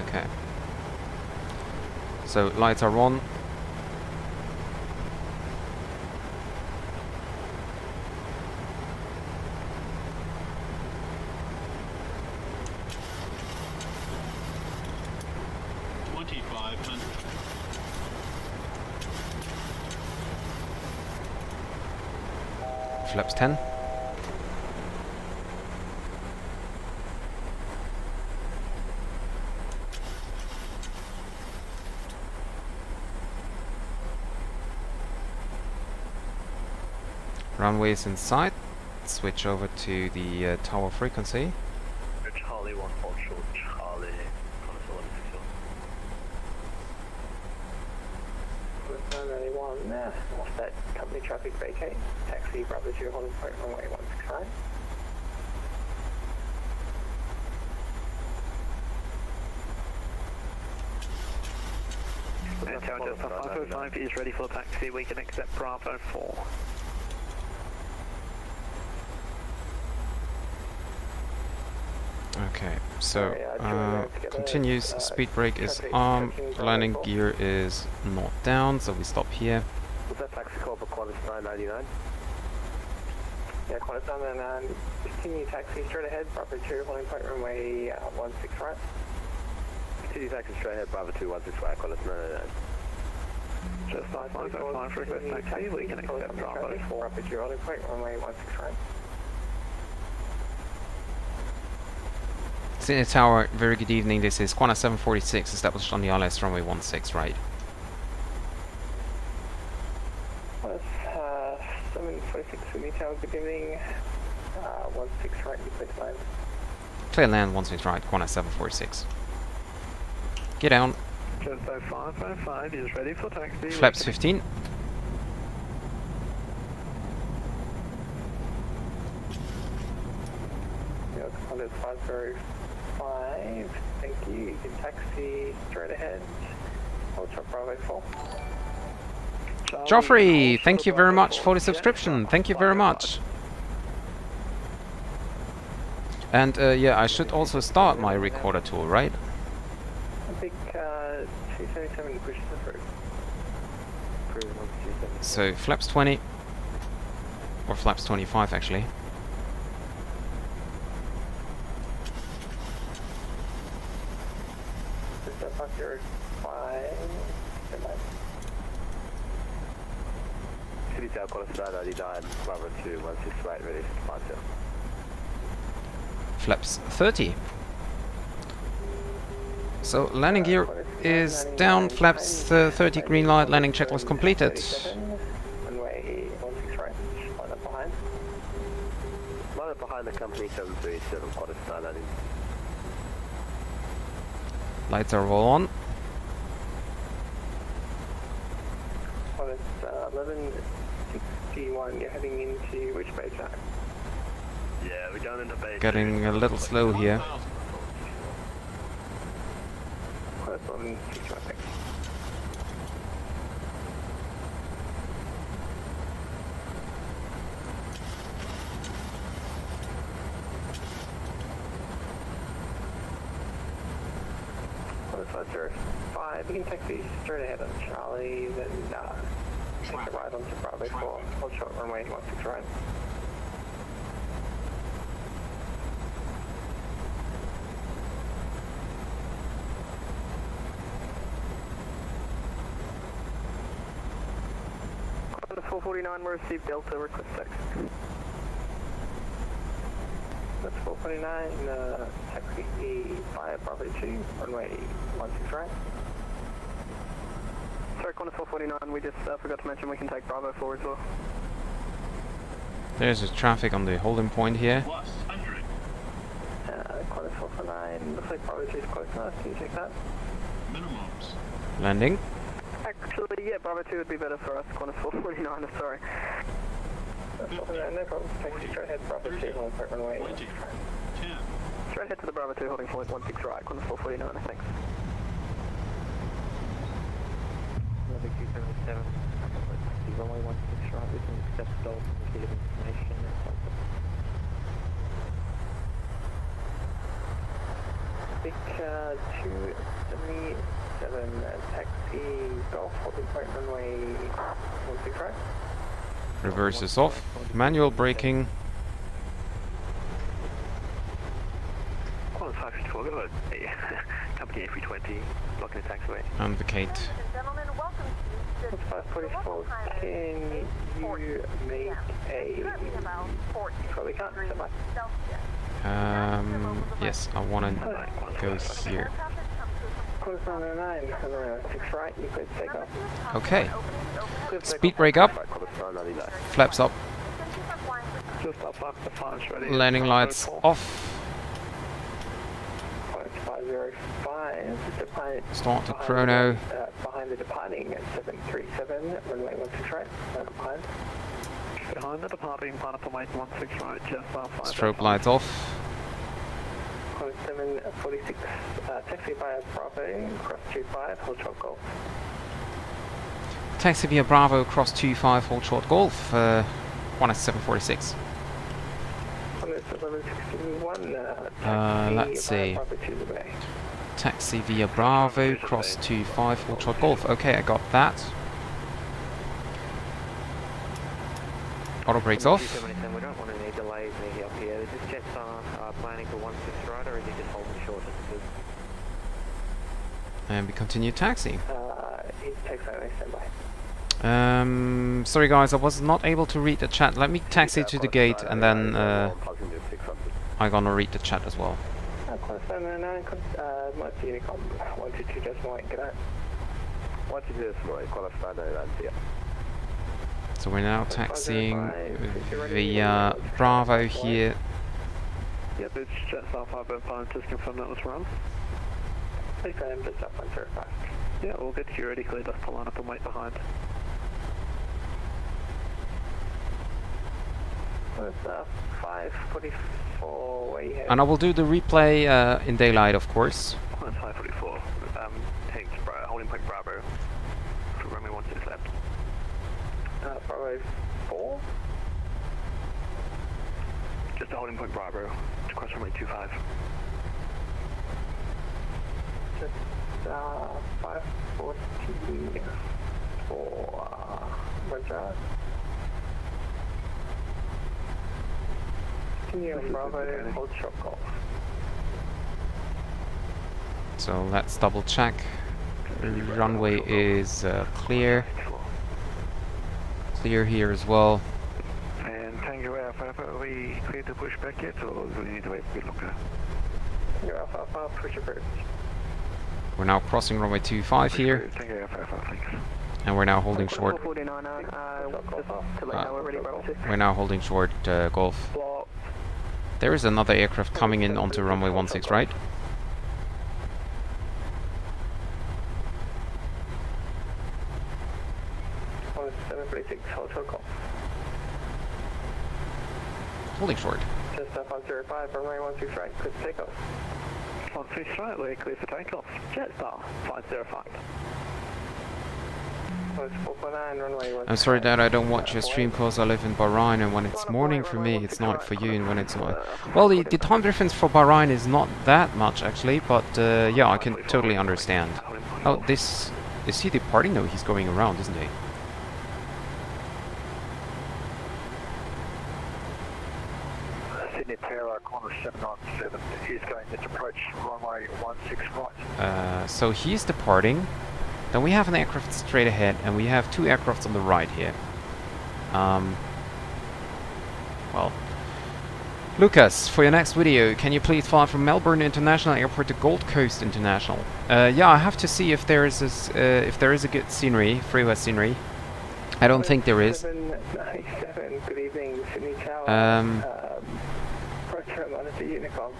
Okay. So lights are on. Flaps 10. Runway is in sight. Switch over to the tower frequency. Charlie 1 hold short, Charlie, Qantas 1161. 991, off that company traffic vacate, taxi Bravo 2 holding point runway 165. And Tower Delta 505 is ready for taxi, we can accept Bravo 4. Okay, so continues, speed brake is on, landing gear is not down, so we stop here. Was that taxi call for Qantas 999? Yeah, Qantas 999, continue taxi straight ahead, Bravo 2, holding point runway 16 right. Continue taxi straight ahead, Bravo 2, 16 right, Qantas 999. Just 555 for request taxi, we can accept Bravo 4. Bravo 2, holding point runway 16 right. Sydney Tower, very good evening, this is Qantas 746, established on the ILS runway 16 right. Qantas 746 Sydney Tower, good evening, 16 right, you please land. Clear land, 16 right, Qantas 746. Get down. Just 555 is ready for taxi. Flaps 15. Yeah, Qantas 505, thank you. You can taxi straight ahead. Hold short Bravo 4. Joffrey, thank you very much for the subscription. Thank you very much. And yeah, I should also start my recorder tool, right? I think 277 pushes the through. So flaps 20, or flaps 25 actually. City Tower, Qantas 999, Bravo 2, 168, ready for departure. Flaps 30. So landing gear is down, flaps 30, green light, landing checklist completed. Runway 16 right, line up behind. Line up behind the company 737, Qantas 999. Lights are all on. Qantas 1161, you're heading into which base now? Yeah, we're going into base. Getting a little slow here. Qantas 1161, thanks. Qantas 505, you can taxi straight ahead on Charlie, then take a right onto Bravo 4, hold short runway 16 right. Qantas 449, we received Delta request taxi. That's 449, taxi via Bravo 2, runway 16 right. Qantas 449, we just forgot to mention we can take Bravo 4 as well. There's the traffic on the holding point here. Qantas 449, looks like Bravo 2 is close enough, can you check that? Landing. Actually, yeah, Bravo 2 would be better for us, Qantas 449, I'm sorry. No problem, thanks, straight ahead, Bravo 2, holding point runway. Straight ahead to the Bravo 2, holding point 16 right, Qantas 449, thanks. Another Q77, runway 16 right, we can accept Dolphin with a bit of information. Big 277, taxi Golf, holding point runway 16 right. Reverse is off. Manual braking. Qantas 554, go ahead. Company A320, blocking the taxiway. And vacate. Ladies and gentlemen, welcome to this. 544, can you make a... Probably can't, so much. Yes, I want to go here. Qantas 909, 6 right, you could take off. Okay. Speed brake up. Flaps up. Just up the flange, ready. Landing lights off. 505, Start the chrono. behind the departing at 737, runway 16 right, behind. Behind the departing, pineapple mate 16 right, just off. Strobe lights off. 746, taxi via Bravo, cross 25, hold short golf. Taxi via Bravo, cross 25, hold short golf. 1S746. 1161, let's see. Taxi via Bravo, cross 25, hold short golf. Okay, I got that. Auto brakes off. We don't want any delays near up here. Is this Jetstar planning for 16 right, or is he just holding short? And we continue taxiing. He takes only standby. Sorry guys, I was not able to read the chat. Let me taxi to the gate and then I'm gonna read the chat as well. Qantas 909, might be Unicom 122 decimal 8, good night. 122 decimal 8, Qantas 909, yeah. So we're now taxiing via Bravo here. Yep, it's Jetstar 505, just confirm that was wrong. Please go ahead and just up 105. Yeah, we'll get security cleared, let's pull on up and wait behind. It's 544, where you headed? And I will do the replay in daylight, of course. That's 544, heading to holding point Bravo, for runway 16 left. Bravo 4? Just a holding point Bravo, to cross runway 25. Just 540 for Roger. Continue on Bravo, hold short golf. So let's double check. Runway is clear. Clear here as well. And Tango Alpha, are we clear to push back yet, or do we need to wait a bit longer? Tango Alpha, push approved. We're now crossing runway 25 here. Tango Alpha, thanks. And we're now holding short. We're now holding short golf. There is another aircraft coming in onto runway 16 right. Holding short. Just 505, runway 16 right, clear for takeoff. 16 right, we're clear for takeoff. Jetstar 505. I'm sorry that I don't watch your stream because I live in Bahrain, and when it's morning for me it's night for you, and when it's not. Well, the time difference for Bahrain is not that much actually, but yeah, I can totally understand. Oh, is he departing? No, he's going around, isn't he? Sydney Tower, Qantas 797 is going to approach runway 16 right. So he's departing. Then we have an aircraft straight ahead, and we have two aircrafts on the right here. Well, Lucas, for your next video, can you please fly from Melbourne International Airport to Gold Coast International? Yeah, I have to see if there is a good scenery, freeway scenery. I don't think there is. 797, good evening, Sydney Tower. Approach monitor Unicom.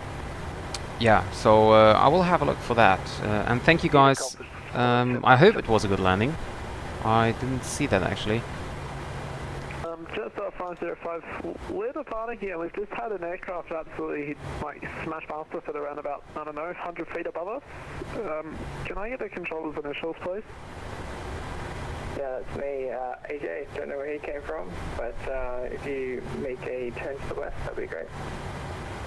Yeah, so I will have a look for that. And thank you guys. I hope it was a good landing. I didn't see that actually. Just 505, we're departing here. We've just had an aircraft absolutely like smash past us at around about, I don't know, 100 feet above us. Can I get the controller's initials, please? Yeah, that's me. AJ, don't know where he came from, but if you make a turn to the west, that'd be great.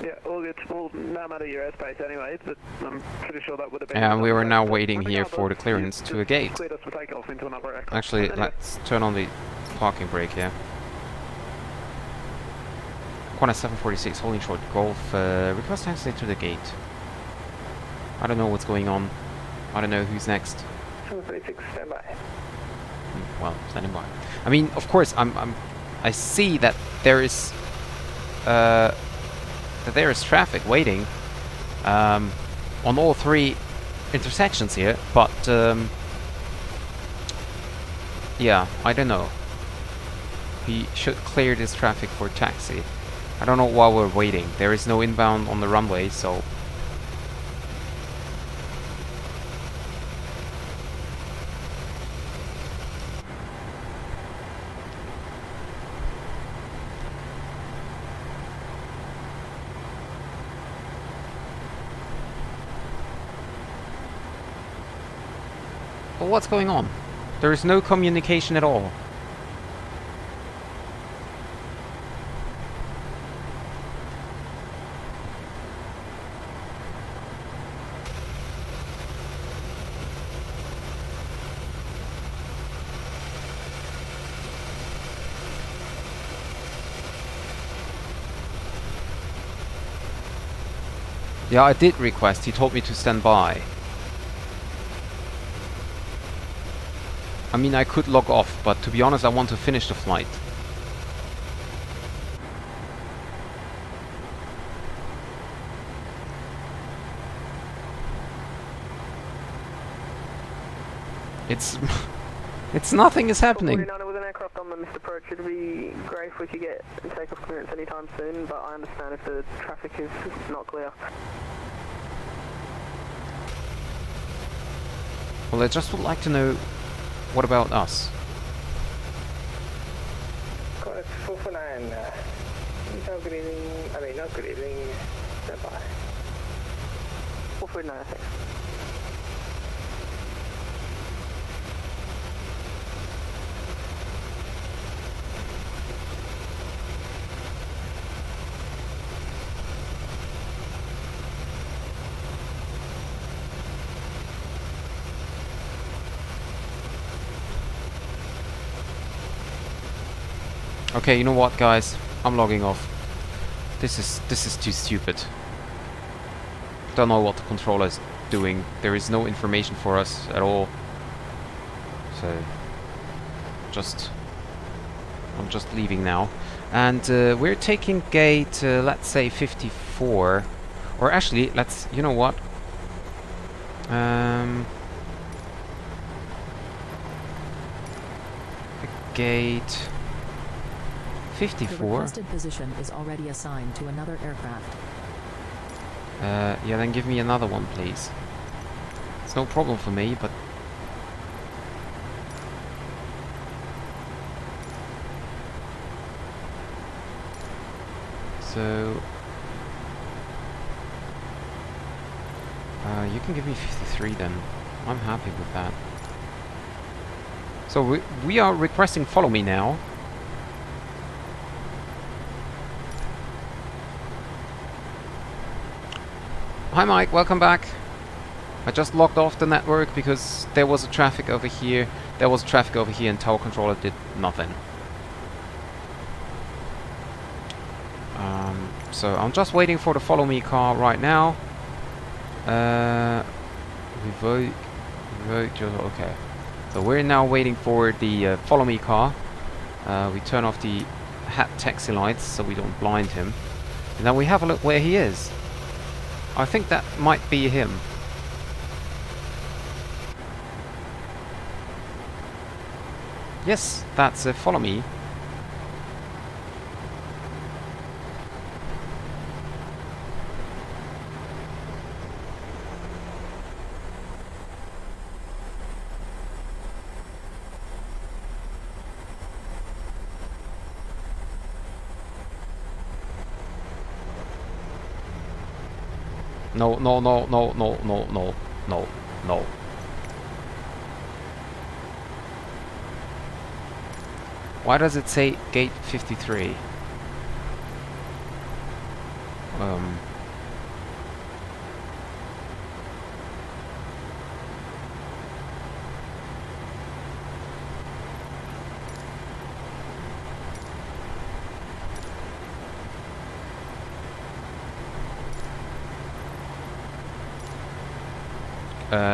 Yeah, all good. Well, no matter your airspace anyway, but I'm pretty sure that would have been... And we were now waiting here for the clearance to a gate. Cleared us for takeoff into another aircraft. Actually, let's turn on the parking brake here. Qantas 746, holding short Golf, request taxi to the gate. I don't know what's going on. I don't know who's next. 736, stand by. Well, standing by. I mean, of course, I see that there is traffic waiting on all three intersections here, but yeah, I don't know. We should clear this traffic for taxi. I don't know why we're waiting. There is no inbound on the runway, so... Well, what's going on? There is no communication at all. Yeah, I did request. He told me to stand by. I mean, I could log off, but to be honest, I want to finish the flight. It's... it's nothing is happening. 49 with an aircraft on the missed approach. It'd be great if we could get takeoff clearance anytime soon, but I understand if the traffic is not clear. Well, I just would like to know, what about us? Qantas 449, good evening, not good evening, stand by. 449, thanks. Okay, you know what, guys? I'm logging off. This is too stupid. Don't know what the controller is doing. There is no information for us at all. So, I'm just leaving now. And we're taking gate, let's say 54. Or actually, you know what? Gate 54. The requested position is already assigned to another aircraft. Yeah, then give me another one, please. It's no problem for me, but... So... you can give me 53 then. I'm happy with that. So we are requesting follow me now. Hi Mike, welcome back. I just logged off the network because there was a traffic over here. There was traffic over here and tower controller did nothing. So I'm just waiting for the follow me car right now. Revoke, okay. So we're now waiting for the follow me car. We turn off the hat taxi lights so we don't blind him. And then we have a look where he is. I think that might be him. Yes, that's follow me. No, no, no, no, no, no, no, no, no. Why does it say gate 53?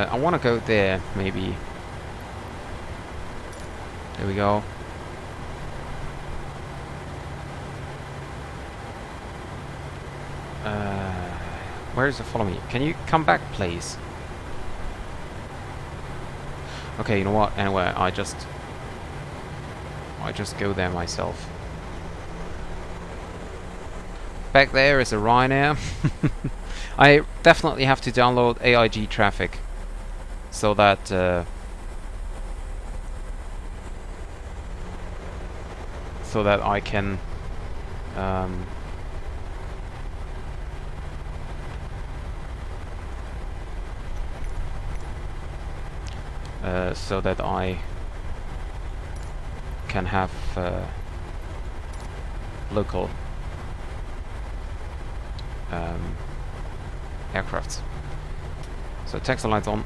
I want to go there, maybe. There we go. Where is the follow me? Can you come back, please? Okay, you know what? Anyway, I just go there myself. Back there is a Ryanair. I definitely have to download AIG traffic so that I can have local aircrafts. So taxi lights on.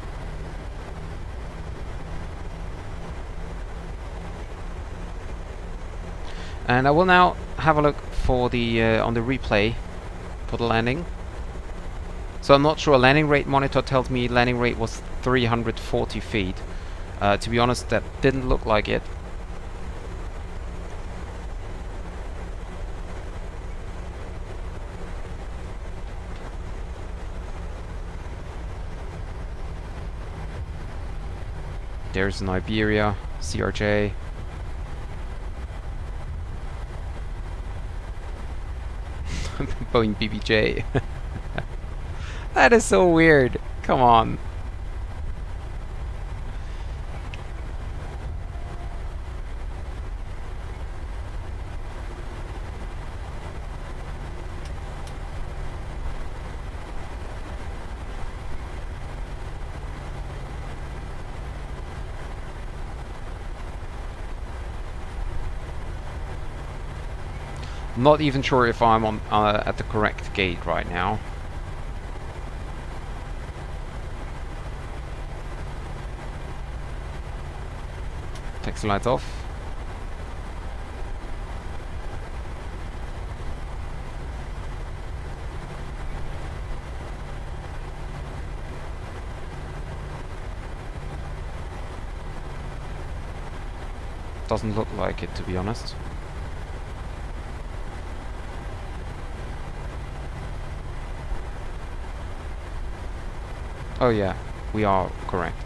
And I will now have a look for the on the replay for the landing. So I'm not sure. Landing rate monitor tells me landing rate was 340 feet. To be honest, that didn't look like it. There's an Iberia CRJ. Boeing BBJ. That is so weird. Come on. Not even sure if I'm on at the correct gate right now. Taxi lights off. Doesn't look like it, to be honest. Oh yeah, we are correct.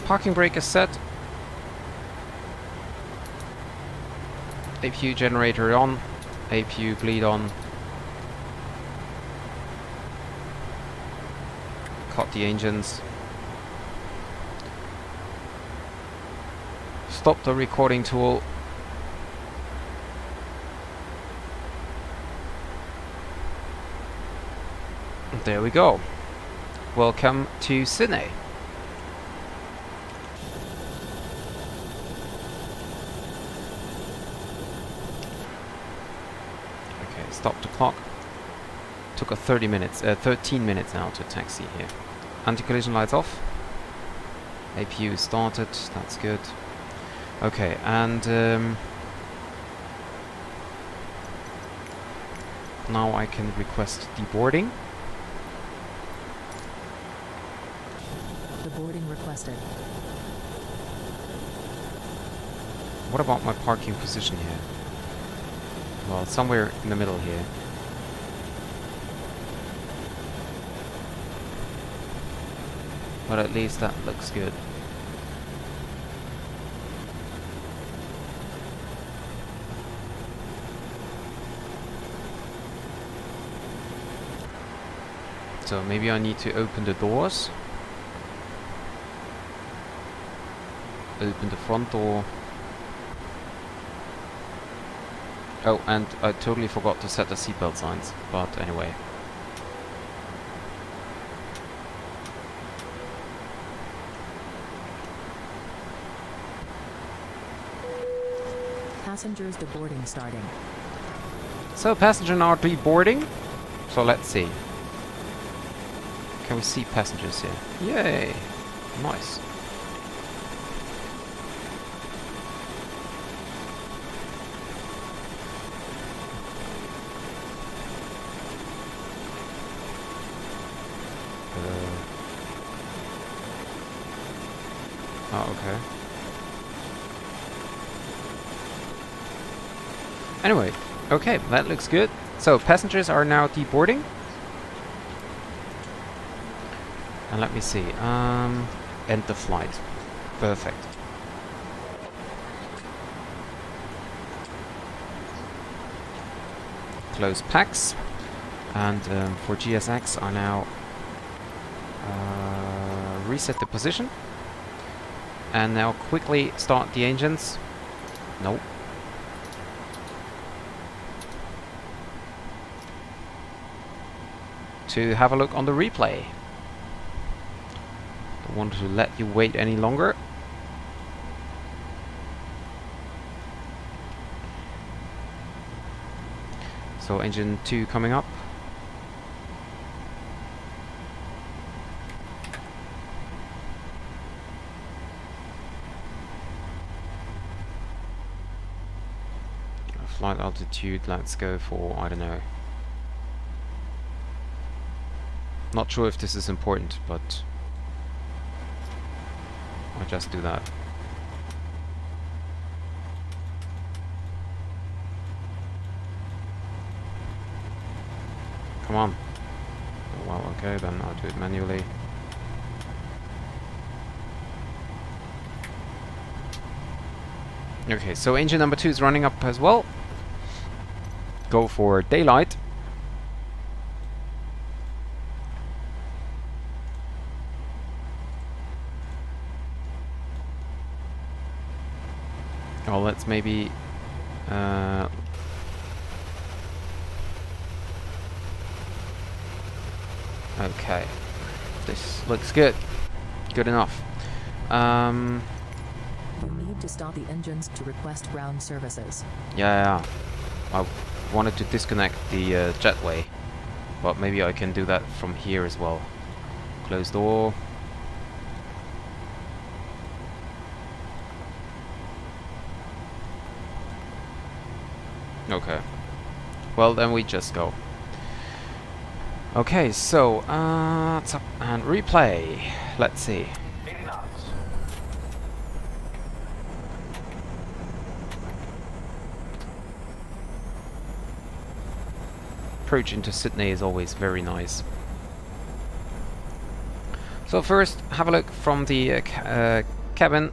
Parking brake is set. APU generator on. APU bleed on. Hot the engines. Stop the recording tool. There we go. Welcome to Sydney. Okay, stop the clock. Took a 13 minutes now to taxi here. Anti-collision lights off. APU started, that's good. Okay, and now I can request deboarding. Deboarding requested. What about my parking position here? Well, somewhere in the middle here. But at least that looks good. So maybe I need to open the doors. Open the front door. Oh, and I totally forgot to set the seatbelt signs, but anyway. Passengers deboarding starting. So passenger now deboarding. So let's see. Can we see passengers here? Yay! Nice. Oh, okay. Anyway, okay, that looks good. So passengers are now deboarding. And let me see. End the flight. Perfect. Close packs. And for GSX, I now reset the position. And now quickly start the engines. Nope. To have a look on the replay. Don't want to let you wait any longer. So engine 2 coming up. Flight altitude, let's go for, I don't know. Not sure if this is important, but I'll just do that. Come on. Oh, well, okay, then I'll do it manually. Okay, so engine number 2 is running up as well. Go for daylight. Oh, let's maybe okay, this looks good. Good enough. You need to stop the engines to request ground services. Yeah. I wanted to disconnect the jetway, but maybe I can do that from here as well. Close door. Okay. Well, then we just go. Okay, so top and replay. Let's see. 80 knots. Approach into Sydney is always very nice. So first, have a look from the cabin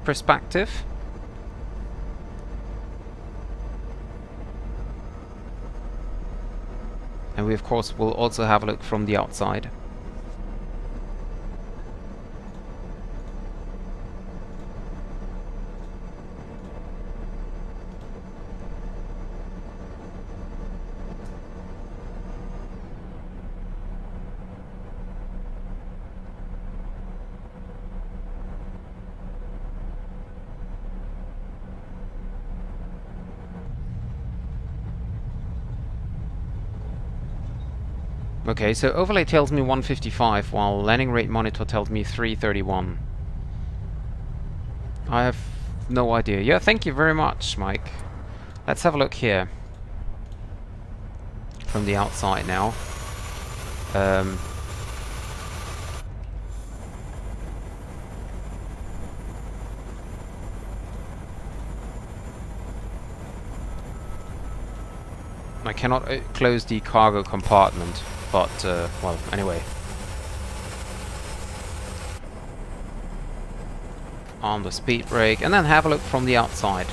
perspective. And we of course will also have a look from the outside. Okay, so overlay tells me 155, while landing rate monitor tells me 331. I have no idea. Yeah, thank you very much, Mike. Let's have a look here. From the outside now. I cannot close the cargo compartment, but, well, anyway. On the speed brake, and then have a look from the outside.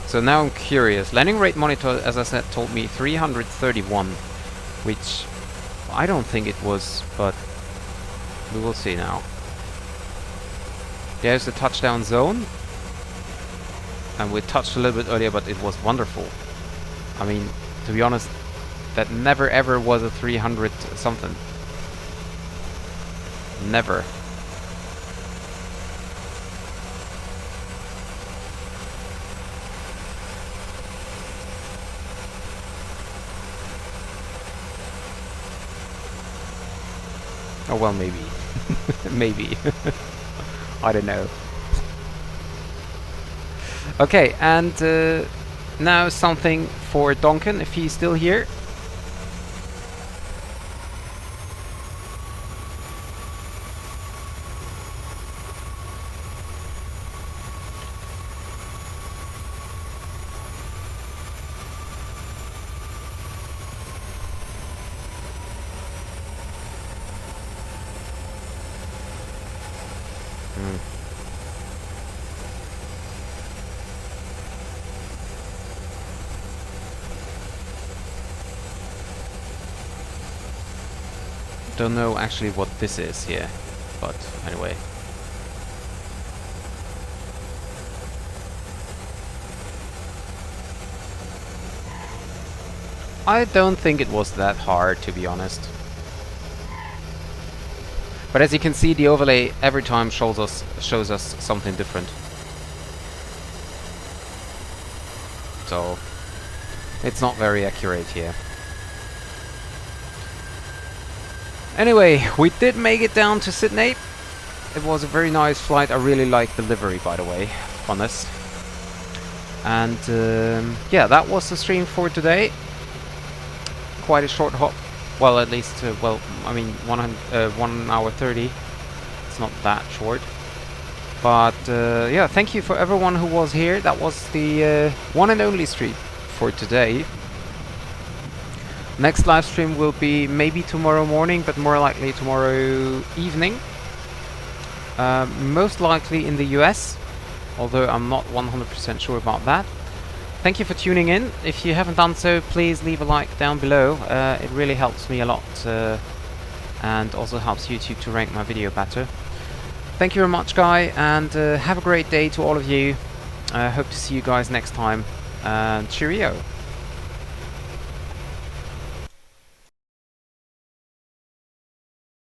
So now I'm curious. Landing rate monitor, as I said, told me 331, which I don't think it was, but we will see now. There's the touchdown zone. And we touched a little bit earlier, but it was wonderful. I mean, to be honest, that never ever was a 300 something. Never. Oh well, maybe. Maybe. I don't know. Okay, and now something for Duncan, if he's still here. Don't know actually what this is here, but anyway. I don't think it was that hard, to be honest. But as you can see, the overlay every time shows us something different. So it's not very accurate here. Anyway, we did make it down to Sydney. It was a very nice flight. I really liked the livery, by the way, on this. And yeah, that was the stream for today. Quite a short hop. Well, at least, well, I mean, 1 hour 30. It's not that short. But yeah, thank you for everyone who was here. That was the one and only stream for today. Next live stream will be maybe tomorrow morning, but more likely tomorrow evening. Most likely in the US, although I'm not 100% sure about that. Thank you for tuning in. If you haven't done so, please leave a like down below. It really helps me a lot and also helps YouTube to rank my video better. Thank you very much, Guy, and have a great day to all of you. I hope to see you guys next time. And cheerio.